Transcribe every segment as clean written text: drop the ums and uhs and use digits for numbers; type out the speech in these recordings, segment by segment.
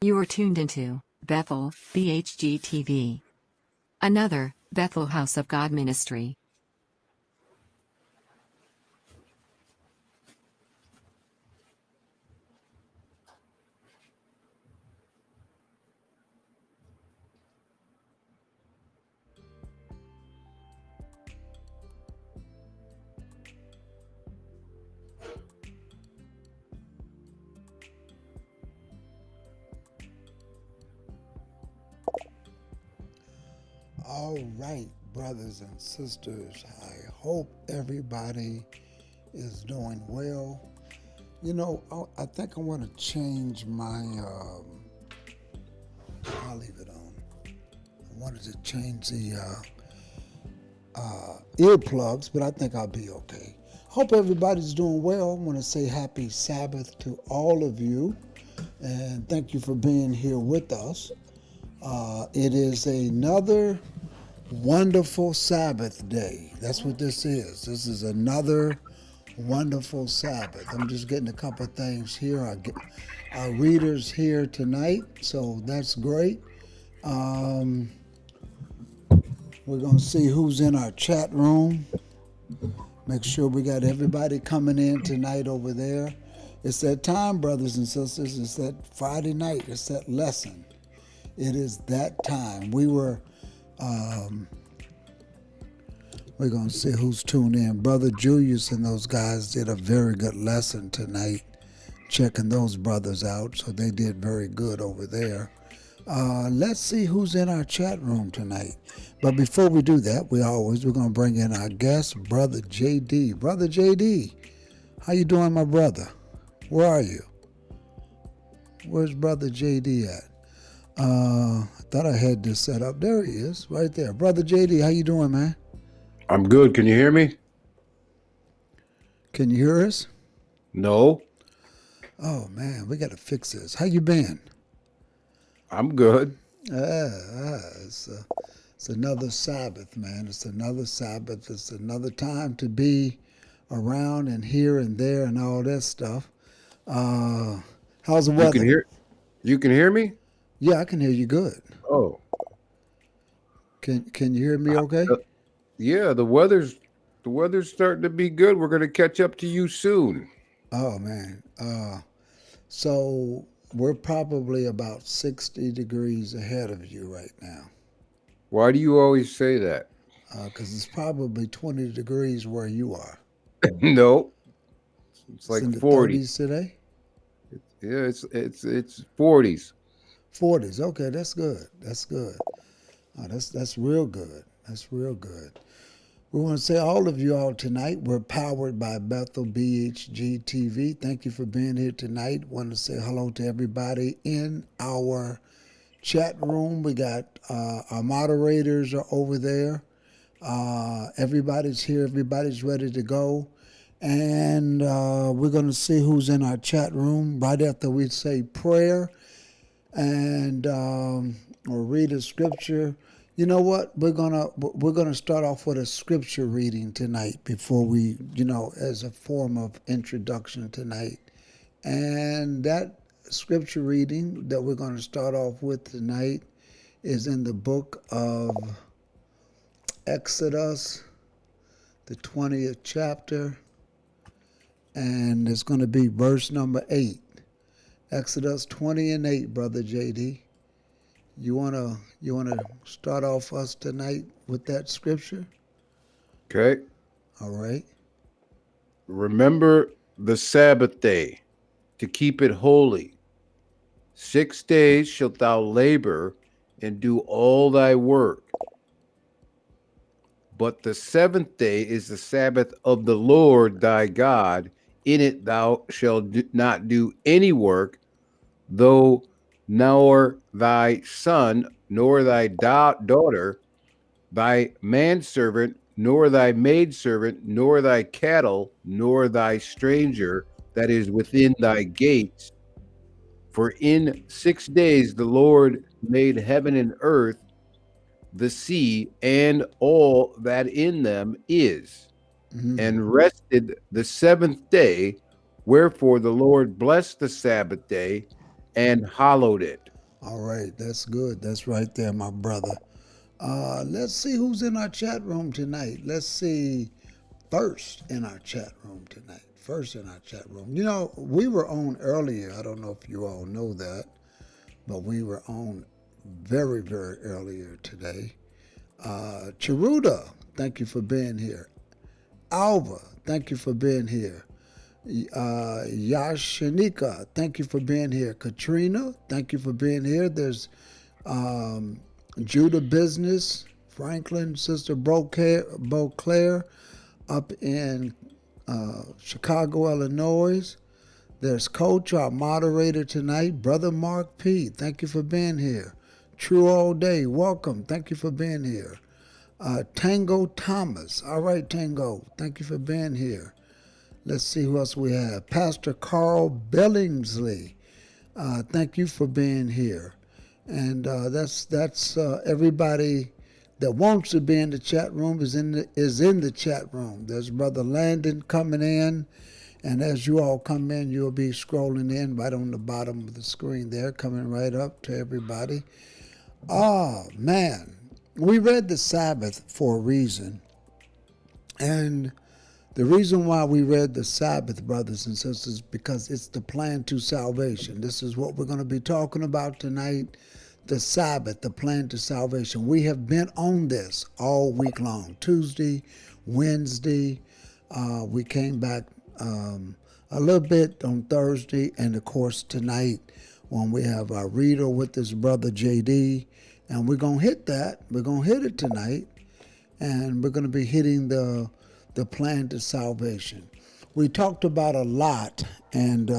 You are tuned into Bethel, bhgtv. Another Bethel House of God ministry. All right, brothers and sisters, I hope everybody is doing well. You know, I think I want to change my, I'll leave it on. I wanted to change the earplugs, but I think I'll be okay. Hope everybody's doing well. I want to say happy Sabbath to all of you, and thank you for being here with us. It is another wonderful Sabbath day. That's what this is. This is another wonderful Sabbath. I'm just getting a couple of things here. Our readers here tonight, so that's great. We're going to see who's in our chat room. Make sure we got everybody coming in tonight over there. It's that time, brothers and sisters. It's that Friday night. It's that lesson. It is that time. We're going to see who's tuned in. Brother Julius and those guys did a very good lesson tonight, checking those brothers out. So they did very good over there. Let's see who's in our chat room tonight. But before we do that, we're going to bring in our guest, Brother JD. Brother JD, how you doing, my brother? Where are you? Where's Brother JD at? I thought I had this set up. There he is, right there. Brother JD, how you doing, man? I'm good. Can you hear me? Can you hear us? No. Oh, man, we got to fix this. How you been? I'm good. It's another Sabbath, man. It's another Sabbath. It's another time to be around and here and there and all that stuff. How's the weather? You can hear me? Yeah, I can hear you good. Oh. Can you hear me okay? Yeah, the weather's starting to be good. We're going to catch up to you soon. Oh, man. So we're probably about 60 degrees ahead of you right now. Why do you always say that? Because it's probably 20 degrees where you are. No. It's like in the 40s. 30s today? Yeah, it's 40s. 40s. Okay, that's good. That's good. Oh, that's real good. That's real good. We want to say all of you all tonight, we're powered by Bethel bhgtv. Thank you for being here tonight. Want to say hello to everybody in our chat room. We got our moderators are over there. Everybody's here. Everybody's ready to go. And we're going to see who's in our chat room right after we say prayer and or read a scripture. You know what? We're gonna start off with a scripture reading tonight before we, as a form of introduction tonight. And that scripture reading that we're going to start off with tonight is in the book of Exodus, the 20th chapter, and it's going to be verse number 8. Exodus 20 and 8, Brother JD. You wanna start off us tonight with that scripture? Okay. All right. Remember the Sabbath day to keep it holy. 6 days shalt thou labor and do all thy work. But the 7th day is the Sabbath of the Lord thy God. In it thou shalt not do any work, though nor thy son, nor thy daughter, thy manservant, nor thy maidservant, nor thy cattle, nor thy stranger that is within thy gates. For in 6 days the Lord made heaven and earth, the sea, and all that in them is, and rested the 7th day. Wherefore the Lord blessed the Sabbath day and hallowed it. All right, that's good. That's right there, my brother. Let's see who's in our chat room tonight. Let's see. First in our chat room tonight. First in our chat room. You know, we were on earlier. I don't know if you all know that, but we were on very, very earlier today. Chiruda, thank you for being here. Alva, thank you for being here. Yashanika, thank you for being here. Katrina, thank you for being here. There's um, Judah Business, Franklin, Sister Beauclair up in Chicago, Illinois. There's Coach, our moderator tonight, Brother Mark P. Thank you for being here. True All Day, welcome. Thank you for being here. Tango Thomas. All right, Tango. Thank you for being here. Let's see who else we have. Pastor Carl Billingsley. Thank you for being here. And that's everybody that wants to be in the chat room is in the chat room. There's Brother Landon coming in. And as you all come in, you'll be scrolling in right on the bottom of the screen there, coming right up to everybody. Oh, man. We read the Sabbath for a reason. And the reason why we read the Sabbath, brothers and sisters, because it's the plan to salvation. This is what we're going to be talking about tonight. The Sabbath, the plan to salvation. We have been on this all week long. Tuesday, Wednesday. We came back a little bit on Thursday. And, of course, tonight when we have our reader with his brother JD. And we're going to hit that. We're going to hit it tonight. And we're going to be hitting the plan to salvation. We talked about a lot and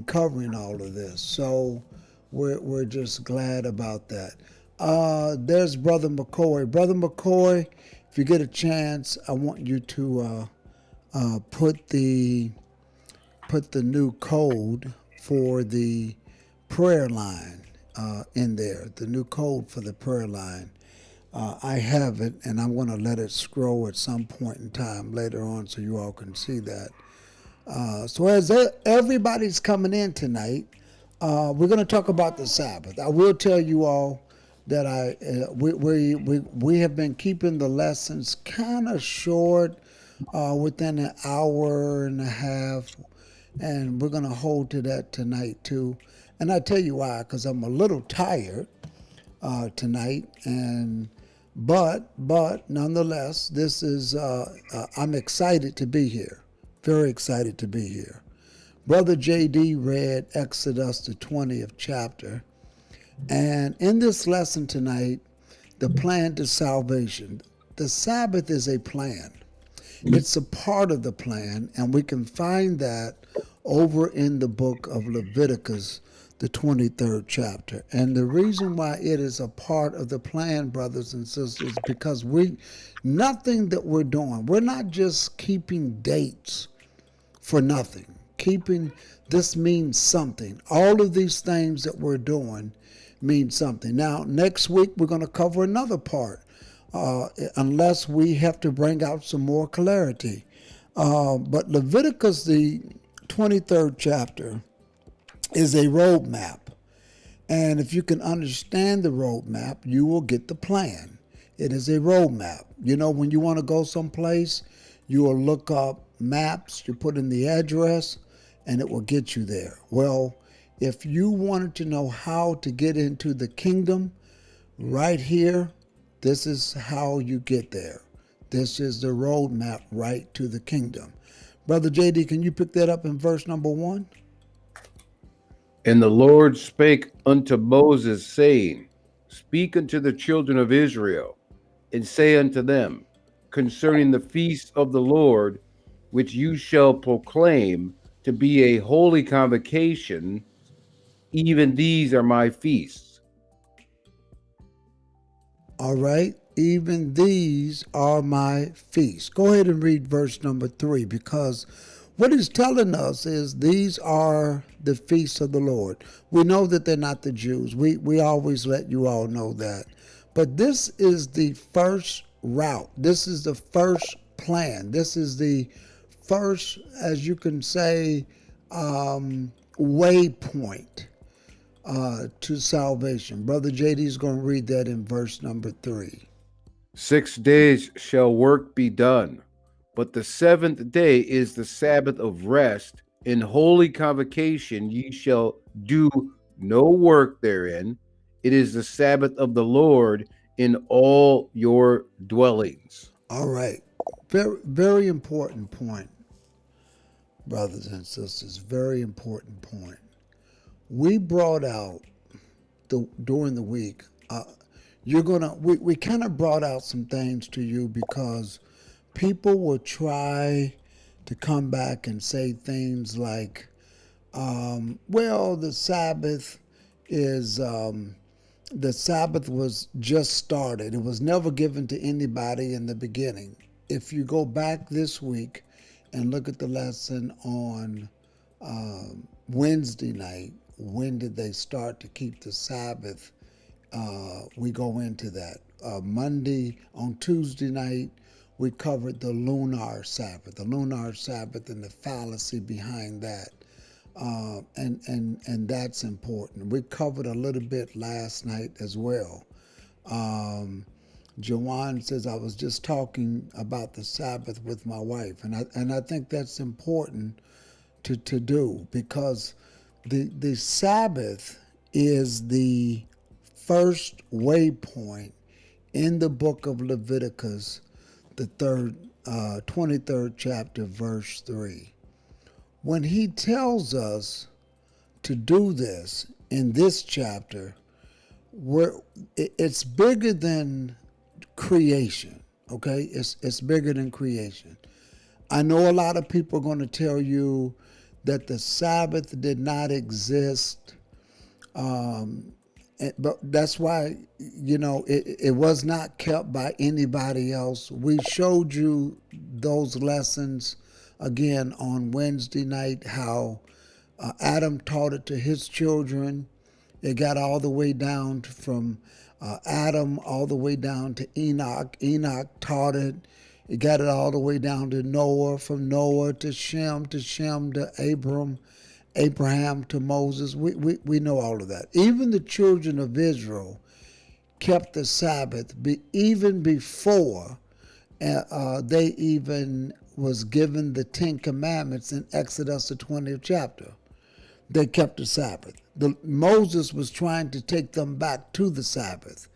covering all of this. So we're just glad about that. There's Brother McCoy. Brother McCoy, if you get a chance, I want you to put the new code for the prayer line in there, the new code for the prayer line. I have it, and I'm going to let it scroll at some point in time later on so you all can see that. So as everybody's coming in tonight, we're going to talk about the Sabbath. I will tell you all that we have been keeping the lessons kind of short, within an hour and a half, and we're going to hold to that tonight too. And I tell you why, because I'm a little tired tonight, and but nonetheless, this is I'm excited to be here, very excited to be here. Brother JD read Exodus the 20th chapter, and in this lesson tonight, the plan to salvation. The Sabbath is a plan. It's a part of the plan, and we can find that over in the book of Leviticus, the 23rd chapter. And the reason why it is a part of the plan, brothers and sisters, because nothing that we're doing, we're not just keeping dates for nothing. This means something. All of these things that we're doing mean something. Now, next week, we're going to cover another part, unless we have to bring out some more clarity. But Leviticus, the 23rd chapter, is a roadmap. And if you can understand the roadmap, you will get the plan. It is a roadmap. You know, when you want to go someplace, you will look up maps, you put in the address, and it will get you there. Well, if you wanted to know how to get into the kingdom, right here, this is how you get there. This is the roadmap right to the kingdom. Brother JD, can you pick that up in verse number 1? And the Lord spake unto Moses, saying, Speak unto the children of Israel, and say unto them, concerning the feast of the Lord, which you shall proclaim to be a holy convocation, even these are my feasts. All right, even these are my feasts. Go ahead and read verse number 3, because what he's telling us is these are the feasts of the Lord. We know that they're not the Jews. We always let you all know that. But this is the first route. This is the first plan. This is the first, as you can say, waypoint to salvation. Brother JD is going to read that in verse number 3. 6 days shall work be done, but the seventh day is the Sabbath of rest. In holy convocation ye shall do no work therein. It is the Sabbath of the Lord in all your dwellings. All right. Very, very important point, brothers and sisters. Very important point. We brought out during the week. We kind of brought out some things to you because people will try to come back and say things like, well, the Sabbath was just started. It was never given to anybody in the beginning. If you go back this week and look at the lesson on Wednesday night, when did they start to keep the Sabbath? We go into that. On Tuesday night, we covered the lunar Sabbath and the fallacy behind that. And that's important. We covered a little bit last night as well. Jawan says, I was just talking about the Sabbath with my wife. And I think that's important to do, because the Sabbath is the first waypoint in the book of Leviticus, the 23rd chapter, verse 3. When he tells us to do this in this chapter, it's bigger than creation, okay? It's bigger than creation. I know a lot of people are going to tell you that the Sabbath did not exist, but that's why, it was not kept by anybody else. We showed you those lessons again on Wednesday night, how Adam taught it to his children. It got all the way down from Adam all the way down to Enoch. Enoch taught it. It got it all the way down to Noah, from Noah to Shem to Abraham to Moses. We know all of that. Even the children of Israel kept the Sabbath even before they even was given the 10 Commandments in Exodus, the 20th chapter. They kept the Sabbath. Moses was trying to take them back to the Sabbath.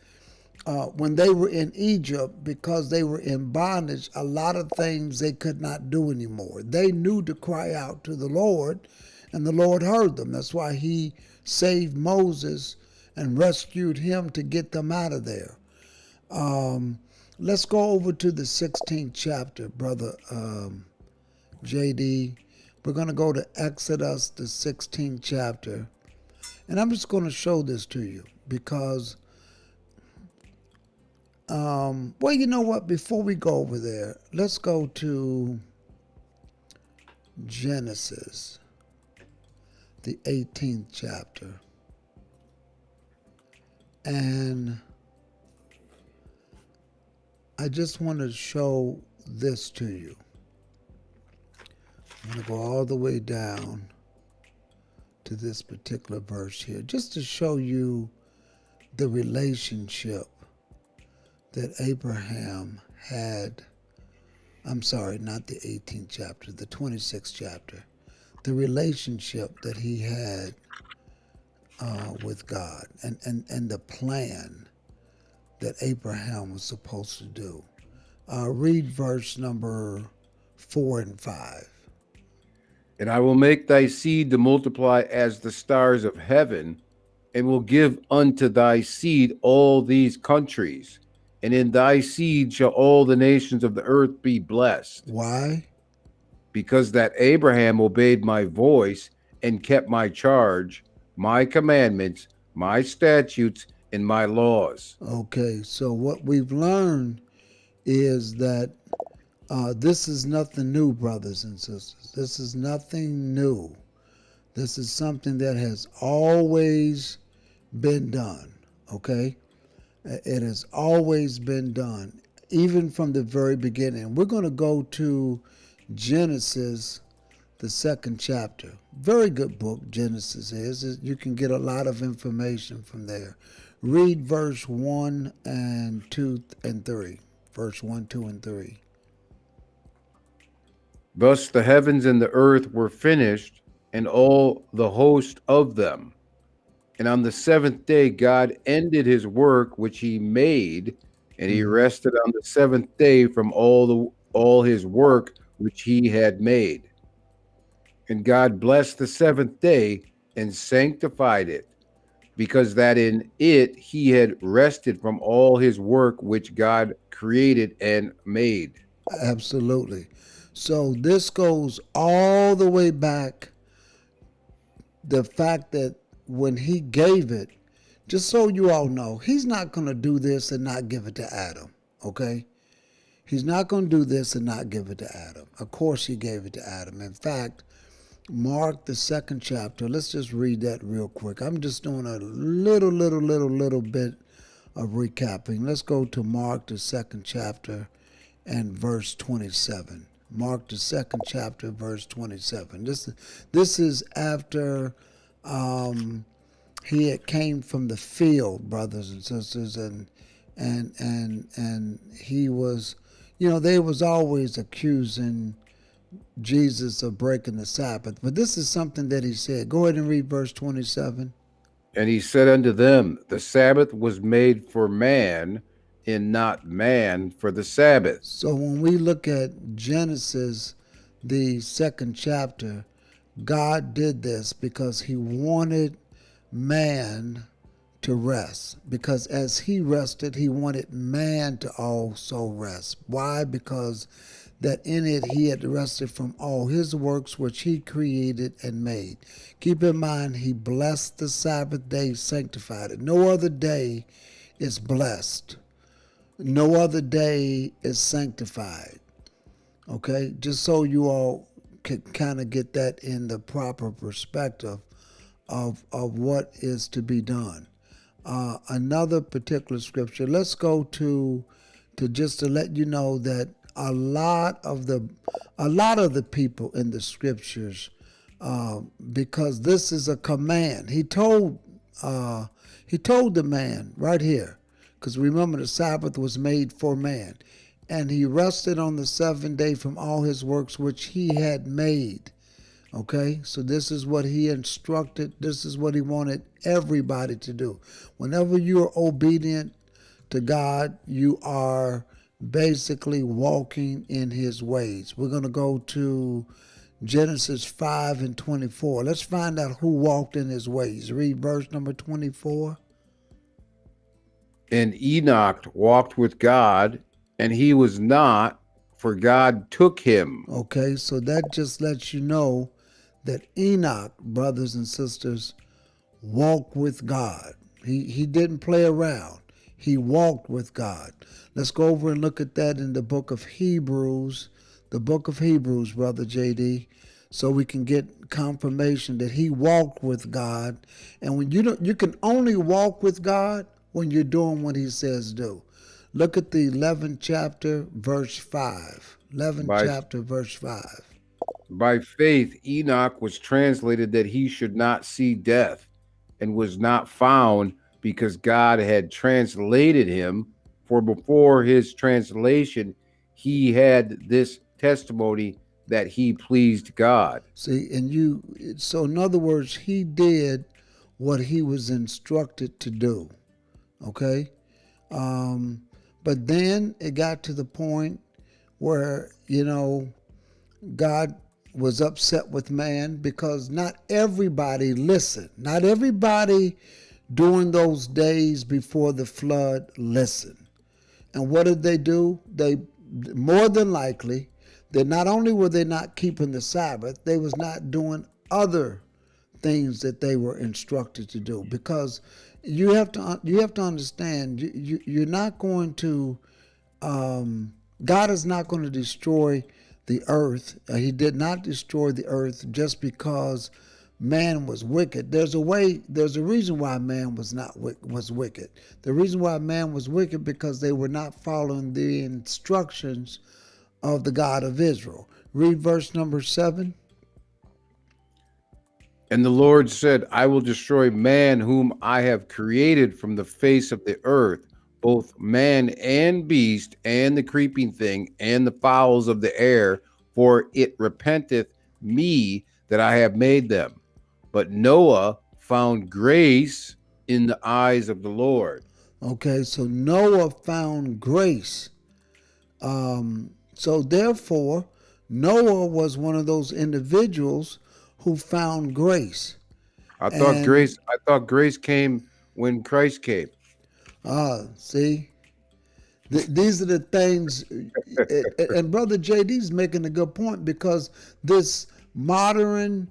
When they were in Egypt, because they were in bondage, a lot of things they could not do anymore. They knew to cry out to the Lord, and the Lord heard them. That's why he saved Moses and rescued him to get them out of there. Let's go over to the 16th chapter, Brother JD. We're going to go to Exodus, the 16th chapter. And I'm just going to show this to you because, well, you know what? Before we go over there, let's go to Genesis, the 18th chapter. And I just want to show this to you. I'm going to go all the way down to this particular verse here, just to show you the relationship that Abraham had. I'm sorry, not the 18th chapter, the 26th chapter. The relationship that he had with God, and the plan that Abraham was supposed to do. Read verse number 4 and 5. And I will make thy seed to multiply as the stars of heaven, and will give unto thy seed all these countries, and in thy seed shall all the nations of the earth be blessed. Why? Because that Abraham obeyed my voice and kept my charge, my commandments, my statutes, and my laws. Okay, so what we've learned is that this is nothing new, brothers and sisters. This is nothing new. This is something that has always been done, okay? It has always been done, even from the very beginning. We're going to go to Genesis, the second chapter. Very good book, Genesis is. You can get a lot of information from there. Read verse 1 and 2 and 3. Verse 1, 2, and 3. Thus the heavens and the earth were finished, and all the host of them. And on the seventh day God ended his work which he made, and he rested on the seventh day from all his work which he had made. And God blessed the seventh day and sanctified it, because that in it he had rested from all his work which God created and made. Absolutely. So this goes all the way back. The fact that when he gave it, just so you all know, he's not going to do this and not give it to Adam, okay? He's not going to do this and not give it to Adam. Of course he gave it to Adam. In fact, Mark, the second chapter, let's just read that real quick. I'm just doing a little bit of recapping. Let's go to Mark, the second chapter, and verse 27. Mark, the second chapter, verse 27. This is after he had came from the field, brothers and sisters, and he was, they was always accusing Jesus of breaking the Sabbath. But this is something that he said. Go ahead and read verse 27. And he said unto them, the Sabbath was made for man, and not man for the Sabbath. So when we look at Genesis, the second chapter, God did this because he wanted man to rest. Because as he rested, he wanted man to also rest. Why? Because that in it he had rested from all his works which he created and made. Keep in mind, he blessed the Sabbath day, sanctified it. No other day is blessed. No other day is sanctified. Okay? Just so you all can kind of get that in the proper perspective of what is to be done. Another particular scripture. Let's go to just to let you know that a lot of the people in the scriptures, because this is a command. He told the man right here, because remember the Sabbath was made for man, and he rested on the seventh day from all his works which he had made. Okay, so this is what he instructed. This is what he wanted everybody to do. Whenever you are obedient to God, you are basically walking in his ways. We're going to go to Genesis 5 and 24. Let's find out who walked in his ways. Read verse number 24. And Enoch walked with God, and he was not, for God took him. Okay, so that just lets you know that Enoch, brothers and sisters, walked with God. He didn't play around. He walked with God. Let's go over and look at that in the book of Hebrews, Brother JD, so we can get confirmation that he walked with God. And when you can only walk with God when you're doing what he says do. Look at the 11th chapter, verse 5. 11th chapter, verse 5. By faith, Enoch was translated that he should not see death, and was not found, because God had translated him. For before his translation, he had this testimony that he pleased God. See, so in other words, he did what he was instructed to do. Okay? But then it got to the point where, God was upset with man because not everybody listened. Not everybody during those days before the flood listened. And what did they do? They, more than likely, that not only were they not keeping the Sabbath, they was not doing other things that they were instructed to do. Because you have to understand, you're not going to, God is not going to destroy the earth. He did not destroy the earth just because man was wicked. There's a reason why man was wicked. The reason why man was wicked because they were not following the instructions of the God of Israel. Read verse number 7. And the Lord said, I will destroy man whom I have created from the face of the earth, both man and beast, and the creeping thing, and the fowls of the air, for it repenteth me that I have made them. But Noah found grace in the eyes of the Lord. Okay, so Noah found grace. So therefore, Noah was one of those individuals who found grace. And I thought grace came when Christ came. see, these are the things. And Brother JD's making a good point, because this modern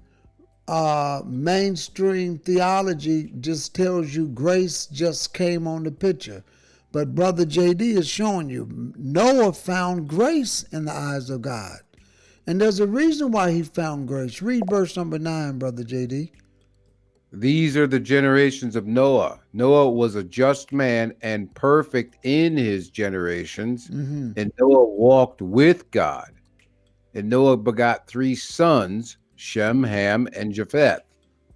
mainstream theology just tells you grace just came on the picture. But Brother JD is showing you Noah found grace in the eyes of God. And there's a reason why he found grace. Read verse number 9, Brother JD. These are the generations of Noah. Noah was a just man and perfect in his generations, and Noah walked with God. And Noah begot 3 sons, Shem, Ham, and Japheth.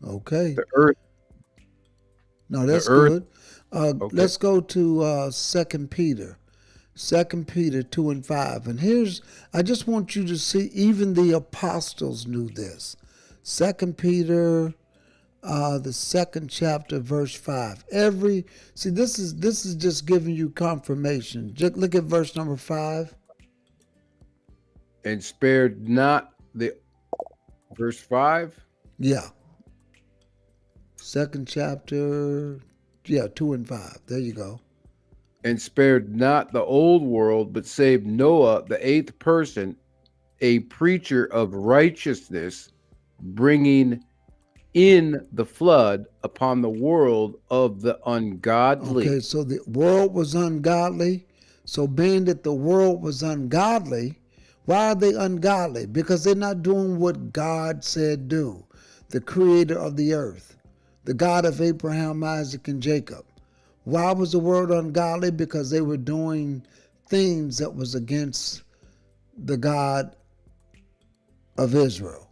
Okay. The earth, No, the that's earth. good. Okay. Let's go to 2 Peter. 2 Peter 2 and 5. And here's, I just want you to see, even the apostles knew this. 2 Peter, the 2nd chapter, verse 5. This is just giving you confirmation. Just look at verse number 5. And spared not the verse 5. Yeah. 2nd chapter, yeah, 2 and 5. There you go. And spared not the old world, but saved Noah, the 8th person, a preacher of righteousness, bringing in the flood upon the world of the ungodly. Okay, so the world was ungodly. So being that the world was ungodly, why are they ungodly? Because they're not doing what God said do. The creator of the earth, the God of Abraham, Isaac, and Jacob. Why was the world ungodly? Because they were doing things that was against the God of Israel.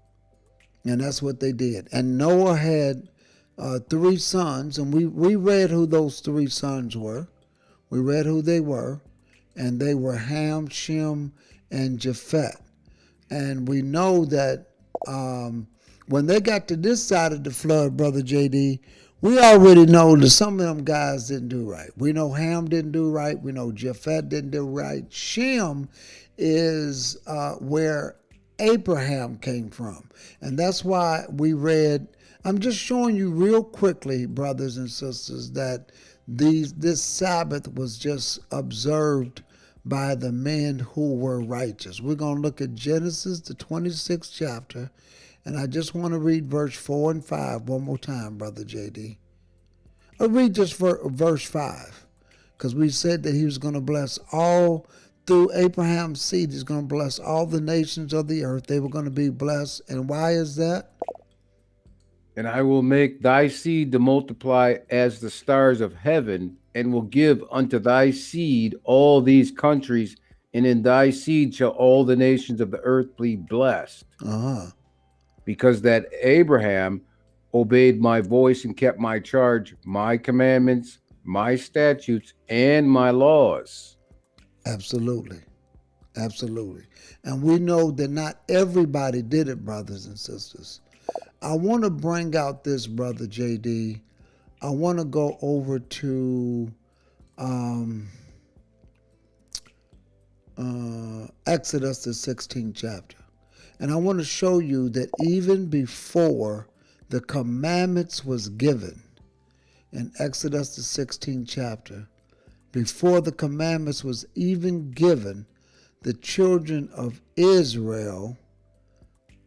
And that's what they did. And Noah had 3 sons, and we read who those 3 sons were. We read who they were, and they were Ham, Shem, and Japheth. And we know that when they got to this side of the flood, Brother JD, we already know that some of them guys didn't do right. We know Ham didn't do right. We know Japheth didn't do right. Shem is where Abraham came from. And that's why we read, I'm just showing you real quickly, brothers and sisters, that this Sabbath was just observed by the men who were righteous. We're going to look at Genesis, the 26th chapter, and I just want to read verse 4 and 5 one more time, Brother JD. I'll read just verse 5, because we said that he was going to bless all, through Abraham's seed, he's going to bless all the nations of the earth. They were going to be blessed. And why is that? And I will make thy seed to multiply as the stars of heaven, and will give unto thy seed all these countries, and in thy seed shall all the nations of the earth be blessed. Because that Abraham obeyed my voice and kept my charge, my commandments, my statutes, and my laws. Absolutely. Absolutely. And we know that not everybody did it, brothers and sisters. I want to bring out this, Brother JD. I want to go over to Exodus, the 16th chapter. And I want to show you that even before the commandments was given, in Exodus, the 16th chapter, before the commandments was even given, the children of Israel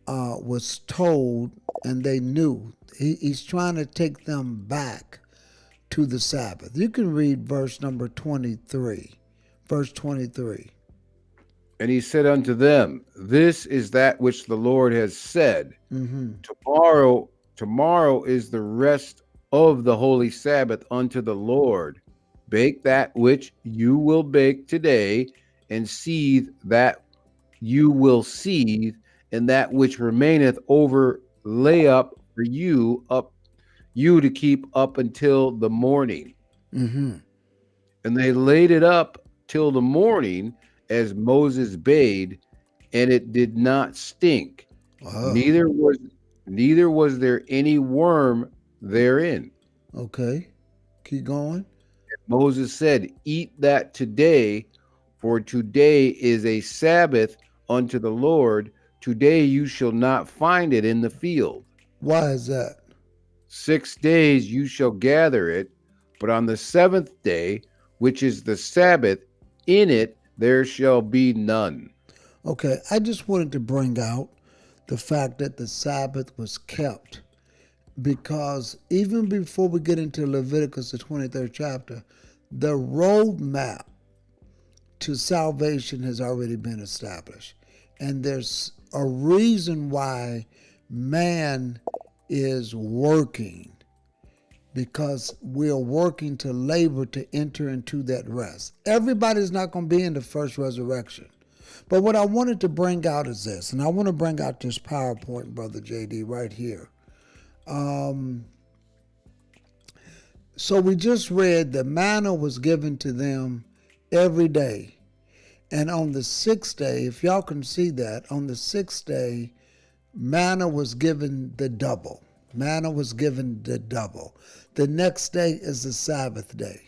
was told, and they knew. He's trying to take them back to the Sabbath. You can read verse number 23. Verse 23. And he said unto them, this is that which the Lord has said. Tomorrow is the rest of the holy Sabbath unto the Lord. Bake that which you will bake today, and seethe that you will seethe, and that which remaineth over lay up for you to keep up until the morning. Mm-hmm. And they laid it up till the morning, as Moses bade, and it did not stink. Oh, Neither was there any worm therein. okay. Keep going. Moses said, "Eat that today, for today is a Sabbath unto the Lord. Today you shall not find it in the field. Why is that? 6 days you shall gather it, but on the seventh day, which is the Sabbath, in it there shall be none." Okay, I just wanted to bring out the fact that the Sabbath was kept because even before we get into Leviticus, the 23rd chapter, the roadmap to salvation has already been established. And there's a reason why man is working because we're working to labor to enter into that rest. Everybody's not going to be in the first resurrection. But what I wanted to bring out is this, and I want to bring out this PowerPoint, Brother JD, right here. So we just read the manna was given to them every day. And on the sixth day, if y'all can see that, on the sixth day, manna was given the double. Manna was given the double. The next day is the Sabbath day.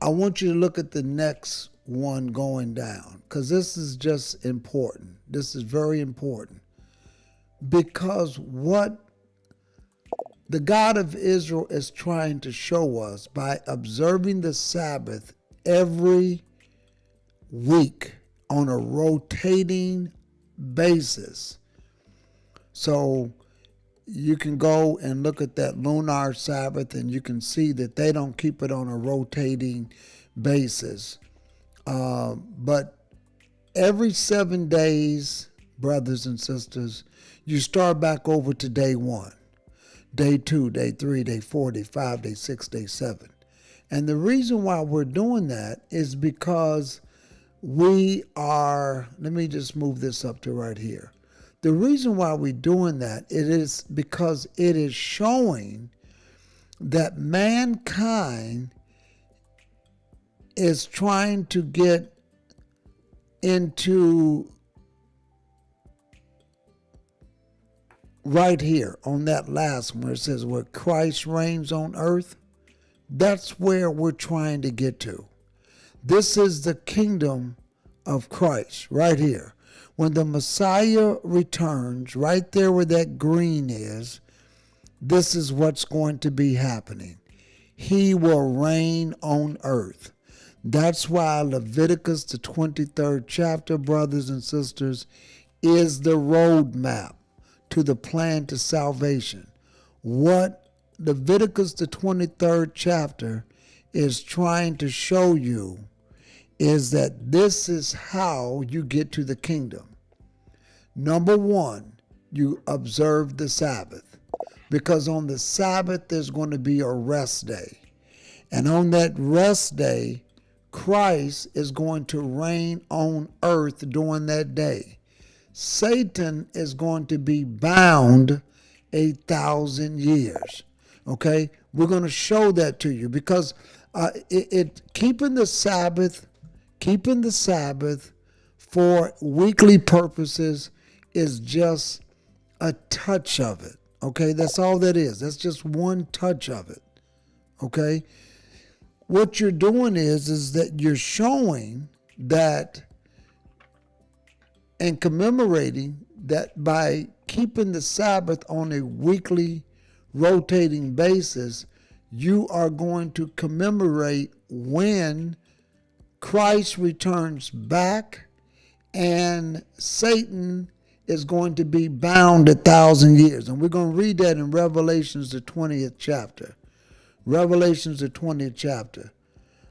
I want you to look at the next one going down because this is just important. This is very important because what the God of Israel is trying to show us by observing the Sabbath every week on a rotating basis. So you can go and look at that lunar Sabbath and you can see that they don't keep it on a rotating basis. But every 7 days, brothers and sisters, you start back over to day 1, day 2, day 3, day 4, day 5, day 6, day 7. And the reason why we're doing that is because let me just move this up to right here. The reason why we're doing that, it is because it is showing that mankind is trying to get into right here on that last one where it says where Christ reigns on earth. That's where we're trying to get to. This is the kingdom of Christ right here. When the Messiah returns, right there where that green is, this is what's going to be happening. He will reign on earth. That's why Leviticus, the 23rd chapter, brothers and sisters, is the roadmap to the plan to salvation. What Leviticus, the 23rd chapter, is trying to show you is that this is how you get to the kingdom. Number one, you observe the Sabbath, because on the Sabbath there's going to be a rest day. And on that rest day, Christ is going to reign on earth during that day. Satan is going to be bound 1,000 years. Okay? We're going to show that to you because keeping the Sabbath for weekly purposes is just a touch of it. Okay? That's all that is. That's just one touch of it. Okay? What you're doing is that you're showing that and commemorating that by keeping the Sabbath on a weekly rotating basis, you are going to commemorate when Christ returns back and Satan is going to be bound 1,000 years. And we're going to read that in Revelations, the 20th chapter. Revelations, the 20th chapter.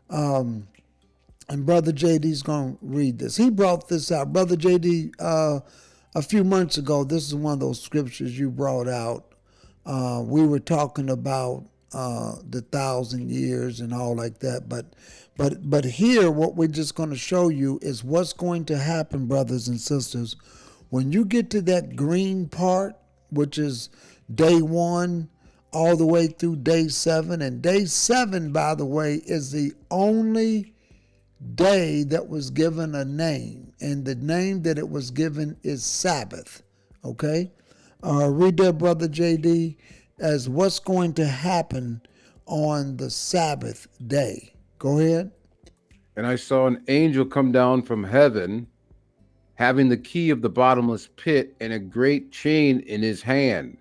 And Brother JD's going to read this. He brought this out. Brother JD, a few months ago, this is one of those scriptures you brought out. We were talking about the 1,000 years and all like that. But here, what we're just going to show you is what's going to happen, brothers and sisters, when you get to that green part, which is day 1 all the way through day 7. And day 7, by the way, is the only day that was given a name. And the name that it was given is Sabbath. Okay? Read that, Brother JD, as what's going to happen on the Sabbath day. Go ahead. And I saw an angel come down from heaven, having the key of the bottomless pit and a great chain in his hand.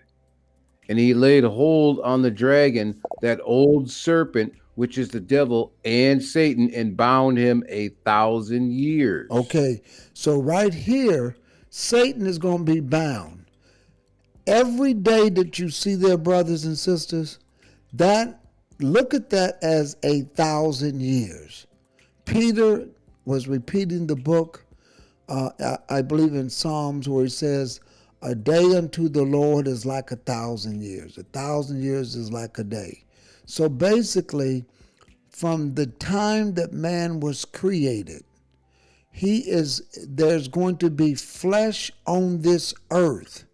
And he laid hold on the dragon, that old serpent, which is the devil and Satan, and bound him 1,000 years. Okay, so right here, Satan is going to be bound. Every day that you see there, brothers and sisters, that look at that as 1,000 years. Peter was repeating the book, I believe in Psalms, where he says, a day unto the Lord is like 1,000 years. 1,000 years is like a day. So basically, from the time that man was created, there's going to be flesh on this earth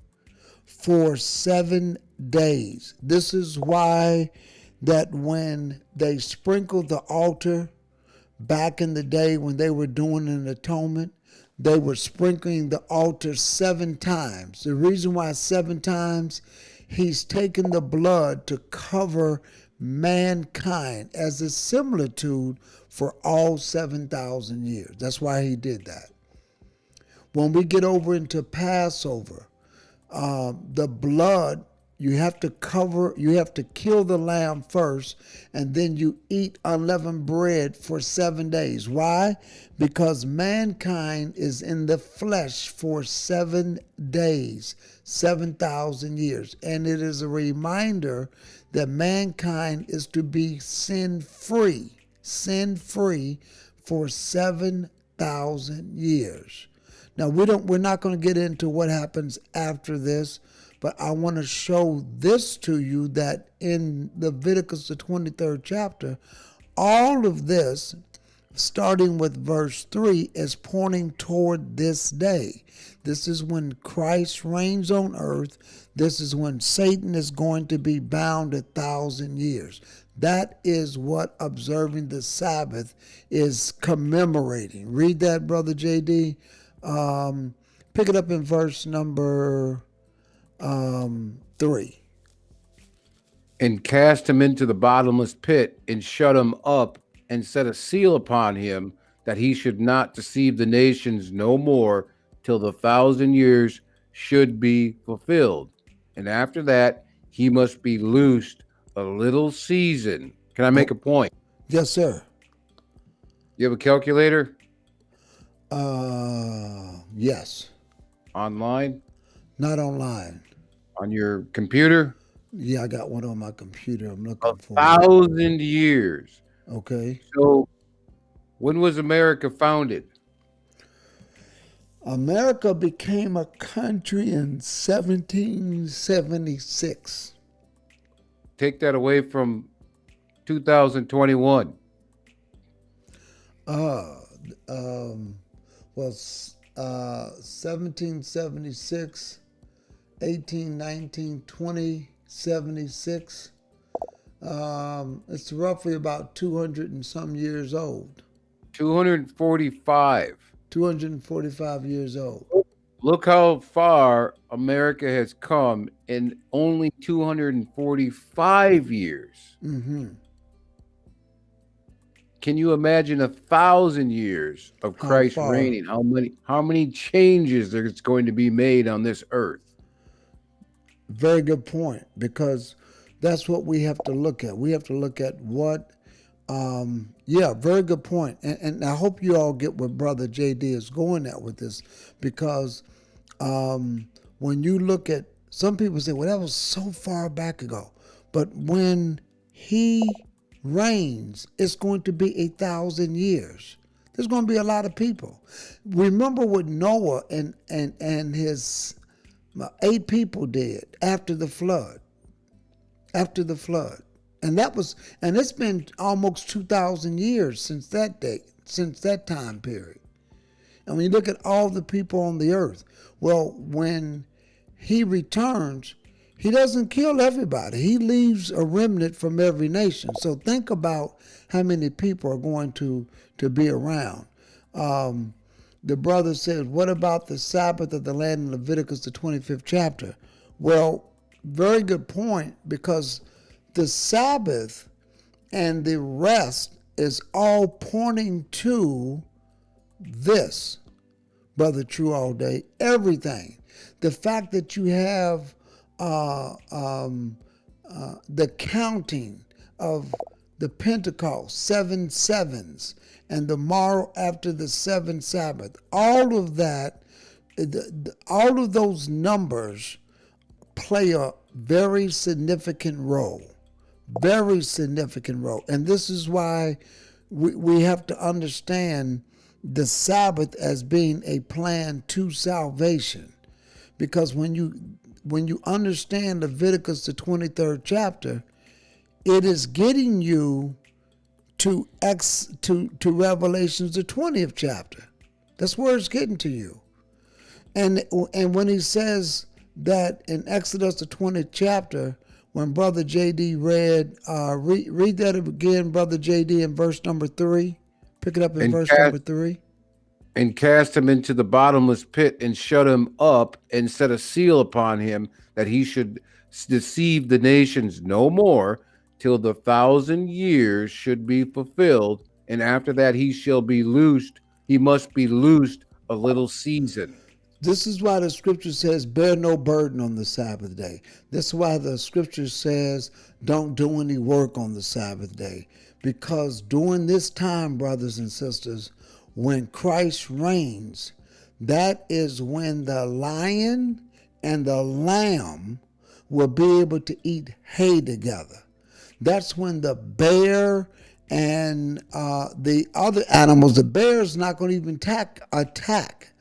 for 7 days. This is why that when they sprinkled the altar back in the day when they were doing an atonement, they were sprinkling the altar 7 times. The reason why 7 times, he's taken the blood to cover mankind as a similitude for all 7,000 years. That's why he did that. When we get over into Passover, the blood, you have to kill the lamb first, and then you eat unleavened bread for 7 days. Why? Because mankind is in the flesh for 7 days, 7,000 years. And it is a reminder that mankind is to be sin-free for 7,000 years. Now, we're not going to get into what happens after this, but I want to show this to you, that in Leviticus, the 23rd chapter, all of this, starting with verse 3, is pointing toward this day. This is when Christ reigns on earth. This is when Satan is going to be bound 1,000 years. That is what observing the Sabbath is commemorating. Read that, Brother JD. Pick it up in verse number 3. And cast him into the bottomless pit, and shut him up, and set a seal upon him, that he should not deceive the nations no more, till the 1,000 years should be fulfilled. And after that, he must be loosed a little season. Can I make a point? Yes, sir. You have a calculator? Yes. Online? Not online. On your computer? Yeah, I got one on my computer. I'm looking for 1,000 years. Okay. So, when was America founded? America became a country in 1776. Take that away from 2021. Was 1776, 18, 19, 20, 76. It's roughly about 200 and some years old. 245. 245 years old. Look how far America has come in only 245 years. Mm-hmm. Can you imagine 1,000 years of Christ reigning? How many changes there's going to be made on this earth? Very good point, because that's what we have to look at. We have to look at what, very good point. And I hope you all get what Brother JD is going at with this, because when you look at, some people say, well, that was so far back ago. But when he reigns, it's going to be 1,000 years. There's going to be a lot of people. Remember what Noah and his 8 people did after the flood. After the flood. And it's been almost 2,000 years since that day, since that time period. And when you look at all the people on the earth, well, when he returns, He doesn't kill everybody. He leaves a remnant from every nation. So think about how many people are going to be around. The brother said, what about the Sabbath of the land in Leviticus, the 25th chapter? Well, very good point, because the Sabbath and the rest is all pointing to this, Brother True All Day, everything. The fact that you have the counting of the Pentecost, 7 sevens, and the morrow after the 7th Sabbath, all of that, all of those numbers play a very significant role. Very significant role. And this is why we have to understand the Sabbath as being a plan to salvation. Because when you understand Leviticus, the 23rd chapter, it is getting you to Revelations, the 20th chapter. That's where it's getting to you. And when he says that in Exodus, the 20th chapter, when Brother JD read that again, Brother JD, in verse number 3. Pick it up in verse number 3. And cast him into the bottomless pit, and shut him up, and set a seal upon him, that he should deceive the nations no more, till the 1,000 years should be fulfilled. And after that he shall be loosed. He must be loosed a little season. This is why the scripture says, bear no burden on the Sabbath day. This is why the scripture says, don't do any work on the Sabbath day. Because during this time, brothers and sisters, when Christ reigns, that is when the lion and the lamb will be able to eat hay together. That's when the bear and the other animals, the bear's not going to even attack.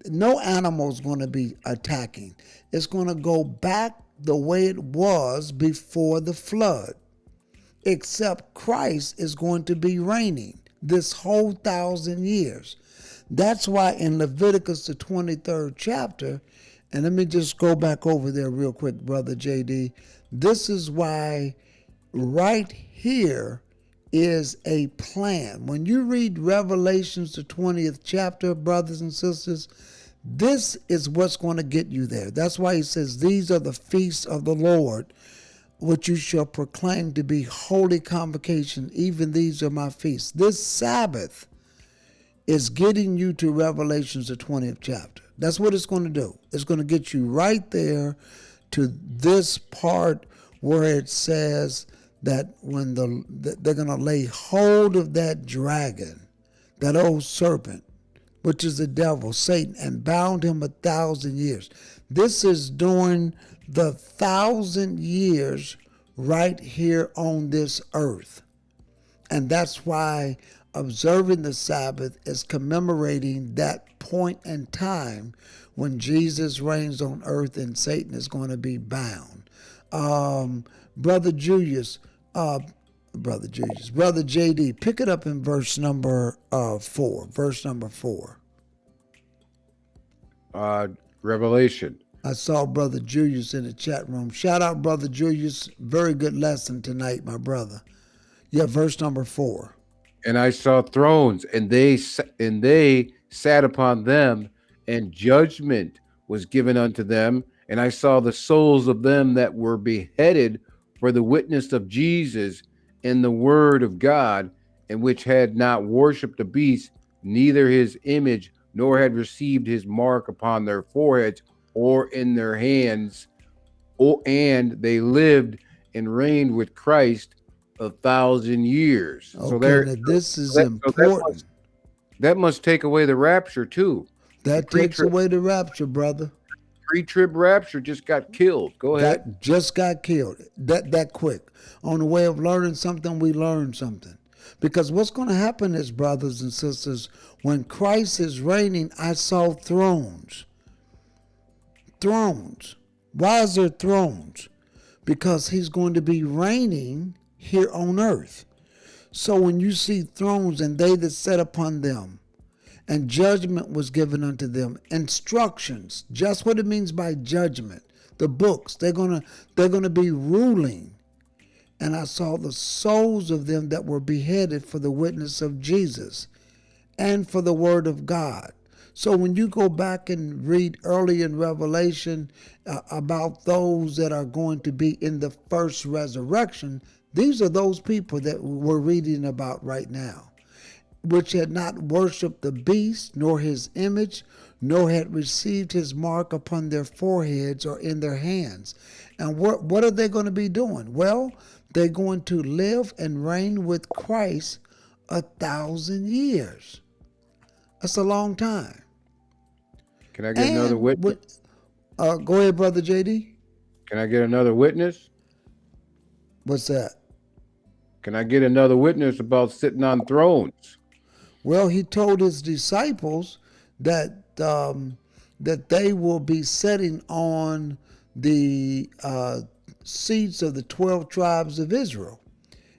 No animal's going to be attacking. It's going to go back the way it was before the flood, except Christ is going to be reigning this whole 1,000 years. That's why in Leviticus, the 23rd chapter, and let me just go back over there real quick, Brother JD. This is why right here is a plan. When you read Revelations, the 20th chapter, brothers and sisters, this is what's going to get you there. That's why he says, these are the feasts of the Lord, which you shall proclaim to be holy convocation. Even these are my feasts. This Sabbath is getting you to Revelations, the 20th chapter. That's what it's going to do. It's going to get you right there to this part where it says that when they're going to lay hold of that dragon, that old serpent, which is the devil, Satan, and bound him 1,000 years. This is during the 1,000 years right here on this earth. And that's why observing the Sabbath is commemorating that point in time when Jesus reigns on earth and Satan is going to be bound. Brother JD, pick it up in verse number 4. Verse number 4. Revelation. I saw Brother Julius in the chat room. Shout out, Brother Julius. Very good lesson tonight, my brother. Yeah, verse number 4. And I saw thrones, and they sat upon them, and judgment was given unto them. And I saw the souls of them that were beheaded for the witness of Jesus and the word of God, and which had not worshipped the beast, neither his image, nor had received his mark upon their foreheads or in their hands. And they lived and reigned with Christ 1,000 years. Okay, this is important. That must take away the rapture too. That takes away the rapture, brother. Pre-trib rapture just got killed. Go ahead. That just got killed. That quick. On the way of learning something, we learn something. Because what's going to happen is, brothers and sisters, when Christ is reigning, I saw thrones. Thrones. Why is there thrones? Because he's going to be reigning here on earth. So when you see thrones and they that sat upon them, and judgment was given unto them, instructions, just what it means by judgment. the books. They're gonna be ruling. And I saw the souls of them that were beheaded for the witness of Jesus and for the word of God. So when you go back and read early in Revelation about those that are going to be in the first resurrection, these are those people that we're reading about right now, which had not worshipped the beast, nor his image, nor had received his mark upon their foreheads or in their hands. And what are they going to be doing? Well, they're going to live and reign with Christ 1,000 years. That's a long time. Can I get another witness? Go ahead, Brother JD. Can I get another witness? What's that? Can I get another witness about sitting on thrones? Well, he told his disciples that that they will be sitting on the seats of the 12 tribes of Israel.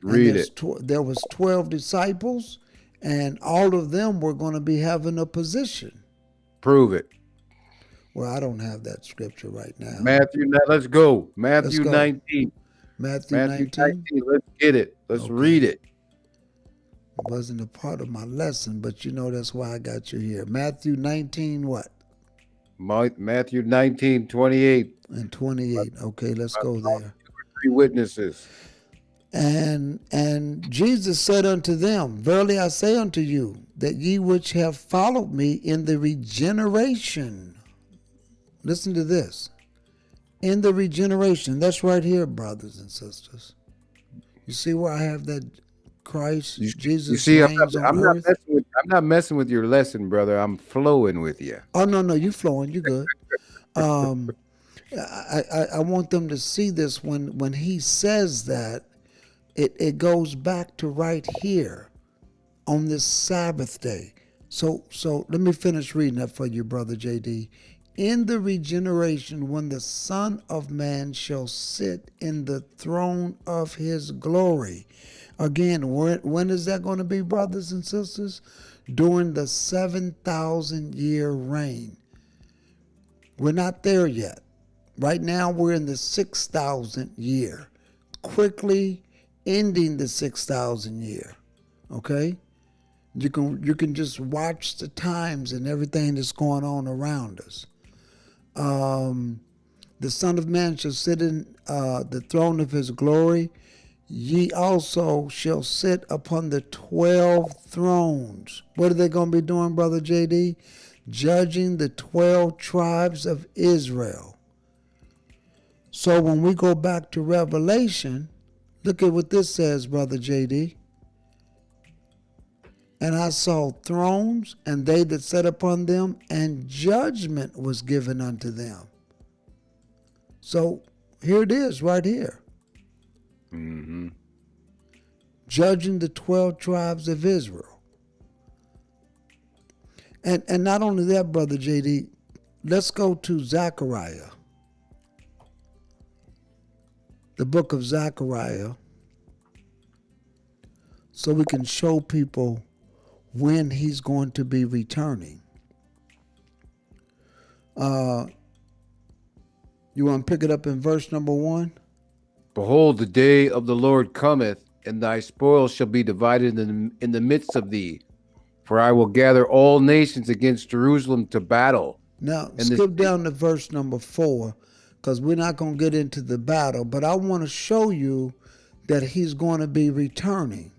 Read it. There was 12 disciples, and all of them were going to be having a position. Prove it. Well, I don't have that scripture right now. Matthew, let's go. Matthew 19. Matthew 19. Let's get it. Let's read it. It wasn't a part of my lesson, but you know that's why I got you here. Matthew 19 what? Matthew 19, 28. And 28. Okay, let's go there. 3 witnesses. And Jesus said unto them, Verily I say unto you, that ye which have followed me in the regeneration. Listen to this. In the regeneration. That's right here, brothers and sisters. You see where I have that Christ, Jesus, you see, reigns on earth? I'm not messing with your lesson, brother. I'm flowing with you. Oh, no, you flowing. You good. I want them to see this when he says that. It goes back to right here on this Sabbath day. So let me finish reading that for you, Brother JD. In the regeneration, when the Son of Man shall sit in the throne of his glory. Again, when is that going to be, brothers and sisters? During the 7,000-year reign. We're not there yet. Right now, we're in the 6,000th year. Quickly ending the 6,000 year. Okay? You can just watch the times and everything that's going on around us. The Son of Man shall sit in the throne of his glory. Ye also shall sit upon the 12 thrones. What are they going to be doing, Brother JD? Judging the 12 tribes of Israel. So when we go back to Revelation, look at what this says, Brother JD. And I saw thrones, and they that sat upon them, and judgment was given unto them. So here it is, right here. Mm-hmm. Judging the 12 tribes of Israel. And not only that, Brother JD, let's go to Zechariah. The book of Zechariah, so we can show people when he's going to be returning. You want to pick it up in verse number 1? Behold, the day of the Lord cometh, and thy spoils shall be divided in the midst of thee. For I will gather all nations against Jerusalem to battle. Now, skip down to verse number 4, because we're not going to get into the battle, but I want to show you that he's going to be returning.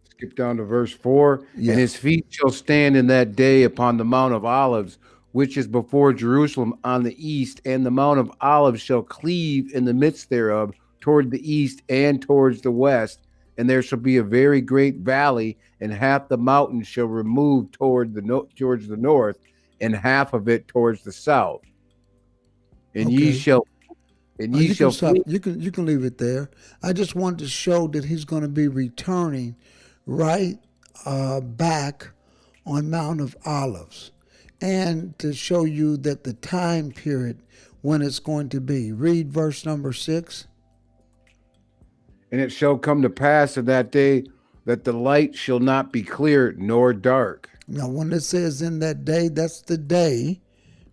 Skip down to verse 4. Yeah. And his feet shall stand in that day upon the Mount of Olives, which is before Jerusalem on the east, and the Mount of Olives shall cleave in the midst thereof toward the east and towards the west. And there shall be a very great valley, and half the mountain shall remove towards the north, and half of it towards the south. And Okay. ye shall flee. You can leave it there. I just wanted to show that he's going to be returning right back on Mount of Olives, and to show you that the time period when it's going to be. Read verse number 6. And it shall come to pass in that day that the light shall not be clear nor dark. Now, when it says in that day, that's the day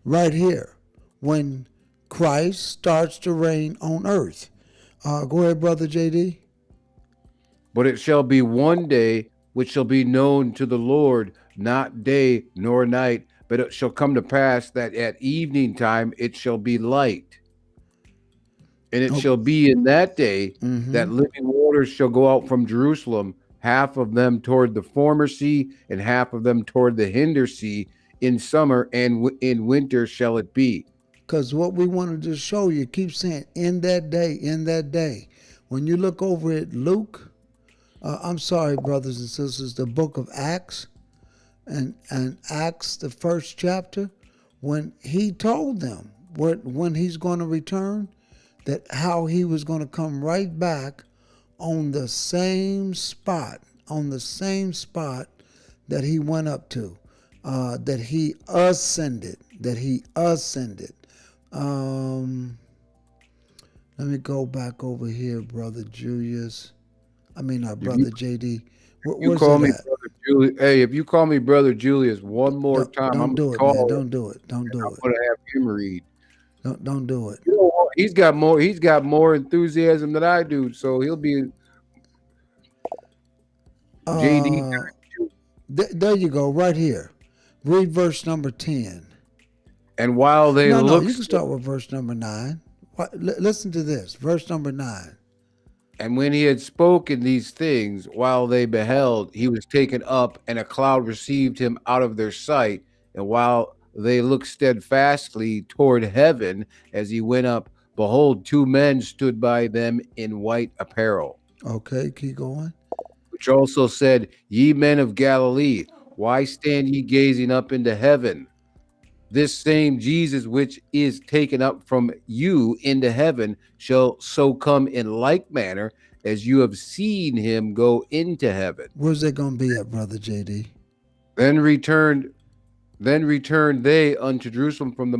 right here, when Christ starts to reign on earth. Go ahead, Brother JD. But it shall be one day which shall be known to the Lord, not day nor night, but it shall come to pass that at evening time it shall be light. And it Oh, shall be in that day mm-hmm. that living waters shall go out from Jerusalem, half of them toward the former sea, and half of them toward the hinder sea. In summer and in winter shall it be. Because what we wanted to show you, keep saying, in that day, in that day. When you look over at Luke, I'm sorry, brothers and sisters, the book of Acts, and Acts, the first chapter, when he told them when he's going to return, that how he was going to come right back on the same spot, that he went up to, that he ascended. Um, Let me go back over here, brother Julius. If you Brother JD. you Where's call it me at? brother Julius, hey, if you call me brother Julius one more time, I'm Don't gonna do it, man. call him Don't do it. Don't and do I'm it. gonna have him read. Don't do it. You know what? He's got more enthusiasm than I do, so he'll be JD. Uh, there you go, right here. Read verse number 10. And while they No, looked, you can start with verse number 9. Listen to this, verse number 9. and when he had spoken these things, while they beheld, he was taken up, and a cloud received him out of their sight. And while they looked steadfastly toward heaven as he went up, behold, two men stood by them in white apparel, Okay, keep going. which also said, Ye men of Galilee, why stand ye gazing up into heaven? This same Jesus which is taken up from you into heaven shall so come in like manner as you have seen him go into heaven. Where's that going to be at, brother JD? Then returned they unto Jerusalem from the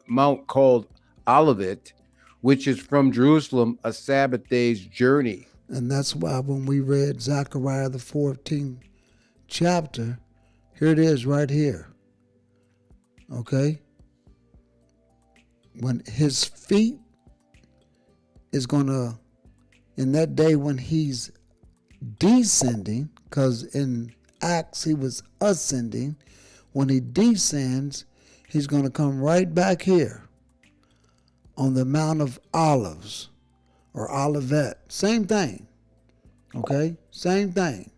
mount called Olivet, which is from Jerusalem a Sabbath day's journey. And that's why when we read Zechariah the 14th chapter, here it is right here. Okay? When his feet is going to, in that day when he's descending, because in Acts he was ascending, when he descends, he's going to come right back here on the Mount of Olives or Olivet. Same thing. Okay? Same thing.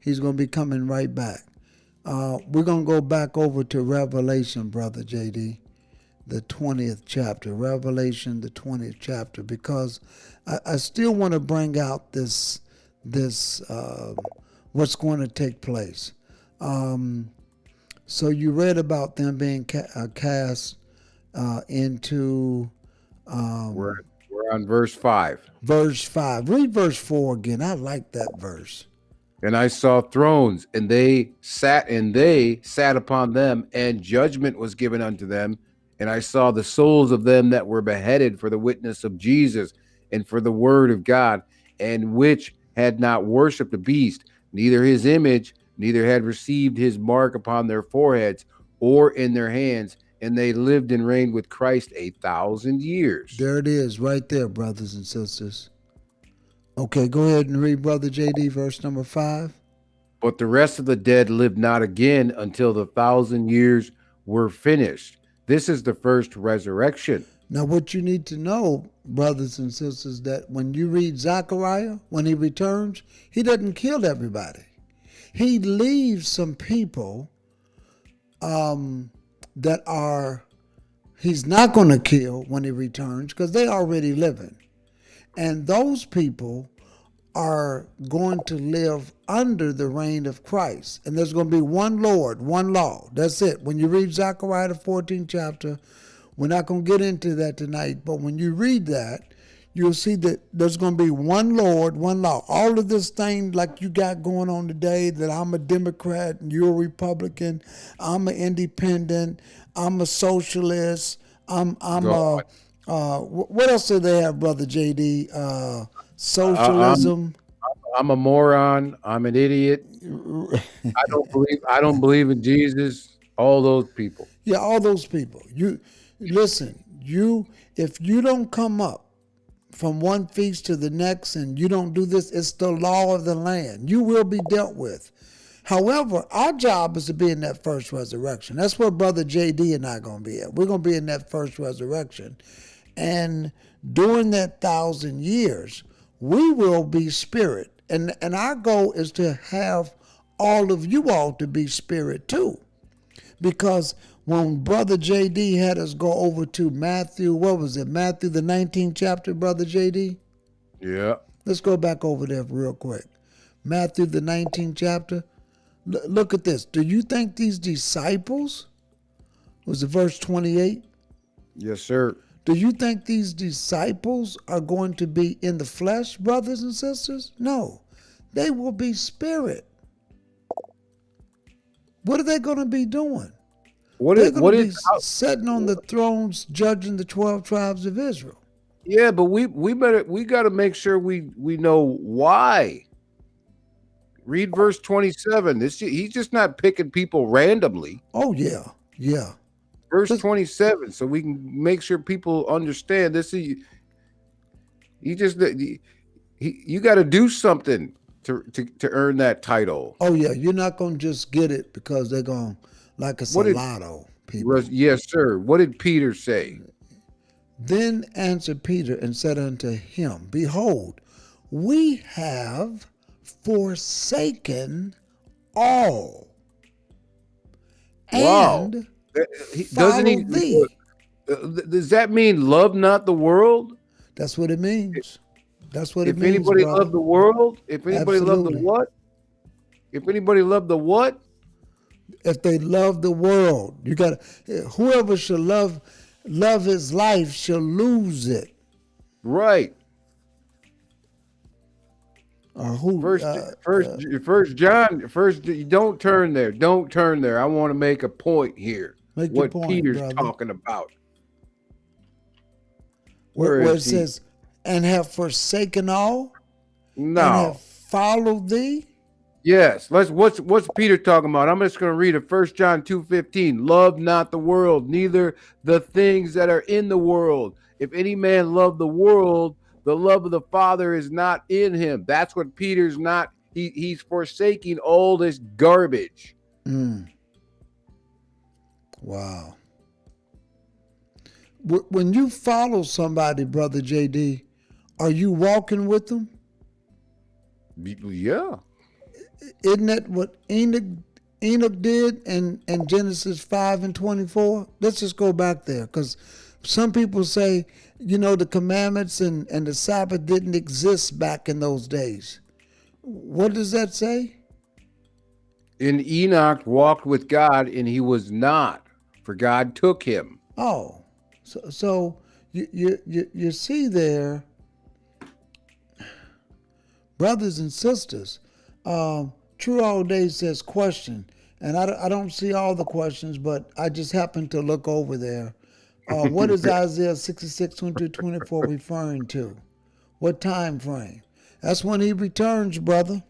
He's going to be coming right back. We're going to go back over to Revelation, brother JD, the 20th chapter. Revelation, the 20th chapter, because I still want to bring out this what's going to take place. So you read about them being cast into We're on verse 5. verse 5. Read verse 4 again. I like that verse. And I saw thrones, and they sat upon them, and judgment was given unto them. And I saw the souls of them that were beheaded for the witness of Jesus and for the word of God, and which had not worshipped the beast, neither his image, neither had received his mark upon their foreheads or in their hands, and they lived and reigned with Christ 1,000 years. There it is, right there, brothers and sisters. Okay, go ahead and read, brother JD, verse number 5. But the rest of the dead lived not again until the 1,000 years were finished. This is the first resurrection. Now, what you need to know, brothers and sisters, that when you read Zechariah, when he returns, he doesn't kill everybody. He leaves some people that are, he's not going to kill when he returns because they already living. And those people are going to live under the reign of Christ. And there's going to be one Lord, one law. That's it. When you read Zechariah the 14th chapter, we're not going to get into that tonight, but when you read that, you'll see that there's going to be one Lord, one law. All of this thing like you got going on today, that I'm a Democrat and you're a Republican, I'm an independent, I'm a socialist, what else do they have, brother JD? Socialism. I'm a moron. I'm an idiot. I don't believe in Jesus. All those people. Yeah, all those people. You listen, if you don't come up from one feast to the next and you don't do this, it's the law of the land. You will be dealt with. However, our job is to be in that first resurrection. That's where Brother JD and I are going to be at. We're going to be in that first resurrection. And during that 1,000 years, we will be spirit. And our goal is to have all of you all to be spirit too. Because when Brother JD had us go over to Matthew, what was it? Matthew the 19th chapter, Brother JD? Yeah. Let's go back over there real quick. Matthew the 19th chapter. Look at this. Do you think these disciples, was it verse 28? Yes, sir. Do you think these disciples are going to be in the flesh, brothers and sisters? No. They will be spirit. What are they going to be doing? They're going to be sitting on the thrones judging the 12 tribes of Israel. Yeah, but we got to make sure we know why. Read verse 27. He's just not picking people randomly. Oh, yeah. Yeah. Verse 27, so we can make sure people understand this. You got to do something to earn that title. Oh, yeah. You're not going to just get it because they're going to, like it's a lotto, people. Yes, sir. What did Peter say? Then answered Peter and said unto him, Behold, we have forsaken all. Wow. And doesn't he? thee. Does that mean love not the world? That's what it means. That's what it means. If anybody brother. loved the world, if anybody loved the Absolutely. what? If anybody loved the what? If they love the world, you got whoever shall love his life shall lose it. Right. First John. Don't turn there. Don't turn there. I want to make a point here. Make what your point, Peter's brother. talking about. Where it says, and have forsaken all? No. And have followed thee? Yes. What's Peter talking about? I'm just going to read it. 1 John 2:15. Love not the world, neither the things that are in the world. If any man love the world, the love of the Father is not in him. That's what Peter's not. He's forsaking all this garbage. Wow. When you follow somebody, Brother JD, are you walking with them? Yeah. Isn't that what Enoch did in Genesis 5:24? Let's just go back there, because some people say, the commandments and the Sabbath didn't exist back in those days. What does that say? And Enoch walked with God, and he was not, for God took him. Oh, so you see there, brothers and sisters. True All Day says question, and I don't see all the questions, but I just happened to look over there. What is Isaiah 66:22-24 referring to? What time frame? That's when he returns, brother.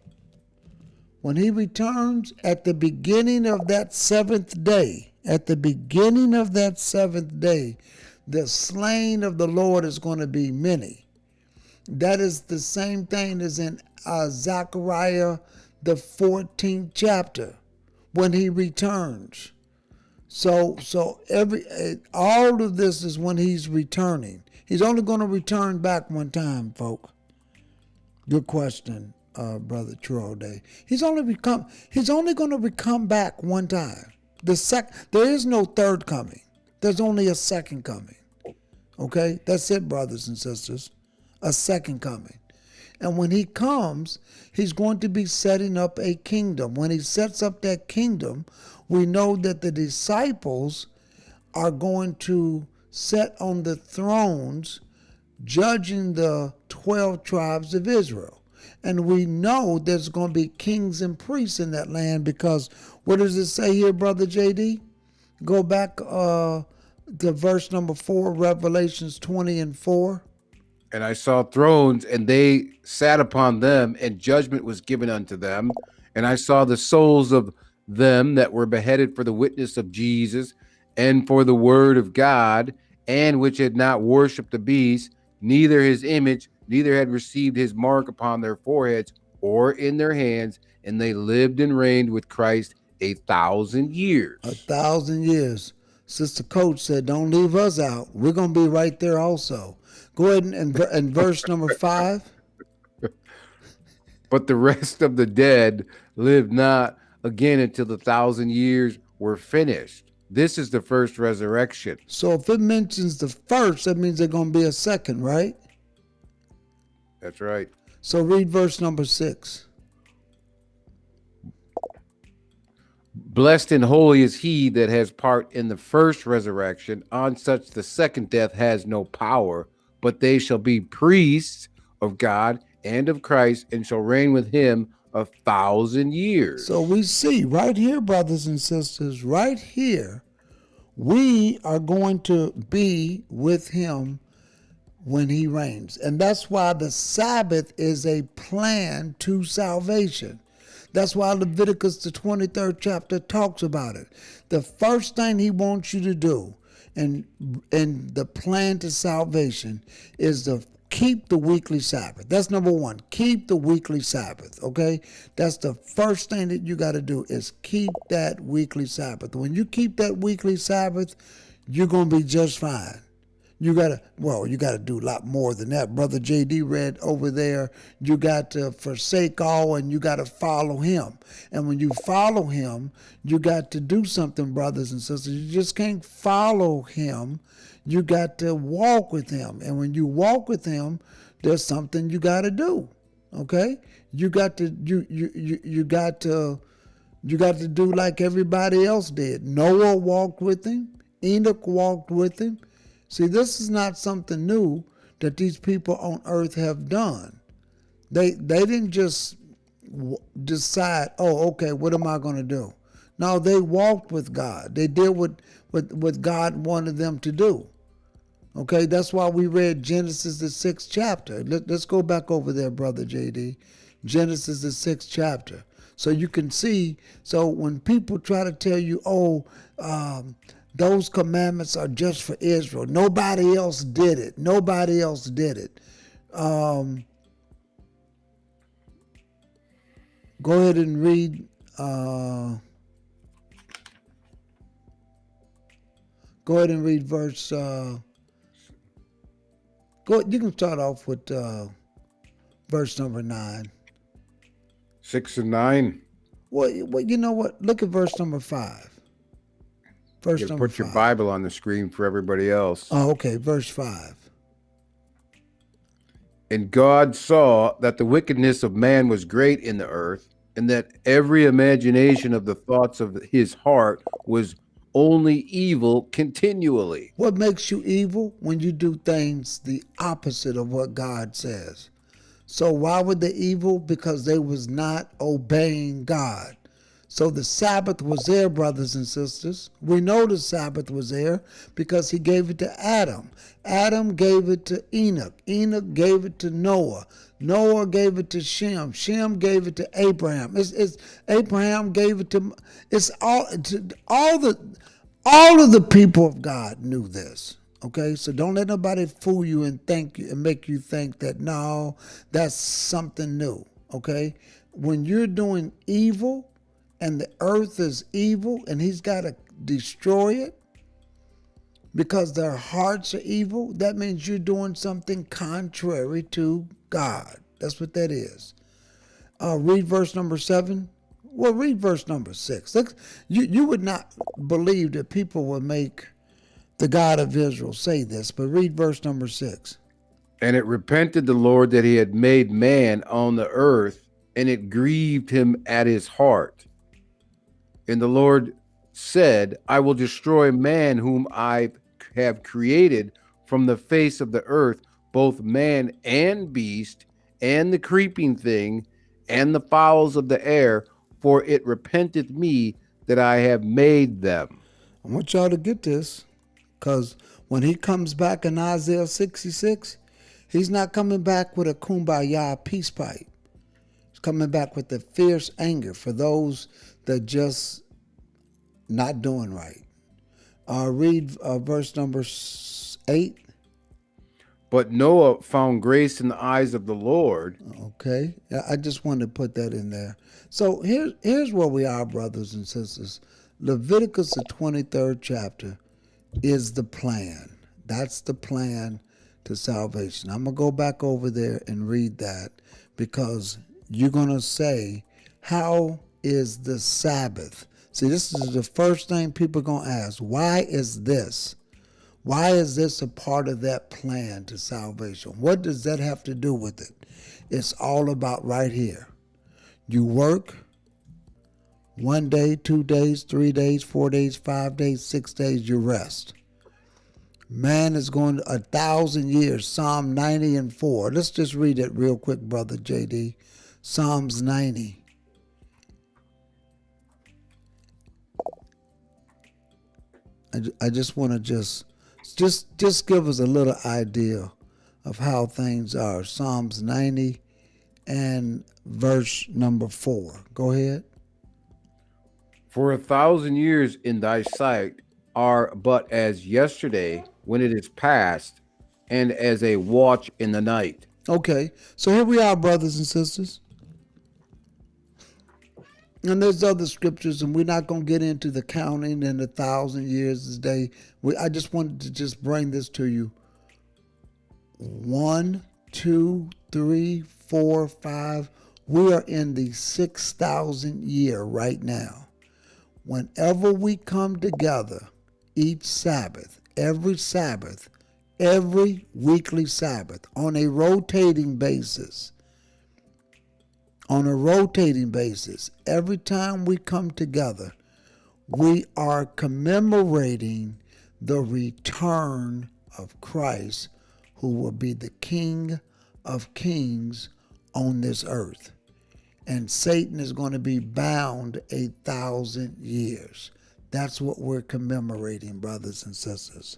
When he returns at the beginning of that seventh day, the slain of the Lord is going to be many. That is the same thing as in Zechariah, the 14th chapter, when he returns. So all of this is when he's returning. He's only going to return back one time, folk. Good question, Brother True Day. He's only going to come back one time. There is no third coming. There's only a second coming. Okay? That's it, brothers and sisters. A second coming. And when he comes, he's going to be setting up a kingdom. When he sets up that kingdom, we know that the disciples are going to sit on the thrones judging the 12 tribes of Israel. And we know there's going to be kings and priests in that land, because what does it say here, Brother JD? Go back to verse number 4, Revelations 20:4. And I saw thrones, and they sat upon them, and judgment was given unto them. And I saw the souls of them that were beheaded for the witness of Jesus and for the word of God, and which had not worshipped the beast, neither his image, neither had received his mark upon their foreheads or in their hands, and they lived and reigned with Christ 1,000 years. 1,000 years. Sister Coach said, don't leave us out. We're going to be right there also. Go ahead and verse number 5. But the rest of the dead lived not again until the 1,000 years were finished. This is the first resurrection. So if it mentions the first, that means there's going to be a second, right? That's right. So read verse number 6. Blessed and holy is he that has part in the first resurrection. On such the second death has no power, but they shall be priests of God and of Christ, and shall reign with him 1,000 years. So we see right here, brothers and sisters, right here, we are going to be with him when he reigns. And that's why the Sabbath is a plan to salvation. That's why Leviticus, the 23rd chapter, talks about it. The first thing he wants you to do in the plan to salvation is to keep the weekly Sabbath. That's number one. Keep the weekly Sabbath, okay? That's the first thing that you got to do is keep that weekly Sabbath. When you keep that weekly Sabbath, you're going to be just fine. You gotta do a lot more than that. Brother JD read over there, you got to forsake all and you got to follow him. And when you follow him, you got to do something, brothers and sisters. You just can't follow him. You got to walk with him. And when you walk with him, there's something you got to do. Okay? You got to do like everybody else did. Noah walked with him. Enoch walked with him. See, this is not something new that these people on earth have done. They didn't just decide, oh, okay, what am I going to do? No, they walked with God. They did what God wanted them to do. Okay, that's why we read Genesis, the 6th chapter. Let's go back over there, Brother JD. Genesis, the 6th chapter. So you can see, so when people try to tell you, those commandments are just for Israel. Nobody else did it. Nobody else did it. Go ahead and read. Go ahead and read verse. You can start off with verse number 9. 6 and 9. Well, you know what? Look at verse number 5. Verse You number put your 5. Bible on the screen for everybody else. Oh, okay. Verse 5. And God saw that the wickedness of man was great in the earth, and that every imagination of the thoughts of his heart was only evil continually. What makes you evil? When you do things the opposite of what God says. So why were they evil? Because they was not obeying God. So the Sabbath was there, brothers and sisters. We know the Sabbath was there because he gave it to Adam. Adam gave it to Enoch. Enoch gave it to Noah. Noah gave it to Shem. Shem gave it to Abraham. Abraham gave it to. It's all of the people of God knew this. Okay, so don't let nobody fool you and make you think that no, that's something new. Okay, when you're doing evil, and the earth is evil, and he's got to destroy it because their hearts are evil, that means you're doing something contrary to God. That's what that is. Read verse number 7. Well, read verse number 6. Look, you would not believe that people would make the God of Israel say this, but read verse number 6. And it repented the Lord that he had made man on the earth, and it grieved him at his heart. And the Lord said, I will destroy man whom I have created from the face of the earth, both man and beast, and the creeping thing, and the fowls of the air, for it repenteth me that I have made them. I want y'all to get this, because when he comes back in Isaiah 66, he's not coming back with a kumbaya peace pipe. He's coming back with the fierce anger for those that just not doing right. Read verse number 8. But Noah found grace in the eyes of the Lord. Okay, I just wanted to put that in there. So here's where we are, brothers and sisters. Leviticus, the 23rd chapter, is the plan. That's the plan to salvation. I'm going to go back over there and read that because you're going to say, how is the Sabbath? See, this is the first thing people are going to ask. Why is this? Why is this a part of that plan to salvation? What does that have to do with it? It's all about right here. You work 1 day, 2 days, 3 days, 4 days, 5 days, 6 days, you rest. Man is going 1,000 years, Psalm 90 and 4. Let's just read it real quick, Brother JD. Psalms 90. I just want to just give us a little idea of how things are. Psalms 90 and verse number 4. Go ahead. For 1,000 years in thy sight are but as yesterday when it is past, and as a watch in the night. Okay, so here we are, brothers and sisters. And there's other scriptures, and we're not going to get into the counting and 1,000 years this day. I just wanted to just bring this to you. 1, 2, 3, 4, 5. We are in the 6,000th year right now. Whenever we come together, each Sabbath, every weekly Sabbath, on a rotating basis, every time we come together, we are commemorating the return of Christ, who will be the King of Kings on this earth. And Satan is going to be bound 1,000 years. That's what we're commemorating, brothers and sisters.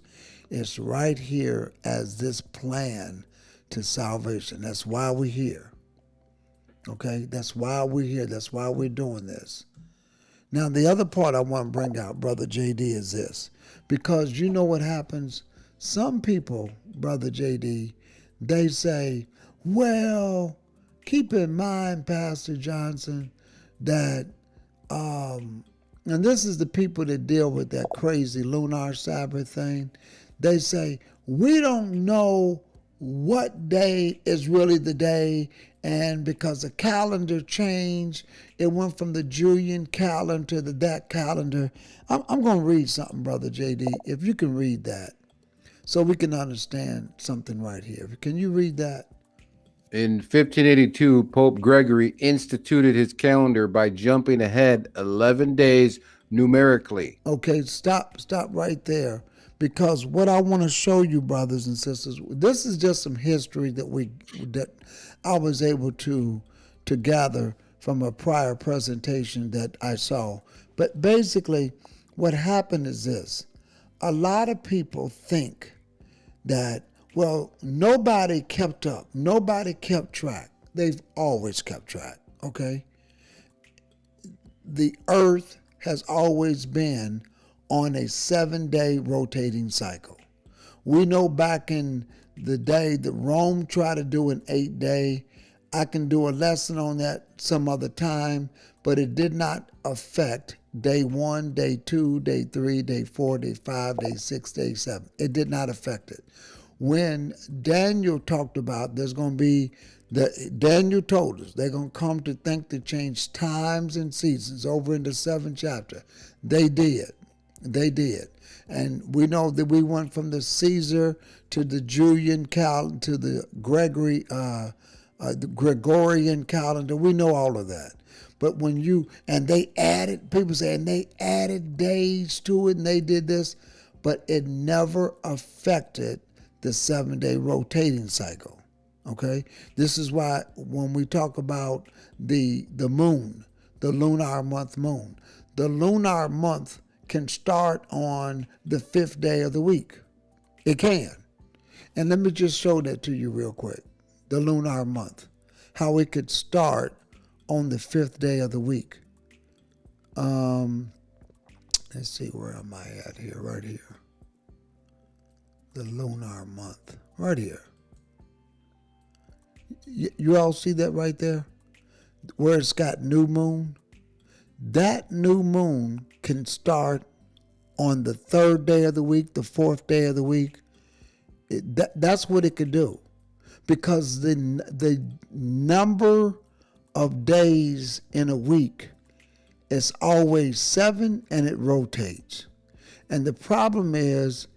It's right here as this plan to salvation. That's why we're here. Okay? That's why we're here. That's why we're doing this. Now, the other part I want to bring out, Brother JD, is this. Because you know what happens? Some people, Brother JD, they say, well, keep in mind, Pastor Johnson, that, and this is the people that deal with that crazy lunar Sabbath thing. They say, we don't know what day is really the day, and because the calendar changed, it went from the Julian calendar to that calendar. I'm going to read something, Brother JD, if you can read that, so we can understand something right here. Can you read that? In 1582, Pope Gregory instituted his calendar by jumping ahead 11 days numerically. Okay, stop right there. Because what I want to show you, brothers and sisters, this is just some history that I was able to gather from a prior presentation that I saw. But basically, what happened is this. A lot of people think that, well, nobody kept up. Nobody kept track. They've always kept track, okay? The earth has always been on a 7-day rotating cycle. We know back in the day that Rome tried to do an 8-day. I can do a lesson on that some other time, but it did not affect day 1, day 2, day 3, day 4, day 5, day 6, day 7. It did not affect it. When Daniel talked about there's going to be, Daniel told us they're going to come to think to change times and seasons over in the 7th chapter. They did. And we know that we went from the Caesar to the Julian calendar to the Gregorian calendar. We know all of that. But they added, people say, and they added days to it and they did this, but it never affected the 7-day rotating cycle. Okay? This is why when we talk about the moon, the lunar month moon, the lunar month can start on the 5th day of the week. It can. And let me just show that to you real quick. The lunar month. How it could start on the 5th day of the week. Let's see, where am I at here? Right here. The lunar month. Right here. You all see that right there? Where it's got new moon? That new moon can start on the third day of the week, the fourth day of the week. That's what it could do. Because the number of days in a week is always 7 and it rotates. And the problem is,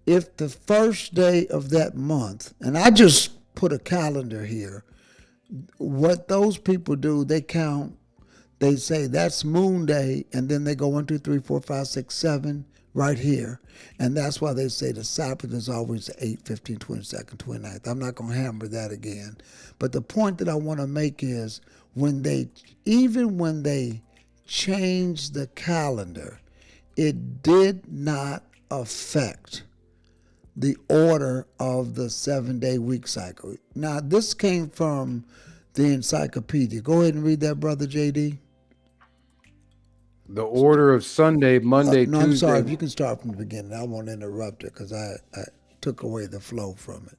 if the first day of that month, and I just put a calendar here, what those people do, they count, they say that's moon day, and then they go 1, 2, 3, 4, 5, 6, 7 right here. And that's why they say the Sabbath is always the 8th, 15th, 22nd, 29th. I'm not going to hammer that again. But the point that I want to make is even when they changed the calendar, it did not affect the order of the 7-day week cycle. Now, this came from the encyclopedia. Go ahead and read that, Brother JD. The order of Sunday, Monday, No, I'm sorry. If Tuesday. you can start from the beginning, I won't interrupt it because I took away the flow from it.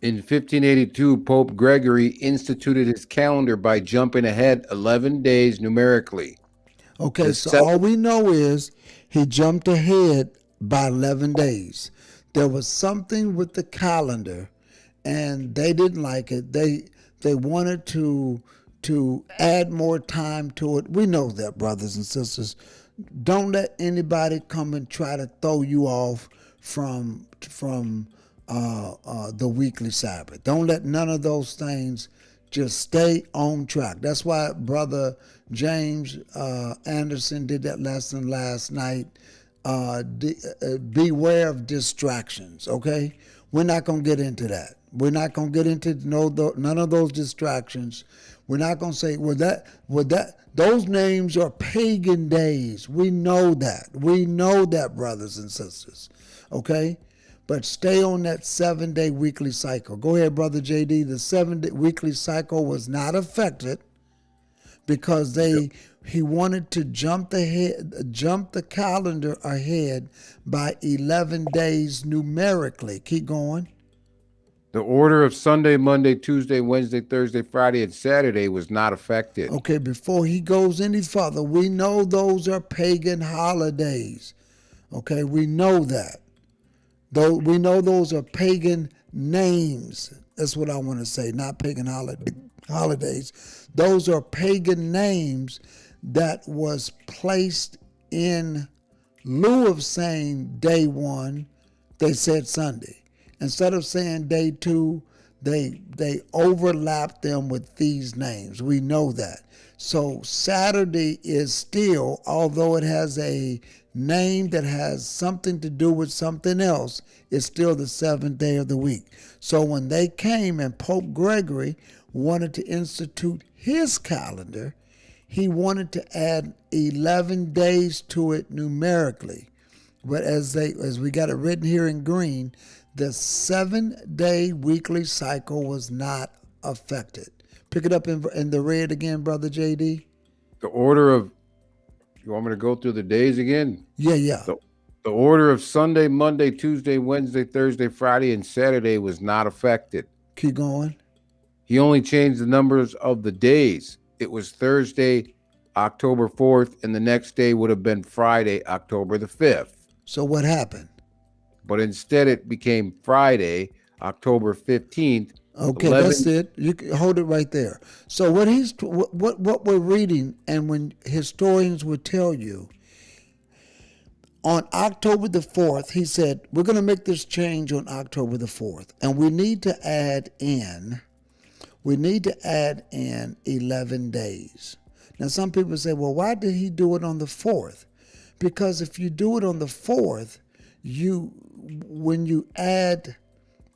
In 1582, Pope Gregory instituted his calendar by jumping ahead 11 days numerically. Okay, so all we know is he jumped ahead by 11 days. There was something with the calendar, and they didn't like it. They wanted to add more time to it. We know that, brothers and sisters. Don't let anybody come and try to throw you off from the weekly Sabbath. Don't let none of those things. Just stay on track. That's why Brother James Anderson did that lesson last night. Beware of distractions, okay? We're not going to get into that. We're not going to get into none of those distractions. We're not going to say, those names are pagan days. We know that. We know that, brothers and sisters, okay? But stay on that 7-day weekly cycle. Go ahead, Brother JD. The 7-day weekly cycle was not affected because he wanted to jump the calendar ahead by 11 days numerically. Keep going. The order of Sunday, Monday, Tuesday, Wednesday, Thursday, Friday, and Saturday was not affected. Okay, before he goes any further, we know those are pagan holidays. Okay, we know that. Though we know those are pagan names. That's what I want to say, not pagan holidays. Those are pagan names that was placed in lieu of saying day 1, they said Sunday. Instead of saying day 2, they overlapped them with these names. We know that. So Saturday is still, although it has a name that has something to do with something else, it's still the 7th day of the week. So when they came and Pope Gregory wanted to institute his calendar, he wanted to add 11 days to it numerically. But as we got it written here in green, the 7-day weekly cycle was not affected. Pick it up in the red again, Brother JD. The order of, you want me to go through the days again? Yeah. The order of Sunday, Monday, Tuesday, Wednesday, Thursday, Friday, and Saturday was not affected. Keep going. He only changed the numbers of the days. It was Thursday, October 4th, and the next day would have been Friday, October the 5th. So what happened? But instead it became Friday, October 15th. Okay, that's it. You can hold it right there. So what we're reading, and when historians would tell you, on October the 4th, he said, we're going to make this change on October the 4th, and we need to add in 11 days. Now, some people say, well, why did he do it on the 4th? Because if you do it on the 4th, when you add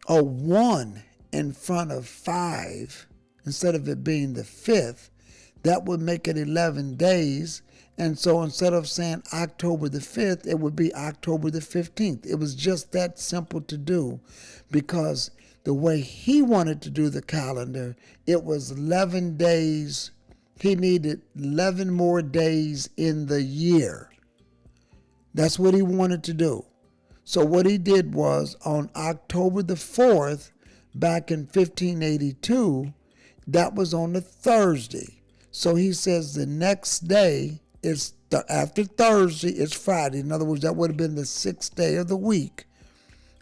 a 1 in front of 5, instead of it being the 5th, that would make it 11 days. And so instead of saying October the 5th, it would be October the 15th. It was just that simple to do, because the way he wanted to do the calendar, it was 11 days. He needed 11 more days in the year. That's what he wanted to do. So what he did was on October the 4th, back in 1582, that was on a Thursday. So he says the next day is after Thursday is Friday. In other words, that would have been the 6th day of the week.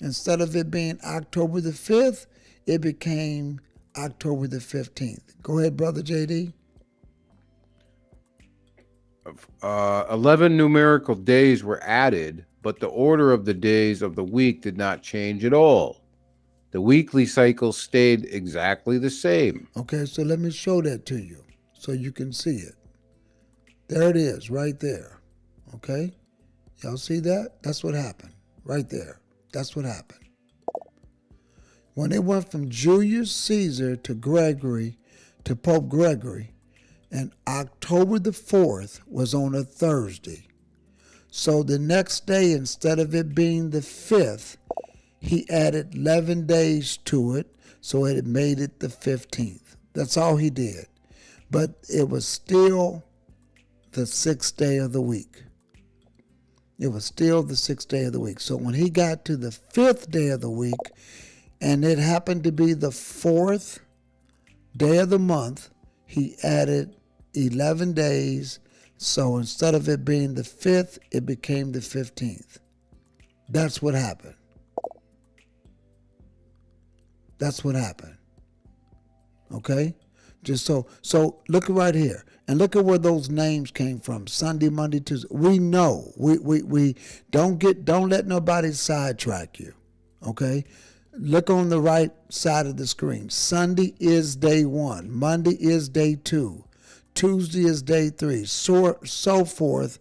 Instead of it being October the 5th, it became October the 15th. Go ahead, Brother JD. 11 numerical days were added, but the order of the days of the week did not change at all. The weekly cycle stayed exactly the same. Okay, so let me show that to you so you can see it. There it is, right there. Okay? Y'all see that? That's what happened. Right there. That's what happened. When it went from Julius Caesar to Gregory, to Pope Gregory, and October the 4th was on a Thursday. So the next day, instead of it being the 5th, he added 11 days to it, so it made it the 15th. That's all he did. But it was still the 6th day of the week. It was still the 6th day of the week. So when he got to the 5th day of the week, and it happened to be the 4th day of the month, he added 11 days. So instead of it being the 5th, it became the 15th. That's what happened. That's what happened. Okay? Just so look right here. And look at where those names came from. Sunday, Monday, Tuesday. We know. We don't let nobody sidetrack you. Okay? Look on the right side of the screen. Sunday is day 1. Monday is day 2. Tuesday is day 3. So forth,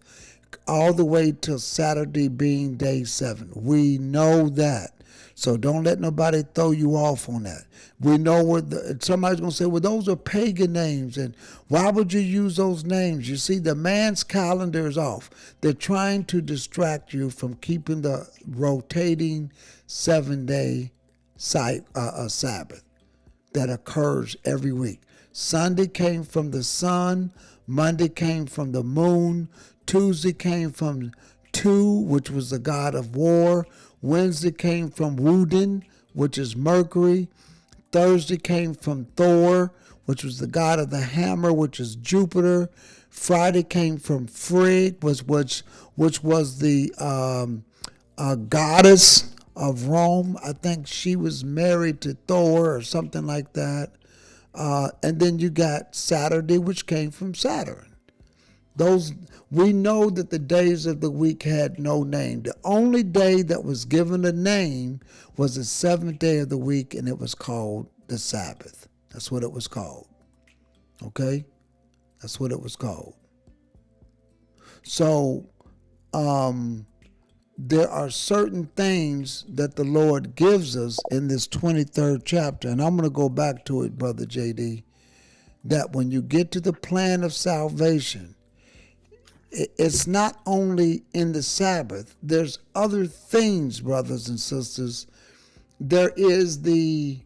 all the way till Saturday being day 7. We know that. So don't let nobody throw you off on that. We know somebody's going to say, well, those are pagan names, and why would you use those names? You see, the man's calendar is off. They're trying to distract you from keeping the rotating 7-day Sabbath that occurs every week. Sunday came from the sun, Monday came from the moon, Tuesday came from Tu, which was the god of war, Wednesday came from Woden, which is Mercury, Thursday came from Thor, which was the god of the hammer, which is Jupiter, Friday came from Frigg, which was the goddess of Rome. I think she was married to Thor or something like that. And then you got Saturday, which came from Saturn. We know that the days of the week had no name. The only day that was given a name was the 7th day of the week, and it was called the Sabbath. That's what it was called. Okay? That's what it was called. So, there are certain things that the Lord gives us in this 23rd chapter, and I'm going to go back to it, Brother JD, that when you get to the plan of salvation, it's not only in the Sabbath. There's other things, brothers and sisters. There is that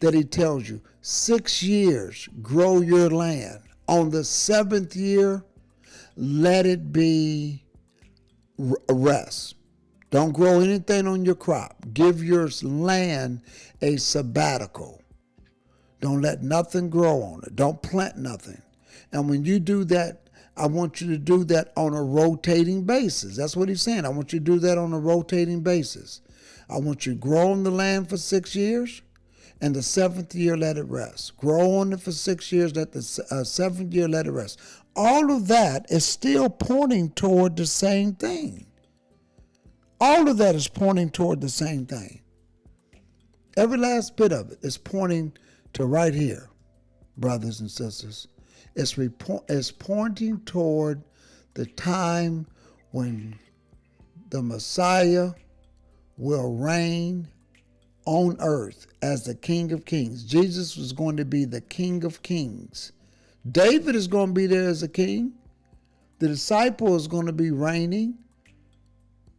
he tells you, 6 years, grow your land. On the 7th year, let it be rest. Don't grow anything on your crop. Give your land a sabbatical. Don't let nothing grow on it. Don't plant nothing. And when you do that, I want you to do that on a rotating basis. That's what he's saying. I want you to do that on a rotating basis. I want you to grow on the land for 6 years, and the 7th year let it rest. Grow on it for 6 years, let the 7th year let it rest. All of that is still pointing toward the same thing. All of that is pointing toward the same thing. Every last bit of it is pointing to right here, brothers and sisters. It's pointing toward the time when the Messiah will reign on earth as the King of Kings. Jesus was going to be the King of Kings. David is going to be there as a king. The disciple is going to be reigning.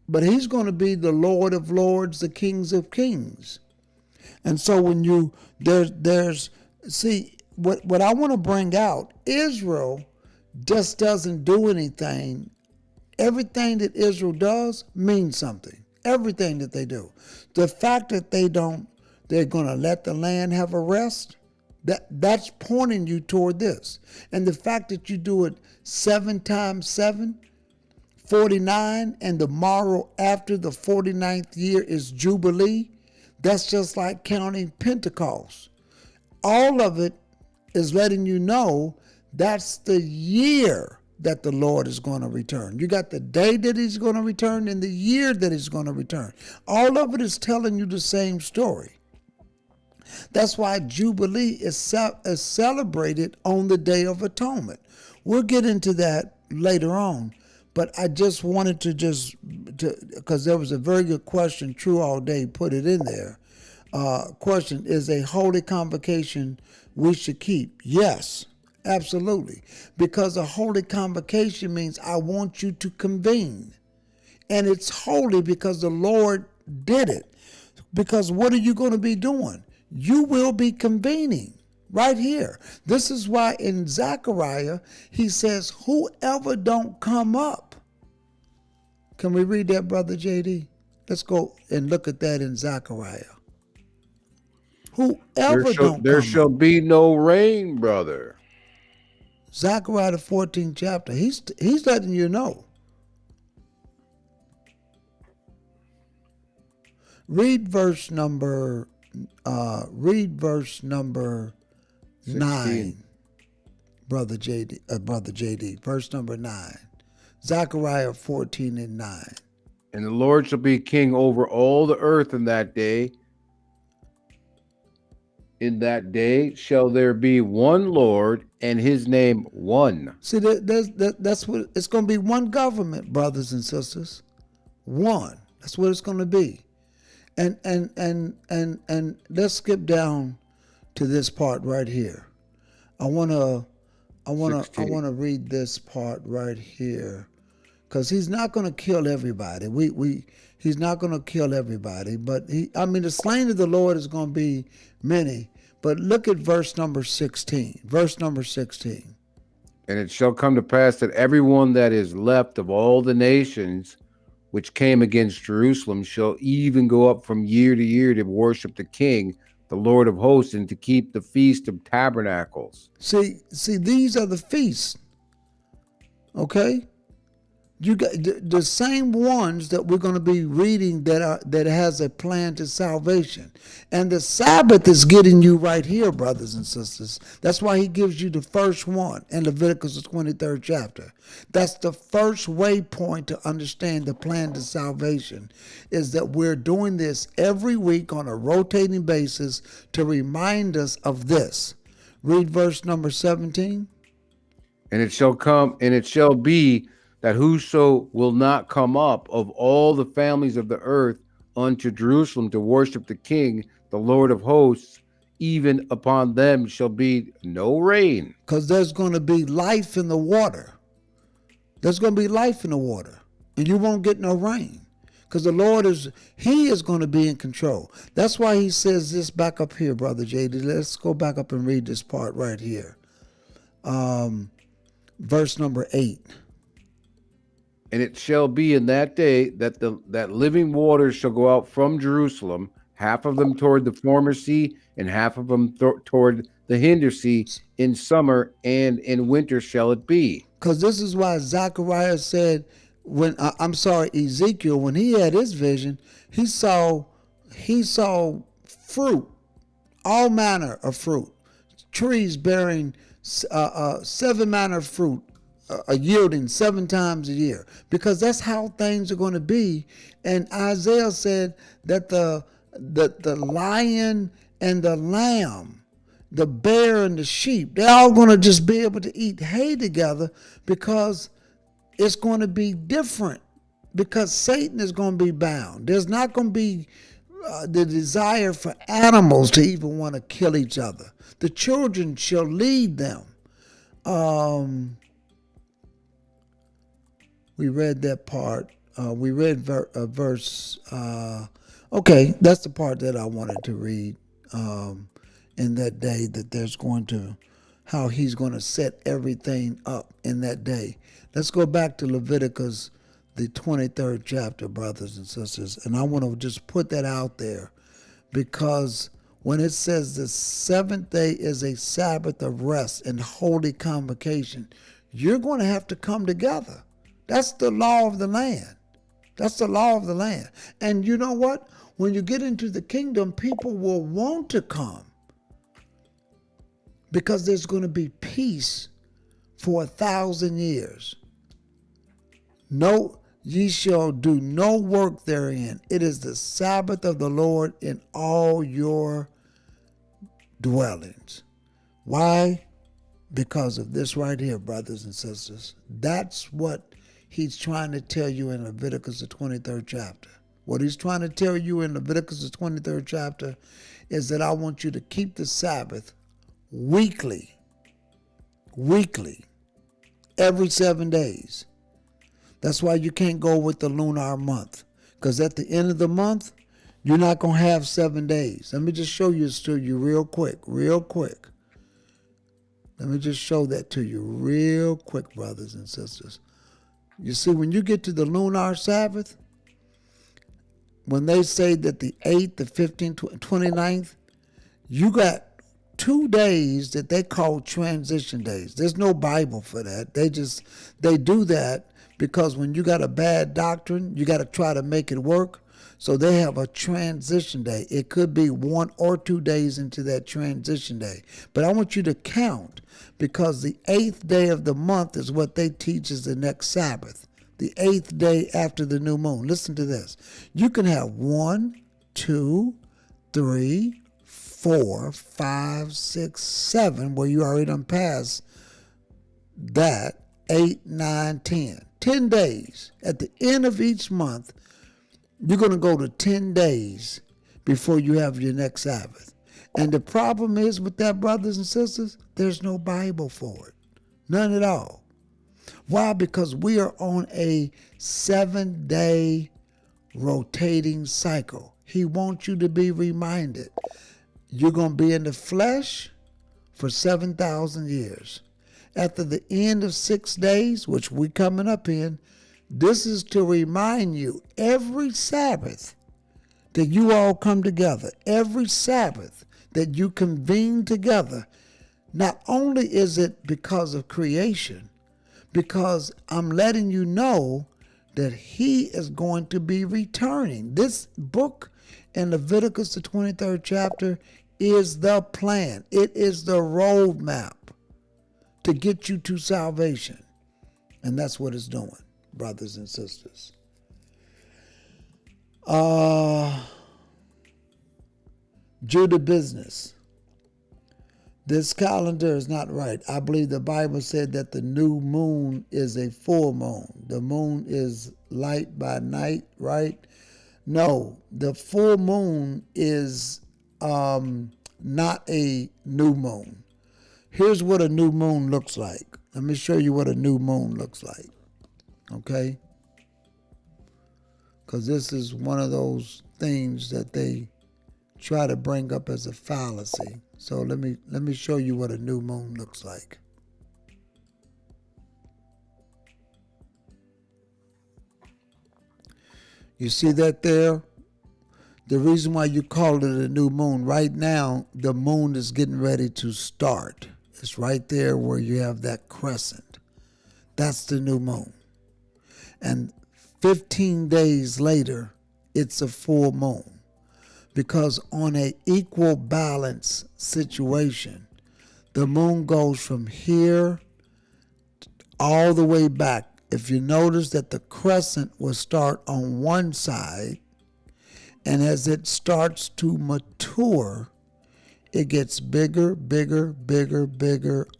But he's going to be the Lord of Lords, the Kings of Kings. And so when what I want to bring out, Israel just doesn't do anything Everything that Israel does means something. Everything that they do. The fact that they're going to let the land have a rest, that's pointing you toward this. And the fact that you do it 7 times 7, 49, and the morrow after the 49th year is Jubilee, that's just like counting Pentecost. All of it is letting you know that's the year that the Lord is going to return. You got the day that he's going to return and the year that he's going to return. All of it is telling you the same story. That's why Jubilee is celebrated on the Day of Atonement. We'll get into that later on, but I just wanted to because there was a very good question, True All Day put it in there. Question, is a holy convocation we should keep? Yes, absolutely. Because a holy convocation means I want you to convene. And it's holy because the Lord did it. Because what are you going to be doing? You will be convening right here. This is why in Zechariah, he says, whoever don't come up. Can we read that, Brother JD? Let's go and look at that in Zechariah. Whoever There shall be no rain, brother. Zechariah the 14th chapter. He's letting you know. Read verse number 9, Brother JD. Verse number 9. Zechariah 14 and 9. And the Lord shall be king over all the earth in that day. In that day shall there be one Lord, and his name one. See, that's what it's going to be. One government, brothers and sisters. One. That's what it's going to be. And let's skip down to this part right here. I want to read this part right here, because he's not going to kill everybody. He's not going to kill everybody, but the slain of the Lord is going to be many. But look at verse number 16. Verse number 16. And it shall come to pass that everyone that is left of all the nations which came against Jerusalem shall even go up from year to year to worship the King, the Lord of hosts, and to keep the Feast of Tabernacles. See, these are the feasts. Okay? You got the same ones that we're going to be reading that has a plan to salvation. And the Sabbath is getting you right here, brothers and sisters. That's why he gives you the first one in Leviticus, the 23rd chapter. That's the first waypoint to understand the plan to salvation, is that we're doing this every week on a rotating basis to remind us of this. Read verse number 17. And it shall be that whoso will not come up of all the families of the earth unto Jerusalem to worship the King, the Lord of hosts, even upon them shall be no rain. Because there's going to be life in the water. There's going to be life in the water. And you won't get no rain. Because the Lord he is going to be in control. That's why he says this back up here, Brother JD. Let's go back up and read this part right here. Verse number 8. And it shall be in that day that that living waters shall go out from Jerusalem, half of them toward the former sea, and half of them toward the hinder sea. In summer and in winter shall it be. Because this is why Zechariah said, Ezekiel, when he had his vision, he saw fruit, all manner of fruit, trees bearing 7 manner of fruit, yielding 7 times a year, because that's how things are going to be. And Isaiah said that the lion and the lamb, the bear and the sheep, they're all going to just be able to eat hay together, because it's going to be different, because Satan is going to be bound. There's not going to be the desire for animals to even want to kill each other. The children shall lead them. We read that part. We read verse. Okay, that's the part that I wanted to read in that day, that there's going to, how he's going to set everything up in that day. Let's go back to Leviticus the 23rd chapter, brothers and sisters. And I want to just put that out there, because when it says the seventh day is a Sabbath of rest and holy convocation, you're going to have to come together. That's the law of the land. That's the law of the land. And you know what? When you get into the kingdom, people will want to come, because there's going to be peace for 1,000 years. No, ye shall do no work therein. It is the Sabbath of the Lord in all your dwellings. Why? Because of this right here, brothers and sisters. That's what he's trying to tell you in Leviticus, the 23rd chapter. What he's trying to tell you in Leviticus, the 23rd chapter, is that I want you to keep the Sabbath weekly, every 7 days. That's why you can't go with the lunar month, because at the end of the month, you're not going to have 7 days. Let me just show this to you real quick. Let me just show that to you real quick, brothers and sisters. You see, when you get to the lunar Sabbath, when they say that the 8th, the 15th, 29th, you got 2 days that they call transition days. There's no Bible for that. They do that because when you got a bad doctrine, you got to try to make it work. So they have a transition day. It could be 1 or 2 days into that transition day. But I want you to count, because the 8th day of the month is what they teach is the next Sabbath. The 8th day after the new moon. Listen to this. You can have 1, 2, 3, 4, 5, 6, 7, where you already done passed that, 8, 9, 10. 10 days. At the end of each month, you're going to go to 10 days before you have your next Sabbath. And the problem is with that, brothers and sisters, there's no Bible for it. None at all. Why? Because we are on a 7-day rotating cycle. He wants you to be reminded. You're going to be in the flesh for 7,000 years. After the end of 6 days, which we're coming up in, this is to remind you every Sabbath that you all come together, every Sabbath that you convene together. Not only is it because of creation, because I'm letting you know that he is going to be returning. This book in Leviticus, the 23rd chapter, is the plan. It is the roadmap to get you to salvation. And that's what it's doing, brothers and sisters. Judah business. This calendar is not right. I believe the Bible said that the new moon is a full moon. The moon is light by night, right? No, the full moon is not a new moon. Here's what a new moon looks like. Let me show you what a new moon looks like. Okay? Because this is one of those things that they try to bring up as a fallacy. So let me show you what a new moon looks like. You see that there? The reason why you call it a new moon, right now, the moon is getting ready to start. It's right there where you have that crescent. That's the new moon. And 15 days later, it's a full moon. Because on an equal balance situation, the moon goes from here all the way back. If you notice that the crescent will start on one side, and as it starts to mature, it gets bigger,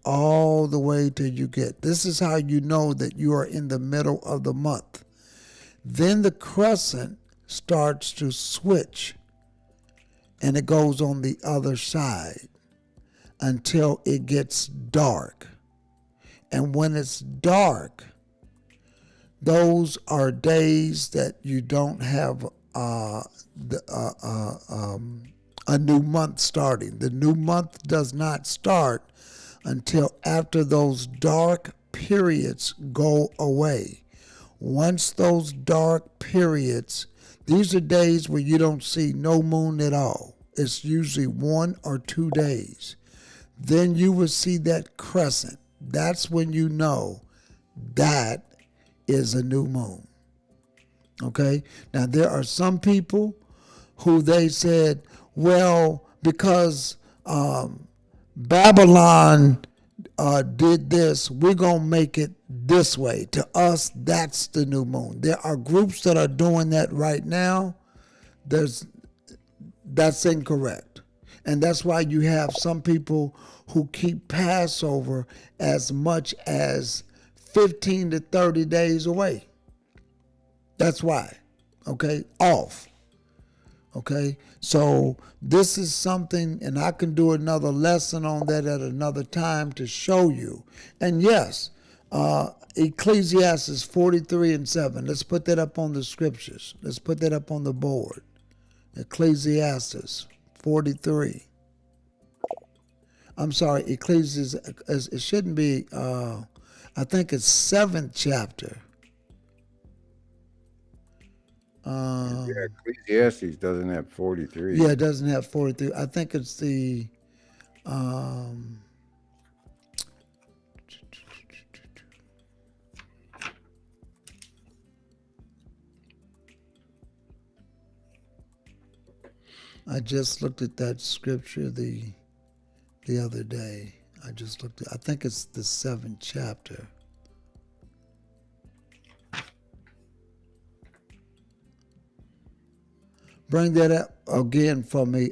all the way till you get. This is how you know that you are in the middle of the month. Then the crescent starts to switch, and it goes on the other side until it gets dark. And when it's dark, those are days that you don't have a new month starting. The new month does not start until after those dark periods go away. Once those dark periods, these are days where you don't see no moon at all. It's usually 1 or 2 days. Then you will see that crescent. That's when you know that is a new moon. Okay? Now, there are some people who they said, well, because Babylon did this, we're going to make it this way. To us, that's the new moon. There are groups that are doing that right now. That's incorrect. And that's why you have some people who keep Passover as much as 15 to 30 days away. That's why. Okay? Off. Okay? So this is something, and I can do another lesson on that at another time to show you. And yes, Ecclesiastes 43:7. Let's put that up on the scriptures. Let's put that up on the board. Ecclesiastes 43. I'm sorry, Ecclesiastes, it shouldn't be, I think it's 7th chapter. Ecclesiastes doesn't have 43. Yeah, it doesn't have 43. I think it's the, I just looked at that scripture the other day. I think it's the 7th chapter. Bring that up again for me,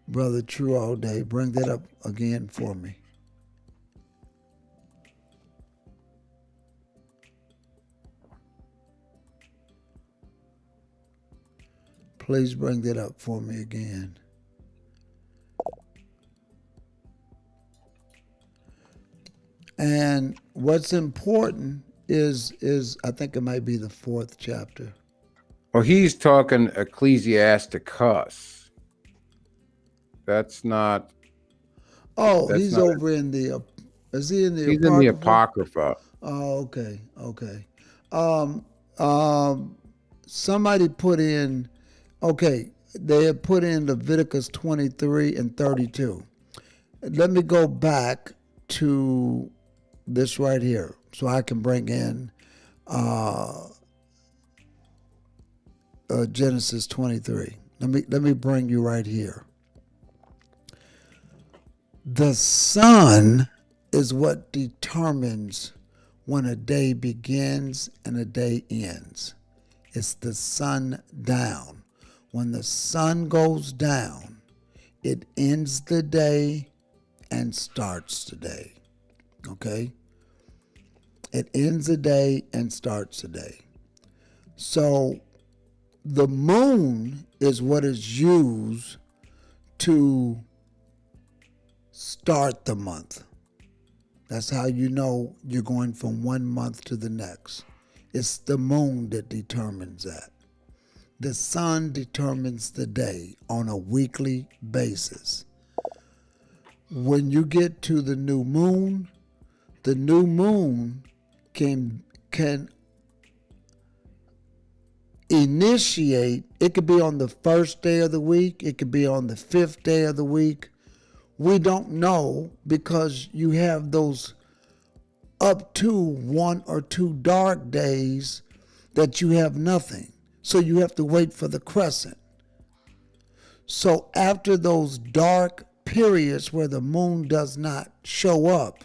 Brother True All Day. Bring that up again for me. Please bring that up for me again. And what's important is I think it might be the 4th chapter. Well, he's talking Ecclesiasticus. That's not. Oh, that's he's not over in the. Is he in the? He's Apocrypha? in the Apocrypha. Oh, okay. Somebody put in. Okay, they had put in Leviticus 23 and 32. Let me go back to this right here, so I can bring in Genesis 23. Let me bring you right here. The sun is what determines when a day begins and a day ends. It's the sun down. When the sun goes down, it ends the day and starts the day. Okay? It ends the day and starts the day. So the moon is what is used to start the month. That's how you know you're going from one month to the next. It's the moon that determines that. The sun determines the day on a weekly basis. When you get to the new moon can initiate. It could be on the first day of the week. It could be on the 5th day of the week. We don't know, because you have those up to 1 or 2 dark days that you have nothing. So you have to wait for the crescent. So after those dark periods where the moon does not show up,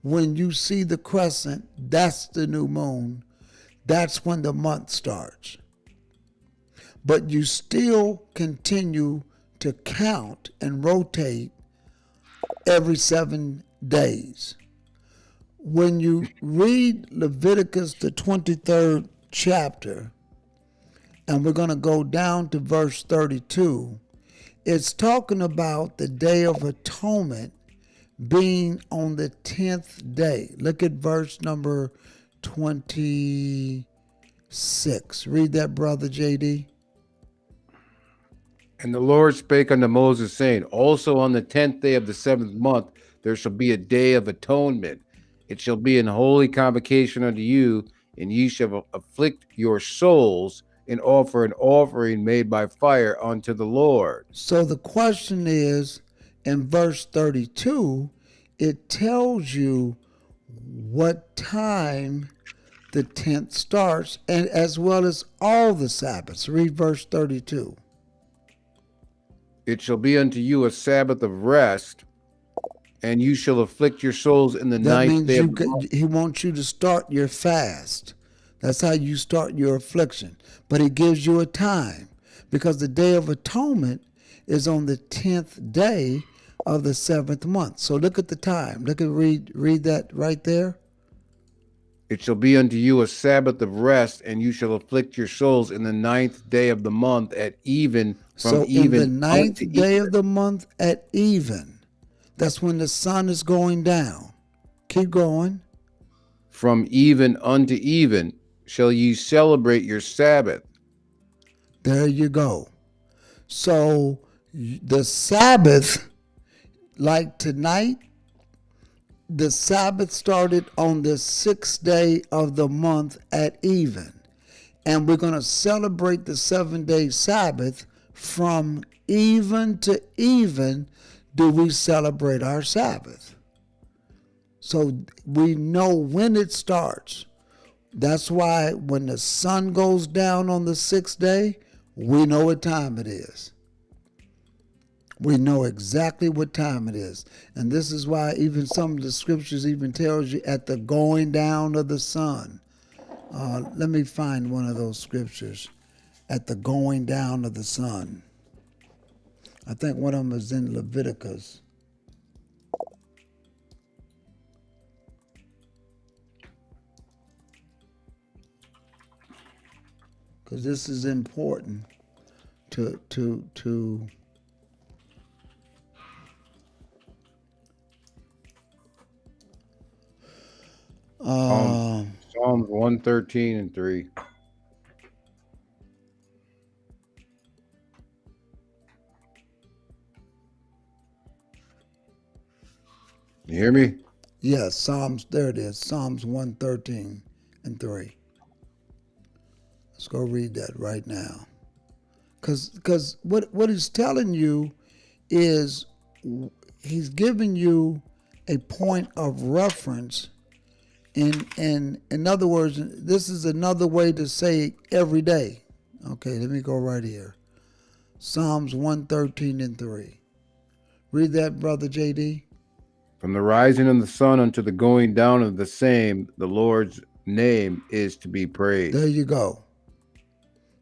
when you see the crescent, that's the new moon. That's when the month starts. But you still continue to count and rotate every 7 days. When you read Leviticus, the 23rd chapter, and we're going to go down to verse 32, it's talking about the Day of Atonement being on the 10th day. Look at verse number 26. Read that, Brother JD. And the Lord spake unto Moses, saying, also on the 10th day of the 7th month there shall be a day of atonement. It shall be an holy convocation unto you. and ye shall afflict your souls, and offer an offering made by fire unto the Lord. So the question is, in verse 32, it tells you what time the 10th starts, and as well as all the Sabbaths. Read verse 32. It shall be unto you a Sabbath of rest, and you shall afflict your souls in the That ninth means day of the month. he wants you to start your fast. That's how you start your affliction. But he gives you a time, because the Day of Atonement is on the 10th day of the 7th month. So look at the time. Read that right there. It shall be unto you a Sabbath of rest, and you shall afflict your souls in the ninth day of the month at even, from So in the even unto 9th day of even. the month at even, that's when the sun is going down. Keep going. From even unto even shall ye celebrate your Sabbath. There you go. So the Sabbath, like tonight, the Sabbath started on the 6th day of the month at even. And we're going to celebrate the 7-day Sabbath from even to even do we celebrate our Sabbath. So we know when it starts. That's why when the sun goes down on the 6th day, we know what time it is. We know exactly what time it is. And this is why even some of the scriptures even tells you at the going down of the sun. Let me find one of those scriptures. At the going down of the sun. I think one of them is in Leviticus. Because this is important to Psalms 113 and 3. You hear me? yes, Psalms, there it is, Psalms 113 and 3. Let's go read that right now. Because what he's telling you is he's giving you a point of reference. In other words, this is another way to say every day. Okay, let me go right here. Psalms 113 and 3. Read that, Brother JD. From the rising of the sun unto the going down of the same, the Lord's name is to be praised. There you go.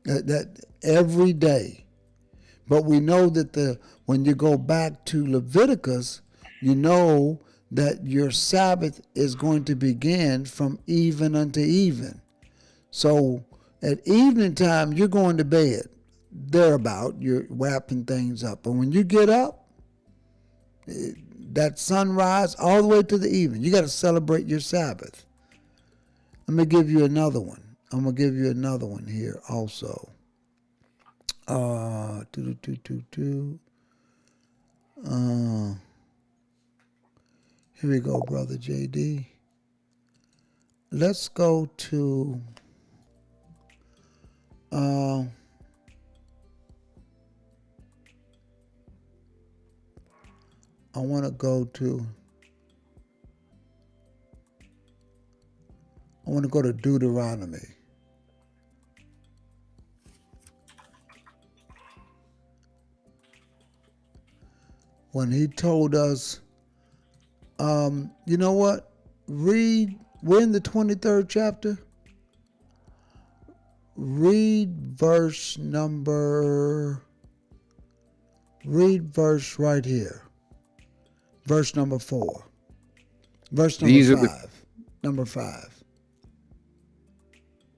That every day. But we know that when you go back to Leviticus, you know that your Sabbath is going to begin from even unto even. So at evening time, you're going to bed. Thereabout, you're wrapping things up. But when you get up, that sunrise all the way to the evening, you got to celebrate your Sabbath. Let me give you another one. I'm going to give you another one here also. Here we go, Brother JD. Let's go to I want to go to Deuteronomy. When he told us, you know what? We're in the 23rd chapter. Read verse right here. Verse number 4. Verse number 5. Number 5.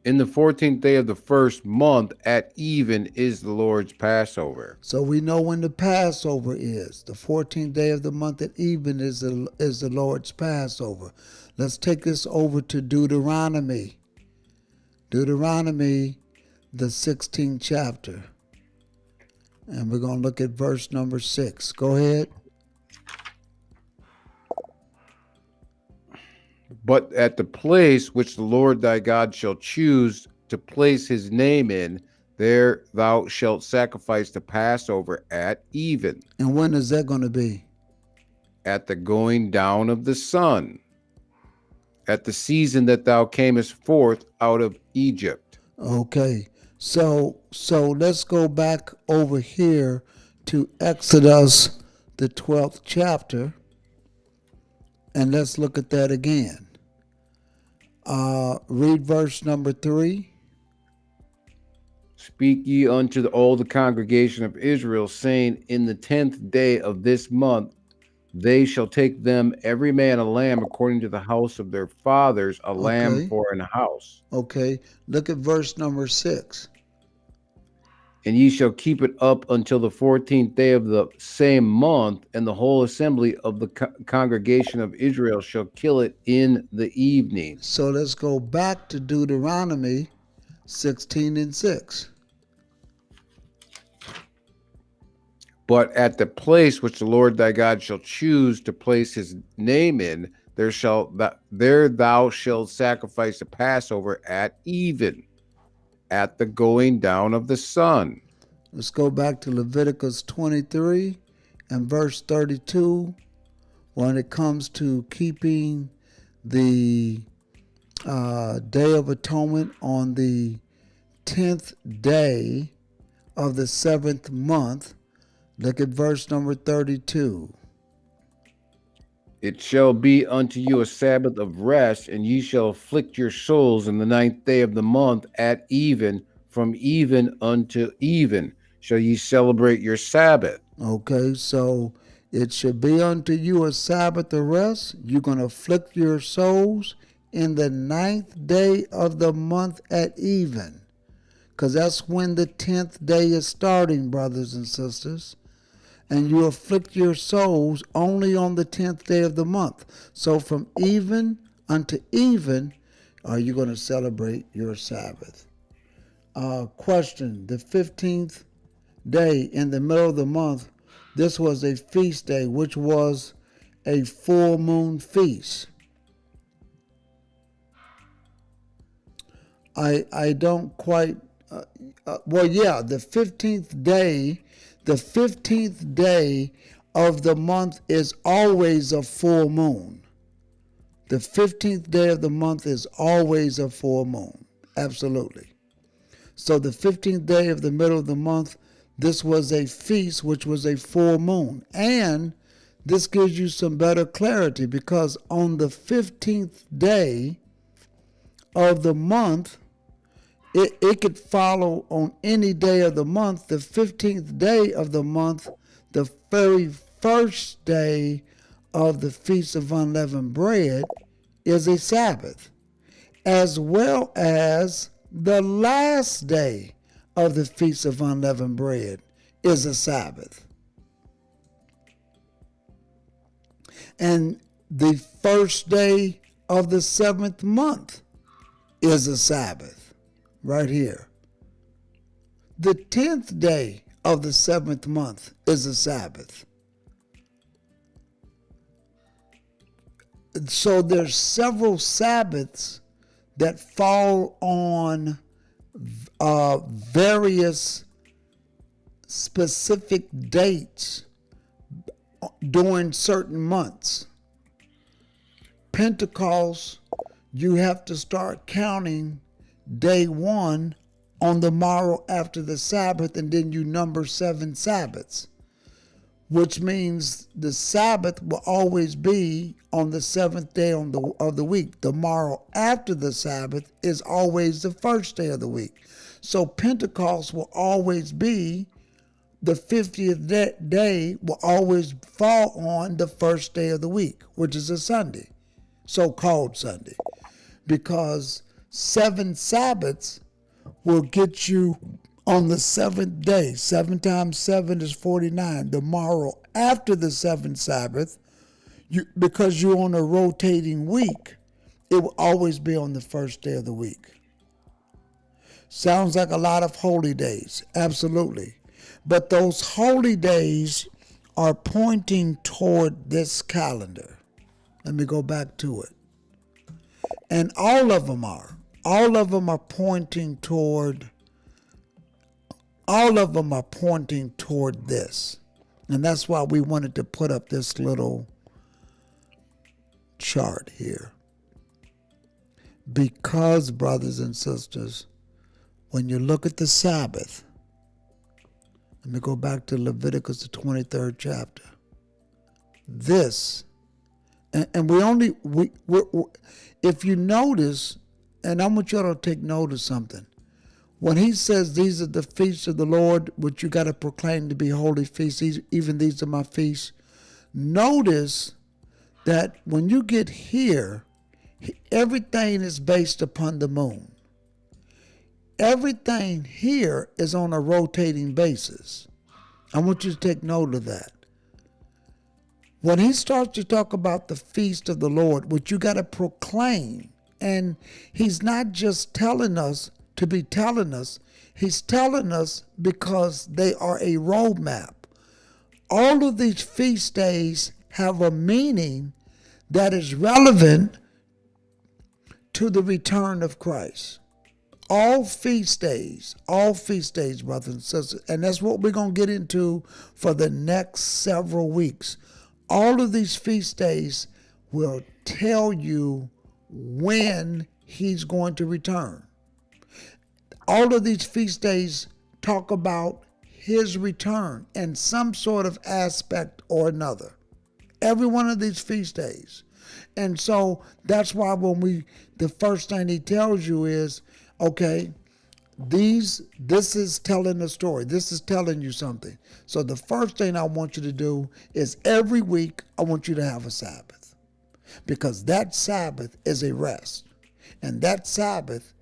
In the 14th day of the first month at even is the Lord's Passover. So we know when the Passover is. The 14th day of the month at even is the Lord's Passover. Let's take this over to Deuteronomy. Deuteronomy, the 16th chapter. And we're going to look at verse number 6. Go ahead. But at the place which the Lord thy God shall choose to place his name in, there thou shalt sacrifice the Passover at even, And when is that going to be? at the going down of the sun, at the season that thou camest forth out of Egypt. Okay. So let's go back over here to Exodus, the 12th chapter, and let's look at that again. Read verse number 3. Speak ye unto all the congregation of Israel, saying, in the 10th day of this month they shall take them every man a lamb according to the house of their fathers, a lamb Okay. for an house. Okay. Look at verse number 6. And ye shall keep it up until the 14th day of the same month, and the whole assembly of the congregation of Israel shall kill it in the evening. So let's go back to Deuteronomy 16 and 6. But at the place which the Lord thy God shall choose to place his name in, there thou shalt sacrifice the Passover at even, at the going down of the sun. Let's go back to Leviticus 23 and verse 32 when it comes to keeping the Day of Atonement on the 10th day of the 7th month. Look at verse number 32. It shall be unto you a Sabbath of rest, and ye shall afflict your souls in the 9th day of the month at even, from even unto even shall ye celebrate your Sabbath. Okay, so it should be unto you a Sabbath of rest. You're going to afflict your souls in the 9th day of the month at even, because that's when the 10th day is starting, brothers and sisters. And you afflict your souls only on the 10th day of the month. So from even unto even are you going to celebrate your Sabbath. Question, the 15th day in the middle of the month, this was a feast day, which was a full moon feast. I don't quite, the 15th day. The 15th day of the month is always a full moon. The 15th day of the month is always a full moon. Absolutely. So the 15th day of the middle of the month, this was a feast, which was a full moon. And this gives you some better clarity, because on the 15th day of the month, it could follow on any day of the month. The 15th day of the month, the very first day of the Feast of Unleavened Bread, is a Sabbath, as well as the last day of the Feast of Unleavened Bread is a Sabbath. And the first day of the 7th month is a Sabbath. Right here. The 10th day of the 7th month is a Sabbath. So there's several Sabbaths that fall on various specific dates during certain months. Pentecost, you have to start counting day 1 on the morrow after the Sabbath, and then you number 7 Sabbaths, which means the Sabbath will always be on the 7th day of the week. The morrow after the Sabbath is always the first day of the week. So Pentecost will always be the 50th day, will always fall on the first day of the week, which is a Sunday, so-called Sunday, because 7 Sabbaths will get you on the 7th day. 7 times 7 is 49. The morrow after the 7th Sabbath, because you're on a rotating week, it will always be on the first day of the week. Sounds like a lot of holy days. Absolutely. But those holy days are pointing toward this calendar. Let me go back to it. And all of them are. All of them are pointing toward this. And that's why we wanted to put up this little chart here. Because, brothers and sisters, when you look at the Sabbath, let me go back to Leviticus, the 23rd chapter. This, and if you notice, and I want y'all to take note of something. When he says these are the feasts of the Lord, which you got to proclaim to be holy feasts, even these are my feasts, notice that when you get here, everything is based upon the moon. Everything here is on a rotating basis. I want you to take note of that. When he starts to talk about the feast of the Lord, which you got to proclaim, and he's not just telling us to be telling us, he's telling us because they are a roadmap. All of these feast days have a meaning that is relevant to the return of Christ. All feast days, brothers and sisters, and that's what we're going to get into for the next several weeks. All of these feast days will tell you when he's going to return. All of these feast days talk about his return in some sort of aspect or another. Every one of these feast days. And so that's why the first thing he tells you is, okay, this is telling a story. This is telling you something. So the first thing I want you to do is every week I want you to have a Sabbath. Because that Sabbath is a rest. And that Sabbath,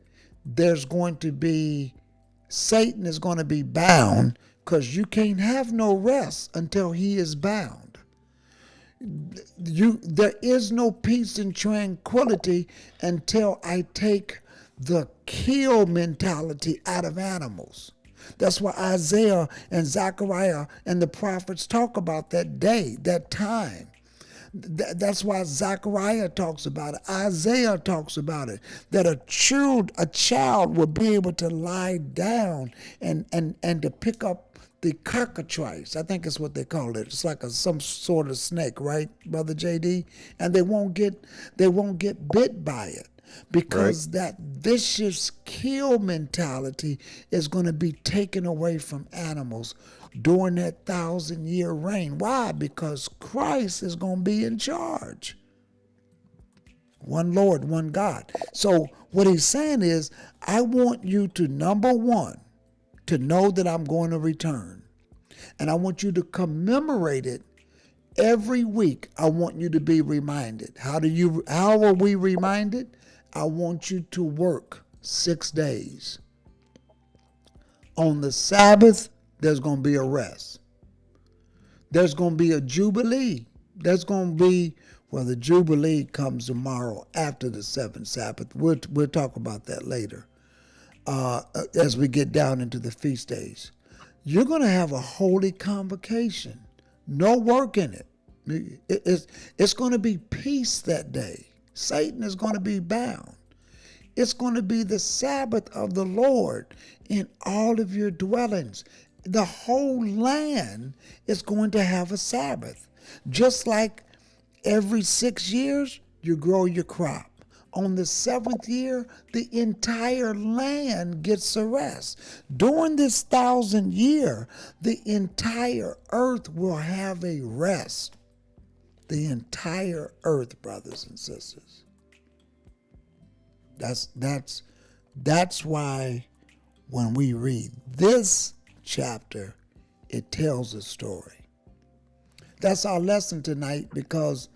Satan is going to be bound, because you can't have no rest until he is bound. There is no peace and tranquility until I take the kill mentality out of animals. That's why Isaiah and Zechariah and the prophets talk about that day, that time. That's why Zechariah talks about it. Isaiah talks about it. That a child will be able to lie down and to pick up the cockatrice. I think that's what they call it. It's like some sort of snake, right, Brother JD? And they won't get bit by it. Because that vicious kill mentality is going to be taken away from animals during that 1,000-year reign. Why? Because Christ is going to be in charge. One Lord, one God. So what he's saying is, I want you to, number one, to know that I'm going to return. And I want you to commemorate it every week. I want you to be reminded. How are we reminded? I want you to work 6 days. On the Sabbath, there's going to be a rest. There's going to be a Jubilee. There's going to be, the Jubilee comes tomorrow after the 7th Sabbath. We'll talk about that later as we get down into the feast days. You're going to have a holy convocation. No work in it. It's going to be peace that day. Satan is going to be bound. It's going to be the Sabbath of the Lord in all of your dwellings. The whole land is going to have a Sabbath. Just like every 6 years, you grow your crop. On the 7th year, the entire land gets a rest. During this 1,000 year, the entire earth will have a rest. The entire earth, brothers and sisters. That's why when we read this chapter, it tells a story. That's our lesson tonight, because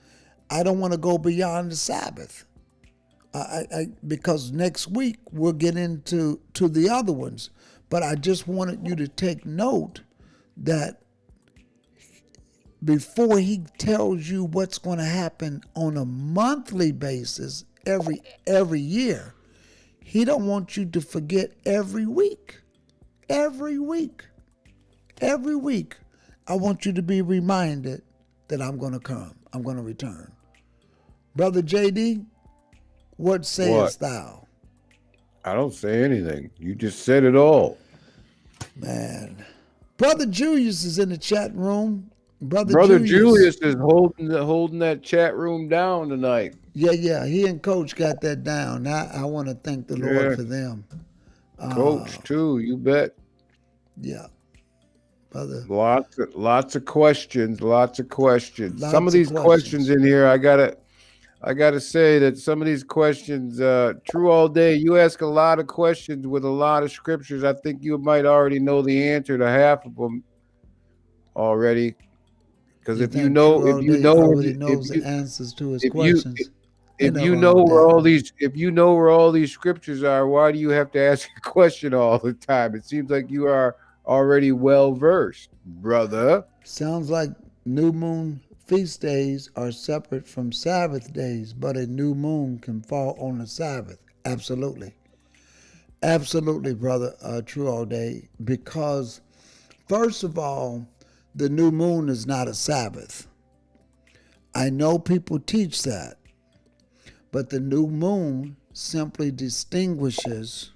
I don't want to go beyond the Sabbath. Because next week we'll get into the other ones. But I just wanted you to take note that before he tells you what's going to happen on a monthly basis every year, he don't want you to forget every week. Every week. Every week, I want you to be reminded that I'm going to come. I'm going to return. Brother JD, What sayest thou? I don't say anything. You just said it all. Man. Brother Julius is in the chat room. Brother Julius is holding that chat room down tonight. Yeah. He and Coach got that down. I want to thank the Lord for them. Coach too, you bet. Yeah. Brother. Lots of questions. Some of these questions in here, I gotta say that some of these questions, True All Day, you ask a lot of questions with a lot of scriptures. I think you might already know the answer to half of them already. Because if you know where all these scriptures are, why do you have to ask a question all the time? It seems like you are already well versed, brother. Sounds like new moon feast days are separate from Sabbath days, but a new moon can fall on a Sabbath. Absolutely, brother. True All Day, because first of all, the new moon is not a Sabbath. I know people teach that, but the new moon simply distinguishes.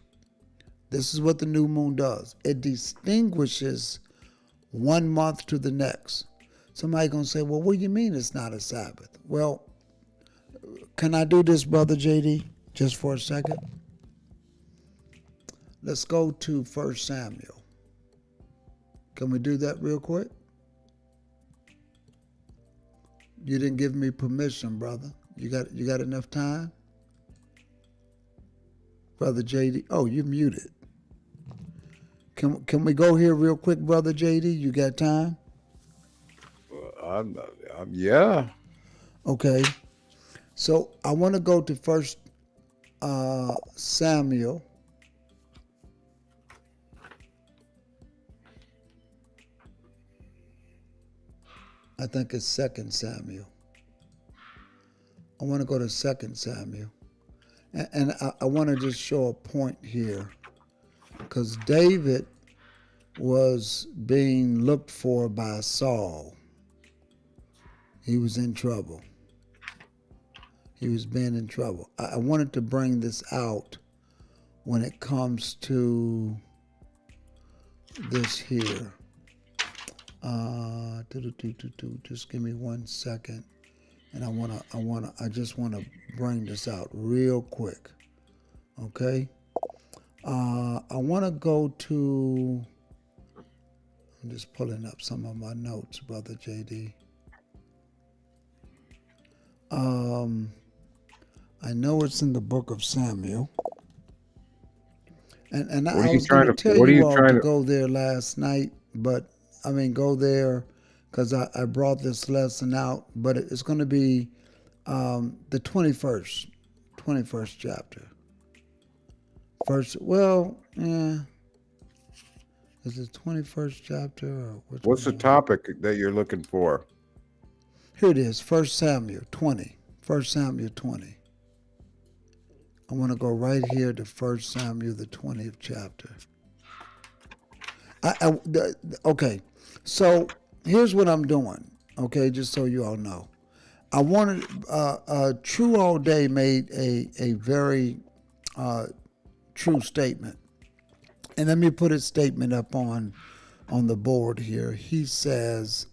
This is what the new moon does. It distinguishes one month to the next. Somebody gonna say, well, what do you mean it's not a Sabbath? Well, can I do this, Brother JD, just for a second? Let's go to 1 Samuel. Can we do that real quick? You didn't give me permission, brother. You got enough time? Brother JD. Oh, you're muted. Can we go here real quick, Brother JD? You got time? Yeah. Okay. So I want to go to 1 Samuel. I think it's 2 Samuel. I want to go to 2 Samuel. And I want to just show a point here. Because David was being looked for by Saul. He was in trouble. He was being in trouble. I wanted to bring this out when it comes to this here. Just give me 1 second, and I just wanna bring this out real quick. Okay. I wanna go to. I'm just pulling up some of my notes, Brother JD. I know it's in the book of Samuel. And I was going to tell you all to go there last night, but go there because I brought this lesson out, but it's going to be the 21st chapter. Is it 21st chapter? Or what's the topic that you're looking for? Here it is, 1 Samuel 20. 1 Samuel 20. I want to go right here to 1 Samuel, the 20th chapter. Okay, so here's what I'm doing, okay, just so you all know. I wanted, True All Day made a very true statement. And let me put his statement up on the board here. He says,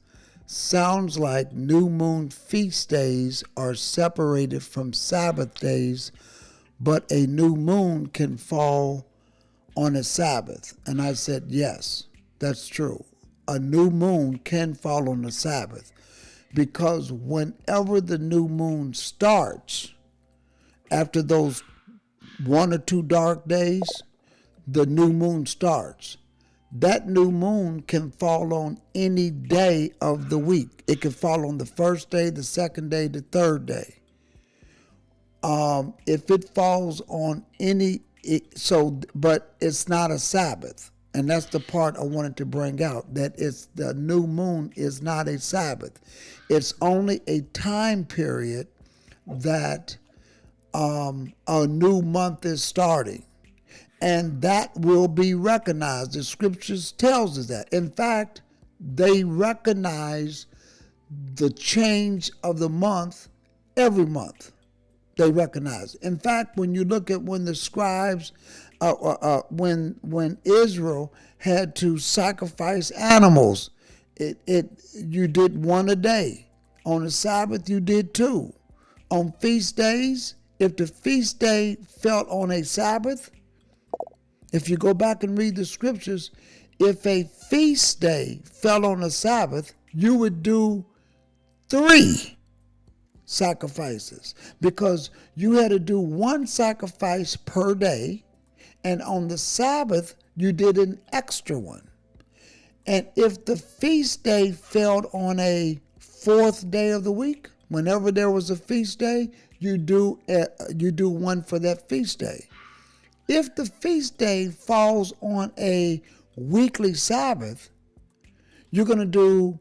sounds like new moon feast days are separated from Sabbath days, but a new moon can fall on a Sabbath. And I said, yes, that's true. A new moon can fall on a Sabbath because whenever the new moon starts, after those 1 or 2 dark days, the new moon starts. That new moon can fall on any day of the week. It can fall on the first day, the second day, the third day. If it falls on but it's not a Sabbath. And that's the part I wanted to bring out, that the new moon is not a Sabbath. It's only a time period that a new month is starting. And that will be recognized. The scriptures tells us that. In fact, they recognize the change of the month every month. They recognize it. In fact, when you look at when the scribes, when Israel had to sacrifice animals, you did one a day. On the Sabbath, you did two. On feast days, if the feast day fell on a Sabbath, if you go back and read the scriptures, if a feast day fell on a Sabbath, you would do 3 sacrifices, because you had to do 1 sacrifice per day, and on the Sabbath you did an extra one. And if the feast day fell on a 4th day of the week, whenever there was a feast day, you do one for that feast day. If the feast day falls on a weekly Sabbath, you're going to do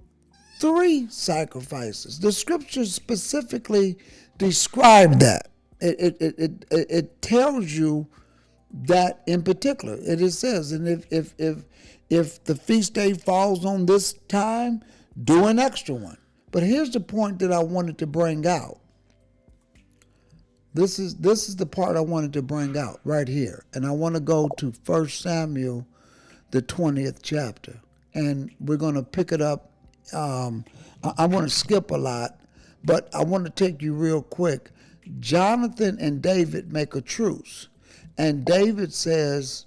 3 sacrifices. The scriptures specifically describe that. It tells you that in particular. It says, and if the feast day falls on this time, do an extra one. But here's the point that I wanted to bring out. This is the part I wanted to bring out right here. And I want to go to 1 Samuel, the 20th chapter. And we're going to pick it up. I want to skip a lot, but I want to take you real quick. Jonathan and David make a truce. And David says,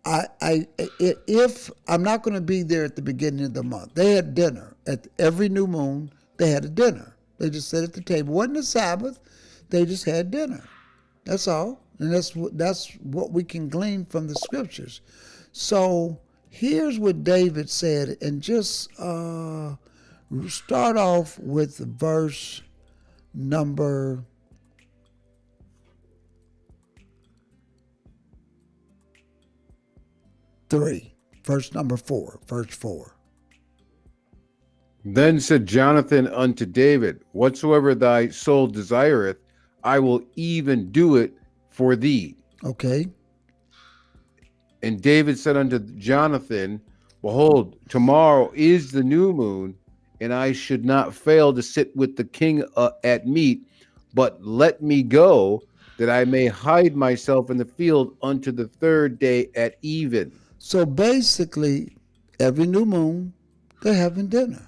if I'm not going to be there at the beginning of the month. They had dinner. At every new moon, they had a dinner. They just sat at the table. It wasn't a Sabbath. They just had dinner. That's all. And that's what we can glean from the scriptures. So here's what David said, and just start off with verse number 3. Verse number 4. Verse 4. Then said Jonathan unto David, whatsoever thy soul desireth, I will even do it for thee. Okay. And David said unto Jonathan, behold, tomorrow is the new moon, and I should not fail to sit with the king at meat, but let me go, that I may hide myself in the field unto the 3rd day at even. So basically, every new moon, they're having dinner.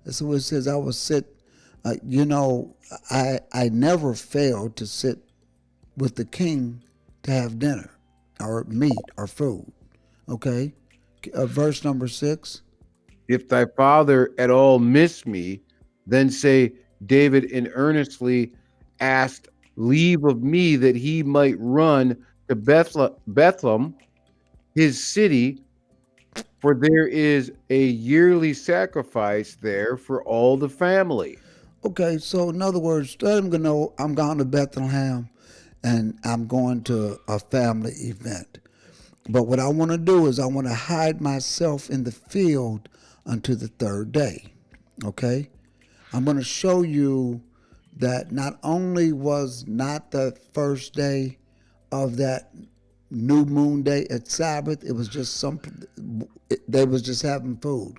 That's what it says. I will sit, I never failed to sit with the king to have dinner or meat or food. Okay? Verse number 6. If thy father at all miss me, then say, David in earnestly asked leave of me that he might run to Bethlehem, his city, for there is a yearly sacrifice there for all the family. Okay, so in other words, let him know I'm going to Bethlehem and I'm going to a family event. But what I want to do is I want to hide myself in the field until the 3rd day. Okay? I'm going to show you that not only was not the 1st day of that new moon day at Sabbath, it was just they was just having food.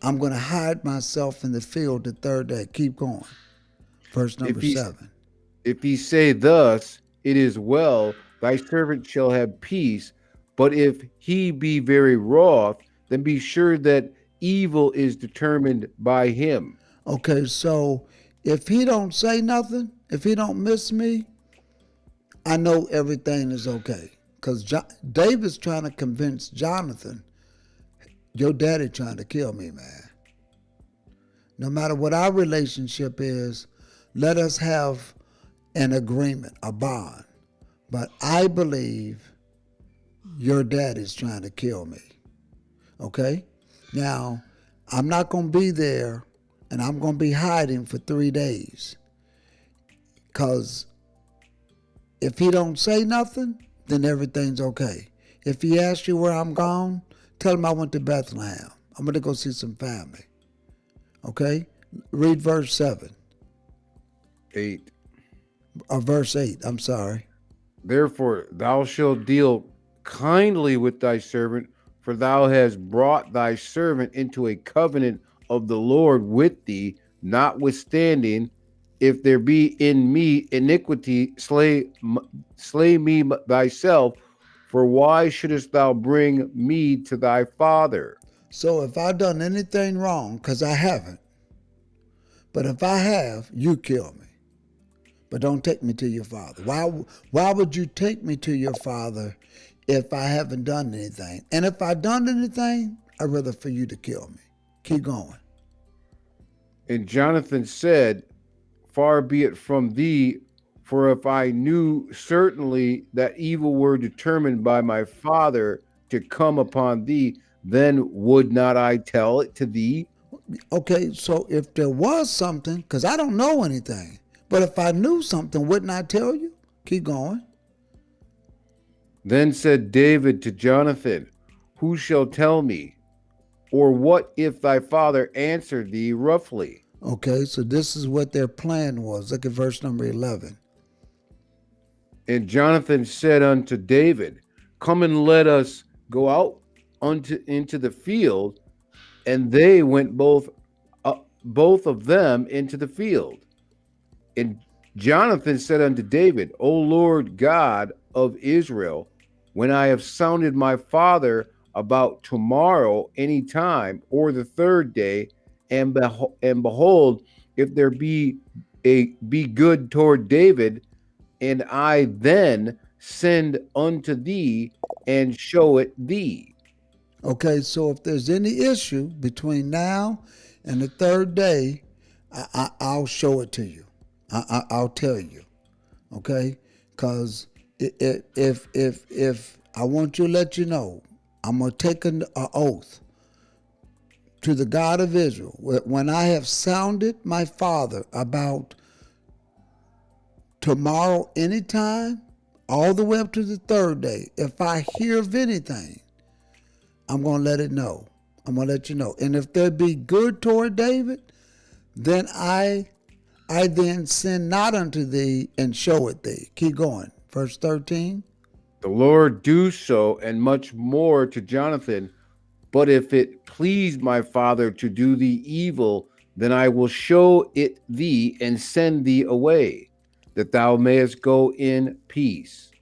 I'm going to hide myself in the field the 3rd day. Keep going. Verse number 7. If he say thus, it is well, thy servant shall have peace. But if he be very wroth, then be sure that evil is determined by him. Okay, so if he don't say nothing, if he don't miss me, I know everything is okay. Because David's trying to convince Jonathan, your daddy trying to kill me, man. No matter what our relationship is, let us have an agreement, a bond. But I believe your daddy's trying to kill me. Okay? Now, I'm not going to be there, and I'm going to be hiding for 3 days. Because if he don't say nothing, then everything's okay. If he asks you where I'm gone, tell him I went to Bethlehem. I'm going to go see some family. Okay? Read verse 7. 8. Or verse 8, I'm sorry. Therefore thou shalt deal kindly with thy servant, for thou hast brought thy servant into a covenant of the Lord with thee. Notwithstanding, if there be in me iniquity, slay me thyself, for why shouldest thou bring me to thy father? So if I done anything wrong, because I haven't, but if I have, you kill me. But don't take me to your father. Why would you take me to your father if I haven't done anything? And if I done anything, I'd rather for you to kill me. Keep going. And Jonathan said, far be it from thee, for if I knew certainly that evil were determined by my father to come upon thee, then would not I tell it to thee? Okay, so if there was something, because I don't know anything, but if I knew something, wouldn't I tell you? Keep going. Then said David to Jonathan, who shall tell me? Or what if thy father answer thee roughly? Okay, so this is what their plan was. Look at verse number 11. And Jonathan said unto David, come and let us go out into the field. And they went both of them into the field. And Jonathan said unto David, O Lord God of Israel, when I have sounded my father about tomorrow any time, or the third day, and behold, if there be good toward David, and I then send unto thee and show it thee. Okay, so if there's any issue between now and the third day, I'll show it to you. I'll tell you. Okay, because if I want to let you know, I'm gonna take an oath to the God of Israel when I have sounded my father about tomorrow anytime, all the way up to the third day. If I hear of anything, I'm going to let it know. I'm going to let you know. And if there be good toward David, then I then send not unto thee and show it thee. Keep going. Verse 13. The Lord do so and much more to Jonathan. But if it please my father to do thee evil, then I will show it thee and send thee away, that thou mayest go in peace.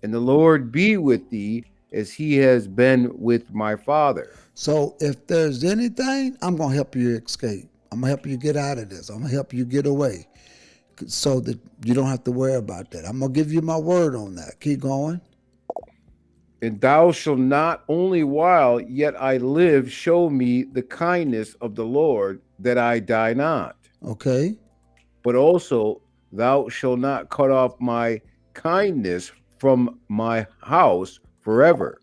And the Lord be with thee as he has been with my father. So if there's anything, I'm going to help you escape. I'm going to help you get out of this. I'm going to help you get away so that you don't have to worry about that. I'm going to give you my word on that. Keep going. And thou shalt not only while yet I live show me the kindness of the Lord, that I die not. Okay. But also thou shalt not cut off my kindness from my house forever.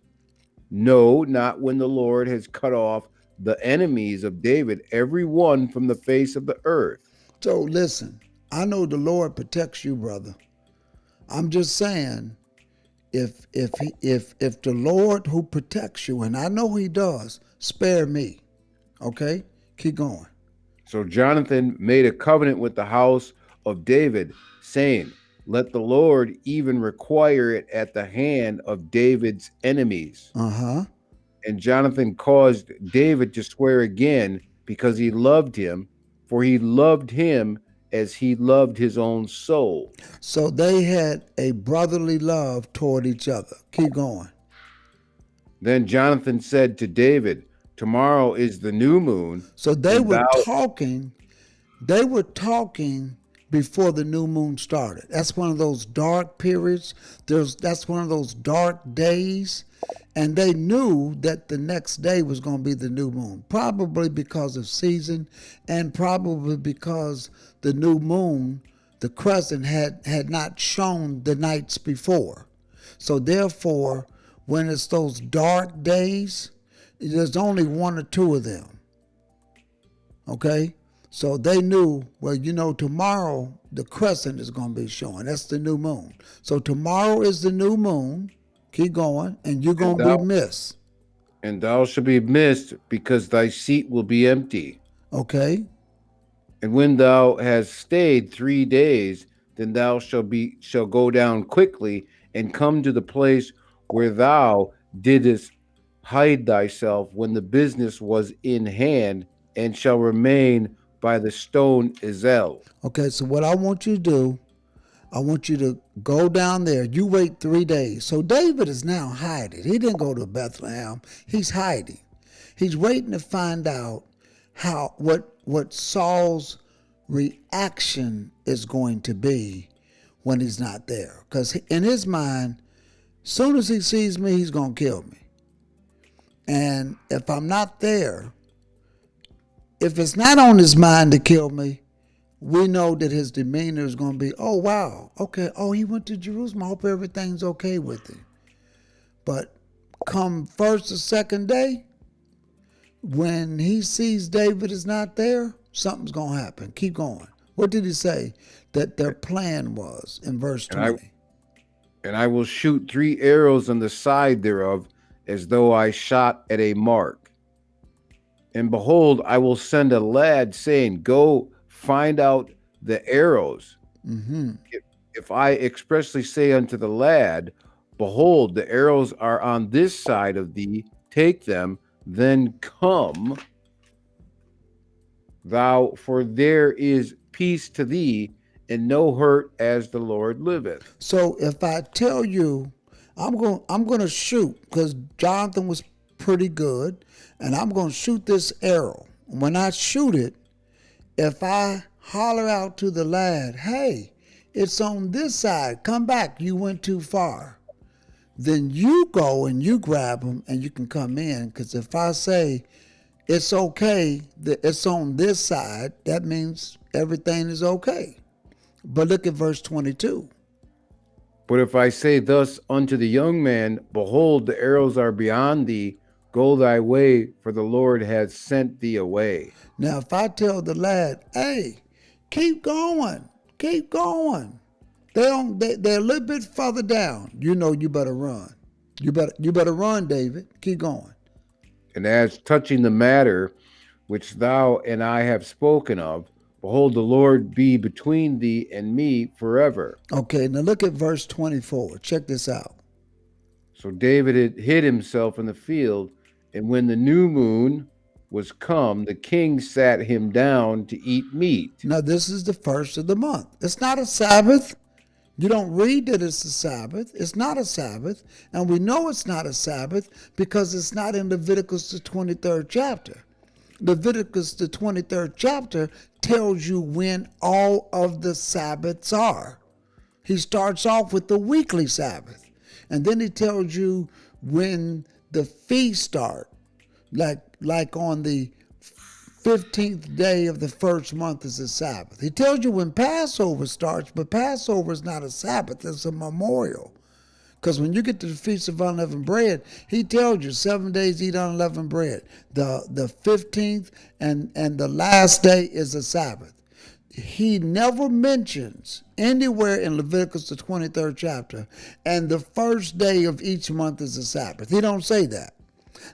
No, not when the Lord has cut off the enemies of David, every one from the face of the earth. So listen, I know the Lord protects you, brother. I'm just saying, if the Lord who protects you, and I know he does, spare me. Okay? Keep going. So Jonathan made a covenant with the house of David, saying, let the Lord even require it at the hand of David's enemies. Uh-huh. And Jonathan caused David to swear again, because he loved him, for he loved him as he loved his own soul. So they had a brotherly love toward each other. Keep going. Then Jonathan said to David, tomorrow is the new moon. So they and were thou talking before the new moon started. That's one of those dark periods. That's one of those dark days. And they knew that the next day was going to be the new moon, probably because of season and probably because the new moon, the crescent, had not shone the nights before. So therefore, when it's those dark days, there's only one or two of them. Okay? So they knew, well, tomorrow the crescent is going to be showing. That's the new moon. So tomorrow is the new moon. Keep going, and you're going to be missed. And thou shalt be missed, because thy seat will be empty. Okay? And when thou hast stayed 3 days, then thou shalt go down quickly and come to the place where thou didst hide thyself when the business was in hand, and shall remain by the stone Ezel. Okay, so what I want you to do, I want you to go down there. You wait 3 days. So David is now hiding. He didn't go to Bethlehem. He's hiding. He's waiting to find out what Saul's reaction is going to be when he's not there. Because in his mind, soon as he sees me, he's going to kill me. And if I'm not there, if it's not on his mind to kill me, we know that his demeanor is going to be, oh, wow, okay, oh, he went to Jerusalem. I hope everything's okay with him. But come first or second day, when he sees David is not there, something's going to happen. Keep going. What did he say that their plan was in verse 20? And I will shoot 3 arrows on the side thereof, as though I shot at a mark. And behold, I will send a lad, saying, Go find out the arrows. If I expressly say unto the lad, Behold, the arrows are on this side of thee, take them, then come thou, for there is peace to thee, and no hurt, as the Lord liveth. So if I tell you, I'm going to shoot, because Jonathan was pretty good, and I'm going to shoot this arrow. When I shoot it, if I holler out to the lad, hey, it's on this side, come back, you went too far, then you go and you grab him and you can come in. Because if I say it's okay, that it's on this side, that means everything is okay. But look at verse 22. But if I say thus unto the young man, Behold, the arrows are beyond thee, go thy way, for the Lord hath sent thee away. Now, if I tell the lad, hey, keep going, they're a little bit further down, you know you better run. You better run, David. Keep going. And as touching the matter which thou and I have spoken of, behold, the Lord be between thee and me forever. Okay, now look at verse 24. Check this out. So David had hid himself in the field, and when the new moon was come, the king sat him down to eat meat. Now, this is the first of the month. It's not a Sabbath. You don't read that it's a Sabbath. It's not a Sabbath. And we know it's not a Sabbath because it's not in Leviticus, the 23rd chapter. Leviticus, the 23rd chapter, tells you when all of the Sabbaths are. He starts off with the weekly Sabbath. And then he tells you when the feasts start. Like on the 15th day of the first month is a Sabbath. He tells you when Passover starts, but Passover is not a Sabbath, it's a memorial. Because when you get to the Feast of Unleavened Bread, he tells you 7 days eat unleavened bread. The 15th and the last day is a Sabbath. He never mentions anywhere in Leviticus, the 23rd chapter, and the first day of each month is a Sabbath. He don't say that.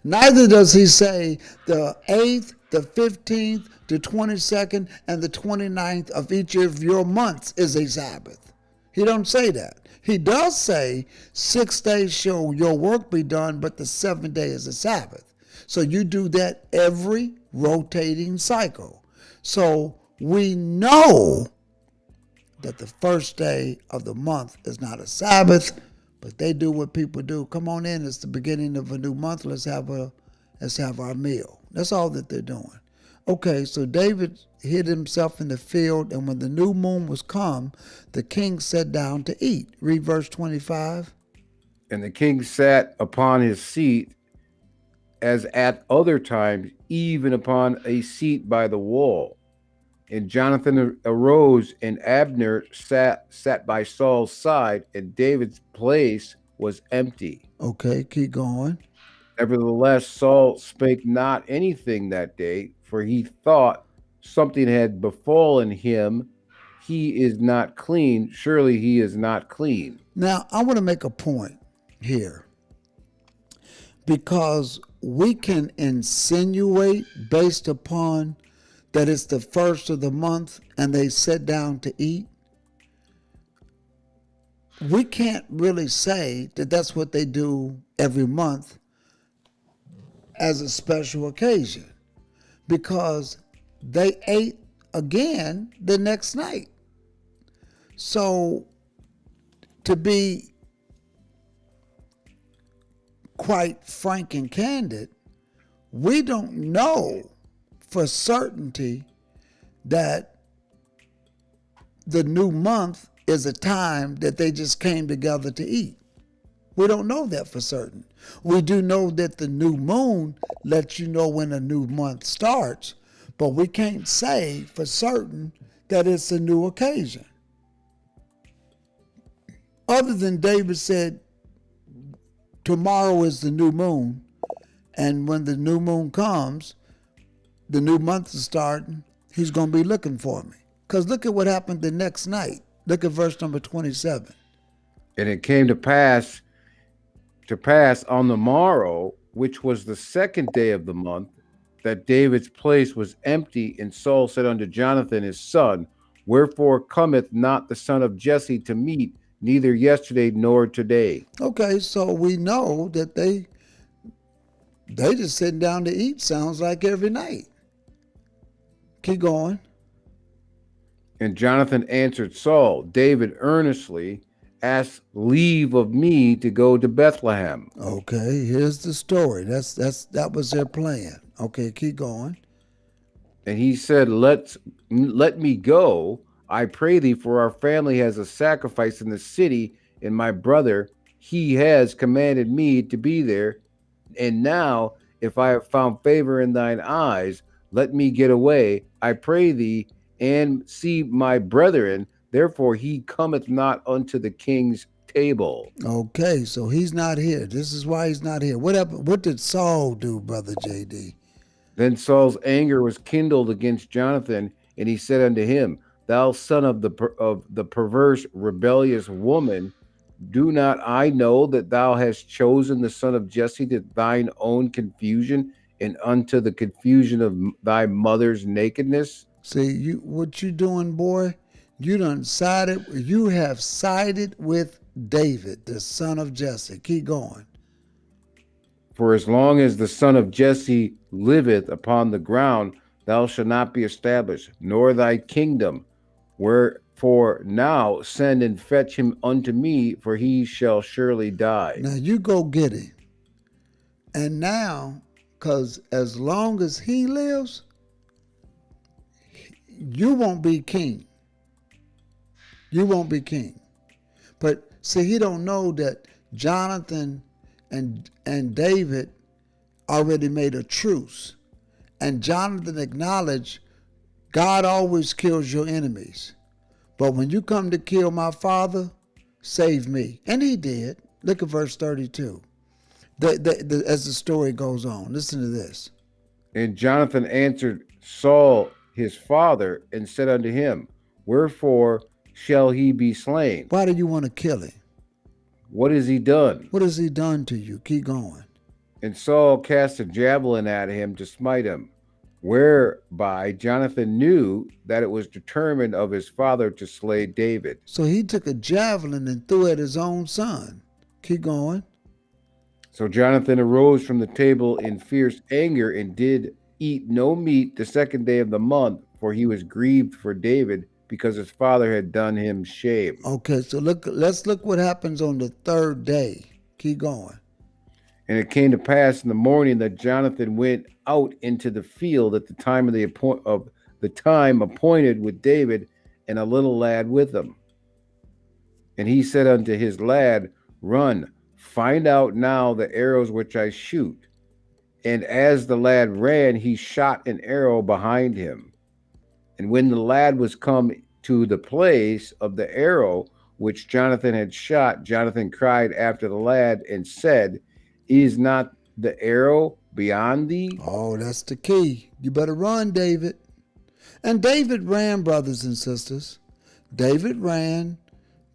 Neither does he say the 8th, the 15th, the 22nd, and the 29th of each of your months is a Sabbath. He don't say that. He does say 6 days shall your work be done, but the 7th day is a Sabbath. So you do that every rotating cycle. So we know that the first day of the month is not a Sabbath, but they do what people do. Come on in, it's the beginning of a new month. Let's have our meal. That's all that they're doing. Okay, so David hid himself in the field, and when the new moon was come, the king sat down to eat. Read verse 25. And the king sat upon his seat, as at other times, even upon a seat by the wall. And Jonathan arose, and Abner sat by Saul's side, and David's place was empty. Okay, keep going. Nevertheless, Saul spake not anything that day, for he thought something had befallen him. He is not clean. Surely he is not clean. Now, I want to make a point here, because we can insinuate based upon that it's the first of the month and they sit down to eat. We can't really say that that's what they do every month as a special occasion, because they ate again the next night. So, to be quite frank and candid, we don't know for certainty that the new month is a time that they just came together to eat. We don't know that for certain. We do know that the new moon lets you know when a new month starts, but we can't say for certain that it's a new occasion. Other than David said, tomorrow is the new moon, and when the new moon comes, the new month is starting, he's going to be looking for me. Because look at what happened the next night. Look at verse number 27. And it came to pass on the morrow, which was the second day of the month, that David's place was empty. And Saul said unto Jonathan his son, wherefore cometh not the son of Jesse to meat, neither yesterday nor today? Okay, so we know that they just sitting down to eat, sounds like every night. Keep going. And Jonathan answered Saul, David earnestly asked leave of me to go to Bethlehem. Okay, here's the story. That was their plan. Okay, keep going. And he said, let me go, I pray thee, for our family has a sacrifice in the city, and my brother, he has commanded me to be there. And now, if I have found favor in thine eyes, let me get away, I pray thee, and see my brethren. Therefore he cometh not unto the king's table. Okay, so he's not here. This is why he's not here. What happened? What did Saul do, Brother JD? Then Saul's anger was kindled against Jonathan, and he said unto him, thou son of the perverse, rebellious woman, do not I know that thou hast chosen the son of Jesse to thine own confusion, and unto the confusion of thy mother's nakedness? See, what you doing, boy? You have sided with David, the son of Jesse. Keep going. For as long as the son of Jesse liveth upon the ground, thou shalt not be established, nor thy kingdom. Wherefore now send and fetch him unto me, for he shall surely die. Now you go get him. And now, because as long as he lives, you won't be king. You won't be king. But see, he don't know that Jonathan and David already made a truce. And Jonathan acknowledged God always kills your enemies. But when you come to kill my father, save me. And he did. Look at verse 32. As the story goes on, listen to this. And Jonathan answered Saul his father, and said unto him, wherefore shall he be slain? Why do you want to kill him? What has he done? What has he done to you? Keep going. And Saul cast a javelin at him to smite him, whereby Jonathan knew that it was determined of his father to slay David. So he took a javelin and threw at his own son. Keep going. So Jonathan arose from the table in fierce anger, and did eat no meat the second day of the month, for he was grieved for David, because his father had done him shame. Okay, so let's look what happens on the third day. Keep going. And it came to pass in the morning that Jonathan went out into the field at the time of the time appointed with David, and a little lad with him. And he said unto his lad, run, find out now the arrows which I shoot. And as the lad ran, he shot an arrow behind him. And when the lad was come to the place of the arrow which Jonathan had shot, Jonathan cried after the lad and said, is not the arrow beyond thee? Oh, that's the key. You better run, David. And David ran, brothers and sisters. David ran.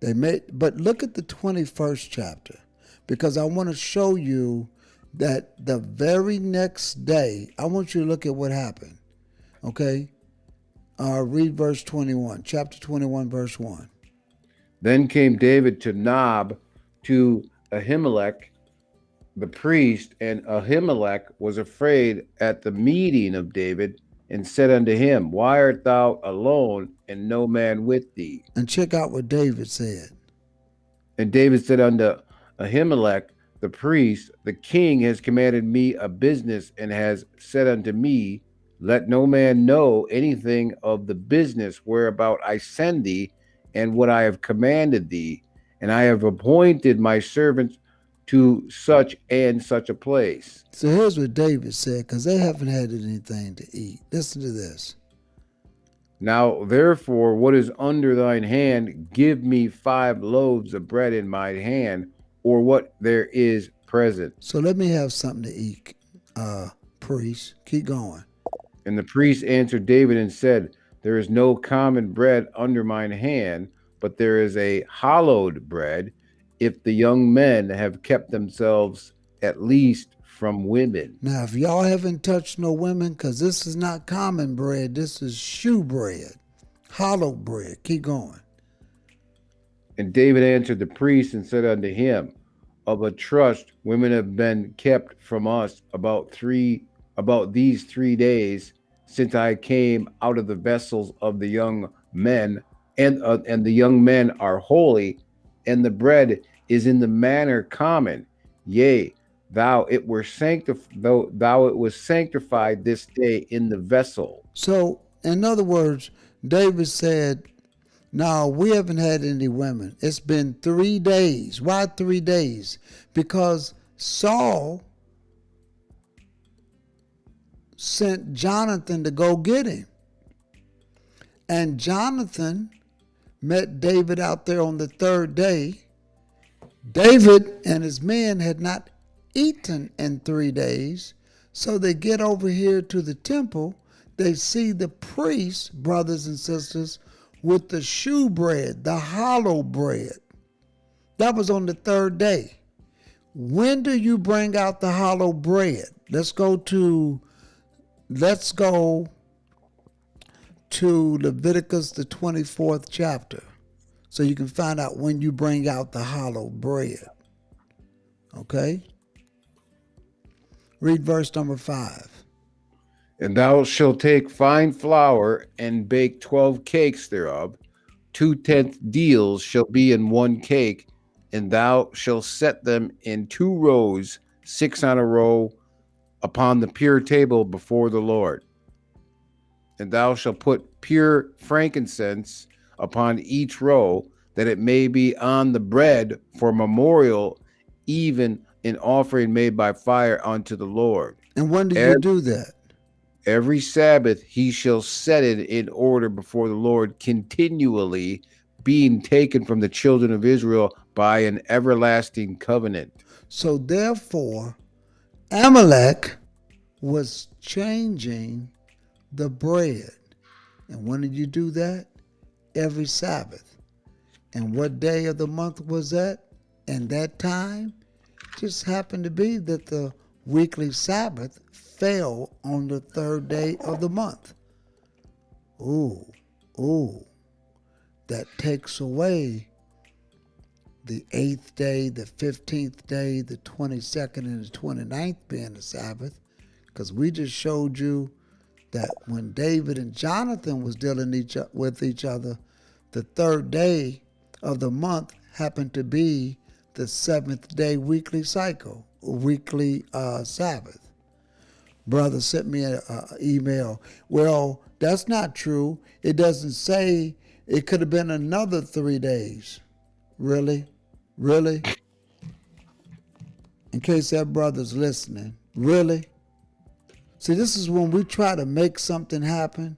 But look at the 21st chapter, because I want to show you that the very next day, I want you to look at what happened. Okay? Read verse 21, chapter 21, verse 1. Then came David to Nob, to Ahimelech the priest, and Ahimelech was afraid at the meeting of David, and said unto him, Why art thou alone, and no man with thee? And check out what David said. And David said unto Ahimelech the priest, The king has commanded me a business, and has said unto me, Let no man know anything of the business whereabout I send thee, and what I have commanded thee. And I have appointed my servants to such and such a place. So here's what David said, because they haven't had anything to eat. Listen to this. Now, therefore, what is under thine hand, give me 5 loaves of bread in my hand, or what there is present. So let me have something to eat, priest. Keep going. And the priest answered David and said, There is no common bread under mine hand, but there is a hallowed bread, if the young men have kept themselves at least from women. Now, if y'all haven't touched no women, because this is not common bread, this is shoe bread, hollow bread. Keep going. And David answered the priest and said unto him, Of a trust women have been kept from us about these 3 days, since I came out of the vessels of the young men, and the young men are holy, and the bread is in the manner common. Yea, though it was sanctified this day in the vessel. So, in other words, David said, no, we haven't had any women. It's been 3 days. Why 3 days? Because Saul sent Jonathan to go get him. And Jonathan met David out there on the 3rd day. David and his men had not eaten in 3 days. So they get over here to the temple. They see the priest, brothers and sisters, with the shoe bread, the hollow bread. That was on the 3rd day. When do you bring out the hollow bread? Let's go to Leviticus, the 24th chapter, so you can find out when you bring out the hollow bread. Okay? Read verse number 5. And thou shalt take fine flour and bake 12 cakes thereof. 2/10 deals shall be in 1 cake, and thou shalt set them in 2 rows, 6 on a row, upon the pure table before the Lord. And thou shalt put pure frankincense upon each row, that it may be on the bread for memorial, even an offering made by fire unto the Lord. And when do you do that? Every Sabbath he shall set it in order before the Lord continually, being taken from the children of Israel by an everlasting covenant. So therefore, Amalek was changing the bread. And when did you do that? Every Sabbath. And what day of the month was that? And that time just happened to be that the weekly Sabbath fell on the 3rd day of the month. Ooh, that takes away the 8th day, the 15th day, the 22nd, and the 29th being the Sabbath, because we just showed you that when David and Jonathan was dealing with each other, the 3rd day of the month happened to be the 7th day weekly cycle, weekly Sabbath. Brother sent me an email. Well, that's not true. It doesn't say. It could have been another 3 days. Really? In case that brother's listening. Really? See, this is when we try to make something happen,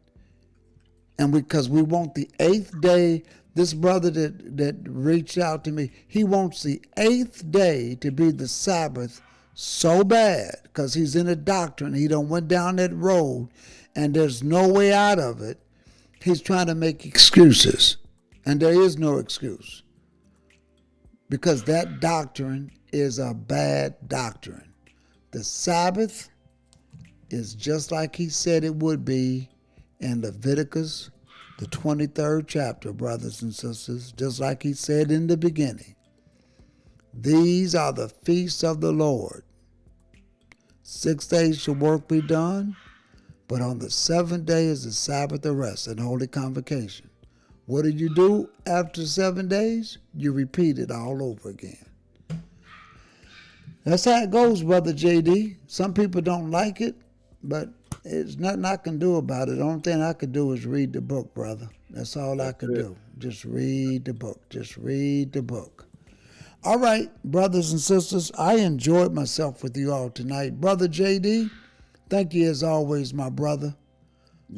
and because we want the 8th day. This brother that reached out to me, he wants the 8th day to be the Sabbath so bad, because he's in a doctrine. He done went down that road, and there's no way out of it. He's trying to make excuses, and there is no excuse, because that doctrine is a bad doctrine. The Sabbath is just like he said it would be in Leviticus, the 23rd chapter, brothers and sisters, just like he said in the beginning. These are the feasts of the Lord. 6 days shall work be done, But on the seventh day is the Sabbath of rest and holy convocation. What do you do after 7 days? You repeat it all over again. That's how it goes, Brother JD. Some people don't like it, but it's nothing I can do about it. The only thing I can do is read the book, brother. That's all I can do. Just read the book. Just read the book. All right, brothers and sisters, I enjoyed myself with you all tonight. Brother JD, thank you as always, my brother,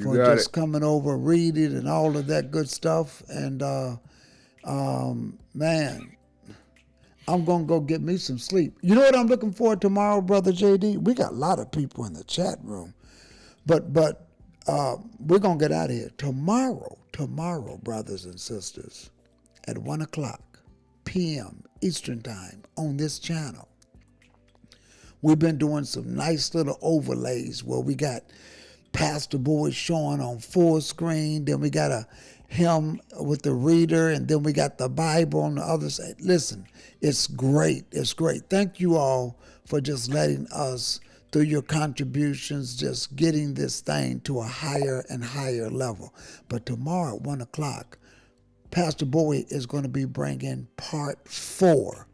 for just coming over, reading, and all of that good stuff. And, man, I'm going to go get me some sleep. You know what I'm looking for tomorrow, Brother JD? We got a lot of people in the chat room. But we're going to get out of here. Tomorrow, brothers and sisters, at 1 o'clock p.m. Eastern Time on this channel, we've been doing some nice little overlays where we got Pastor Boy showing on full screen, then we got him with the reader, and then we got the Bible on the other side. Listen, it's great. It's great. Thank you all for just letting us, through your contributions, just getting this thing to a higher and higher level. But tomorrow at 1 o'clock, Pastor Bowie is going to be bringing part 4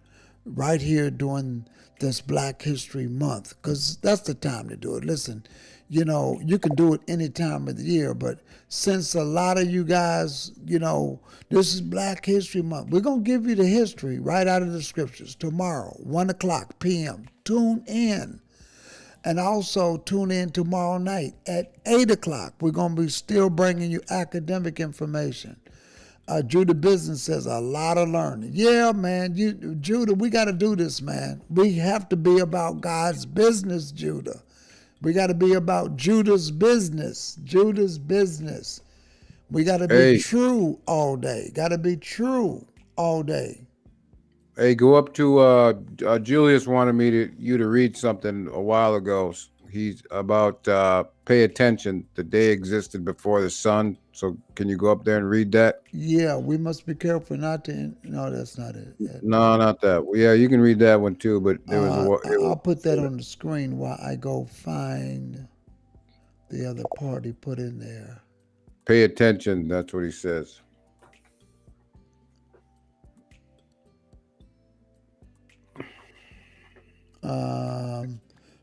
right here during this Black History Month, because that's the time to do it. Listen, you know, you can do it any time of the year, but since a lot of you guys, you know, this is Black History Month, we're going to give you the history right out of the scriptures tomorrow, 1 o'clock p.m. Tune in. And also tune in tomorrow night at 8 o'clock. We're going to be still bringing you academic information. Judah Business says a lot of learning. Yeah, man, Judah, we got to do this, man. We have to be about God's business, Judah. We got to be about Judah's business. Judah's business. We got to be true all day. Got to be true all day. Hey, go up to Julius wanted you to read something a while ago. He's about pay attention. The day existed before the sun. So can you go up there and read that? Yeah, we must be careful not to. No, that's not it. No, not that. Yeah, you can read that one too. But there was I'll put that on the screen while I go find the other part he put in there. Pay attention. That's what he says.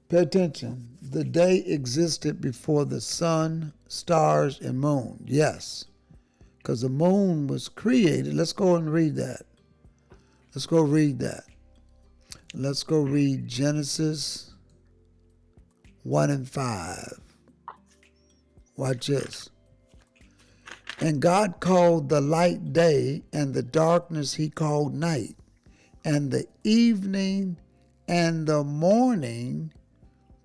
Pay attention. The day existed before the sun, stars, and moon. Yes, because the moon was created. Let's go and read that. Let's go read that. Let's go read Genesis 1 and 5. Watch this. And God called the light day, and the darkness he called night. And the evening and the morning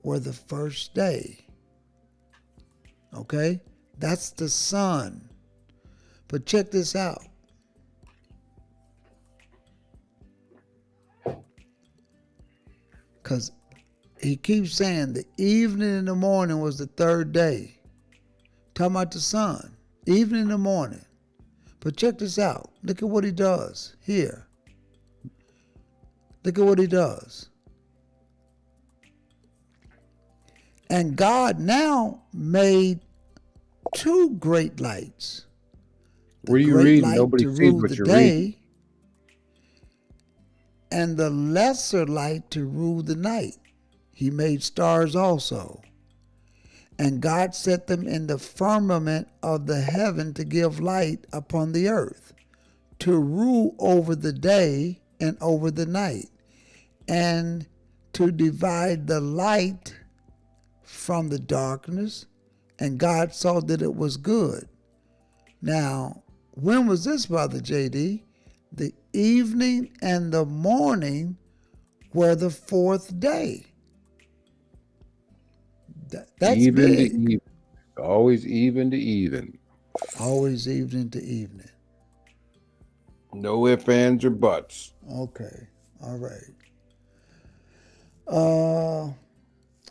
were the first day. Okay? That's the sun. But check this out. Because he keeps saying the evening and the morning was the third day. Talking about the sun. Evening and the morning. But check this out. Look at what he does here. Look at what he does. And God now made 2 great lights. What are you reading? Nobody sees what you're reading. And the lesser light to rule the night. He made stars also. And God set them in the firmament of the heaven to give light upon the earth, to rule over the day and over the night, and to divide the light from the darkness. And God saw that it was good. Now, when was this, Brother JD? The evening and the morning were the 4th day. That's even big. To even. Always even to even. Always evening to evening. No ifs, ands, or buts. Okay. All right.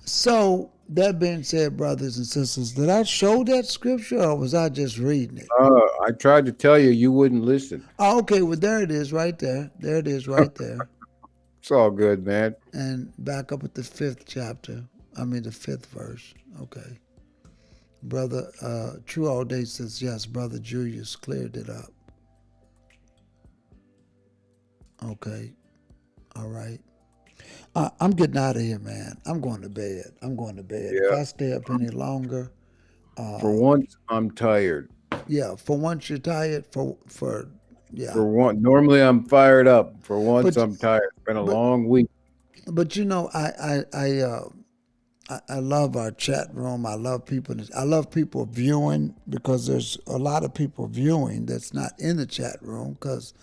So, that being said, brothers and sisters, did I show that scripture or was I just reading it? I tried to tell you, you wouldn't listen. Oh, okay, well, there it is right there. There it is right there. It's all good, man. And back up at the 5th chapter. I mean, the 5th verse. Okay. Brother True All Day says yes. Brother Julius cleared it up. Okay. All right. I'm getting out of here, man. I'm going to bed. If Yeah. I stay up any longer, For once, I'm tired. yeah. For once you're tired. Yeah. For one, normally I'm fired up. For once, But I'm tired. It's been a but long week. but I love our chat room. I love people. I love people viewing because there's a lot of people viewing that's not in the chat room because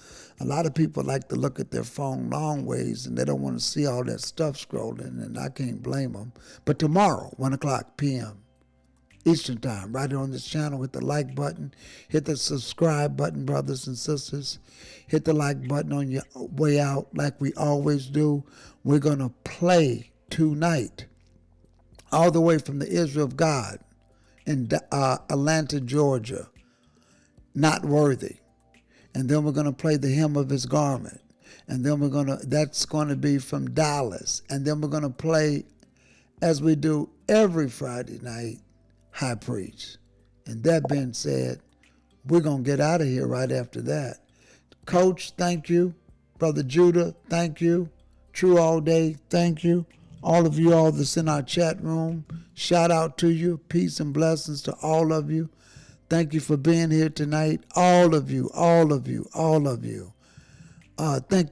a lot of people like to look at their phone long ways and they don't want to see all that stuff scrolling, and I can't blame them. But tomorrow, 1 o'clock p.m. Eastern Time, right here on this channel, hit the like button, hit the subscribe button, brothers and sisters. Hit the like button on your way out like we always do. We're going to play tonight all the way from the Israel of God in Atlanta, Georgia, Not Worthy. And then we're going to play the Hem of His Garment. And then that's going to be from Dallas. And then we're going to play, as we do every Friday night, High Priest. And that being said, we're going to get out of here right after that. Coach, thank you. Brother Judah, thank you. True All Day, thank you. All of you all that's in our chat room, shout out to you. Peace and blessings to all of you. Thank you for being here tonight. All of you. Thank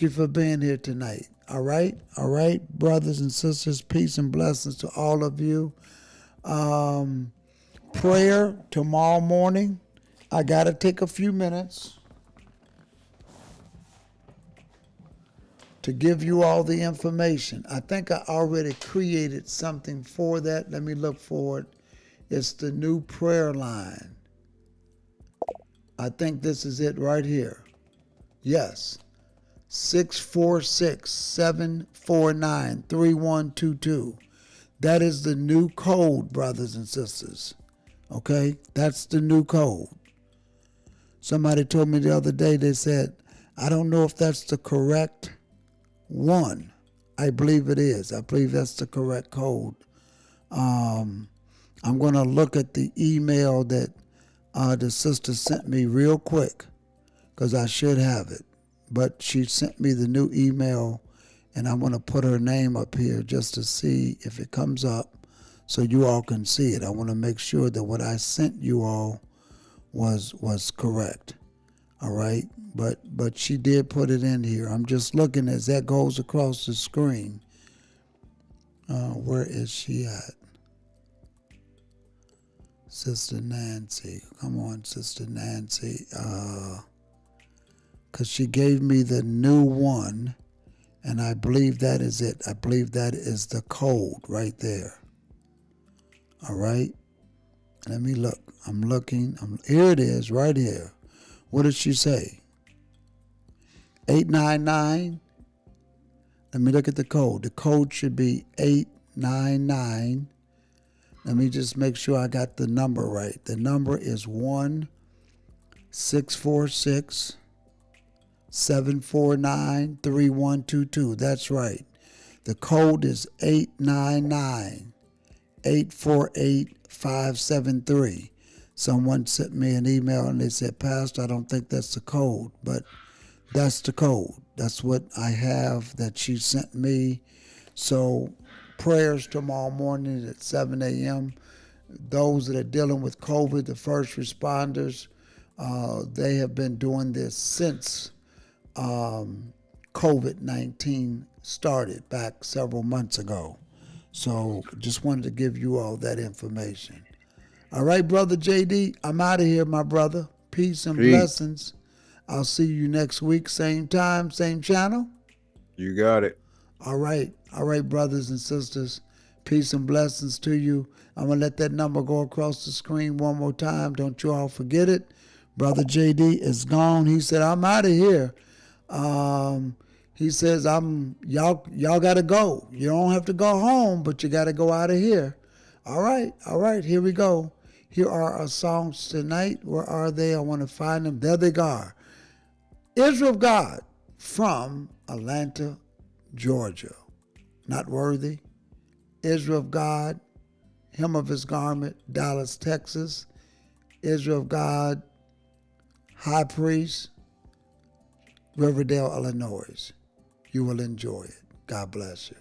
you for being here tonight. All right, brothers and sisters, peace and blessings to all of you. Prayer tomorrow morning. I got to take a few minutes to give you all the information. I think I already created something for that. Let me look for it. It's the new prayer line. I think this is it right here. Yes. 646-749-3122. That is the new code, brothers and sisters. Okay? That's the new code. Somebody told me the other day, they said, I don't know if that's the correct one. I believe it is. I believe that's the correct code. I'm going to look at the email that the sister sent me real quick because I should have it. But she sent me the new email, and I'm going to put her name up here just to see if it comes up so you all can see it. I want to make sure that what I sent you all was correct. All right? But she did put it in here. I'm just looking as that goes across the screen. Where is she at? Sister Nancy. Come on, Sister Nancy. Because she gave me the new one, and I believe that is it. I believe that is the code right there. All right? Let me look. I'm looking. Here it is, right here. What did she say? 899. Let me look at the code. The code should be 899. Let me just make sure I got the number right. The number is 1-646-749-3122. That's right. The code is 899-848-573. Someone sent me an email and they said, Pastor, I don't think that's the code, but that's the code. That's what I have that she sent me. So prayers tomorrow morning at 7 a.m. Those that are dealing with COVID, the first responders, they have been doing this since COVID-19 started back several months ago. So just wanted to give you all that information. All right, Brother JD, I'm out of here, my brother. Peace and blessings. I'll see you next week, same time, same channel. You got it. All right, brothers and sisters. Peace and blessings to you. I'm going to let that number go across the screen one more time. Don't you all forget it. Brother JD is gone. He said, I'm out of here. He says, y'all got to go. You don't have to go home, but you got to go out of here. All right, here we go. Here are our songs tonight. Where are they? I want to find them. There they are. Israel of God from Atlanta, Georgia. Not Worthy. Israel of God, hem of his garment, Dallas, Texas, Israel of God, High Priest, Riverdale, Illinois. You will enjoy it. God bless you.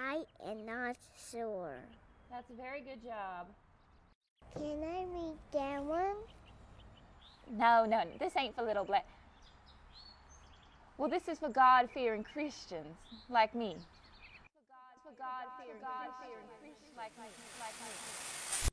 I am not sure. That's a very good job. Can I read that one? No, this ain't for little black. Well, this is for God-fearing Christians like me. For God-fearing Christians like me.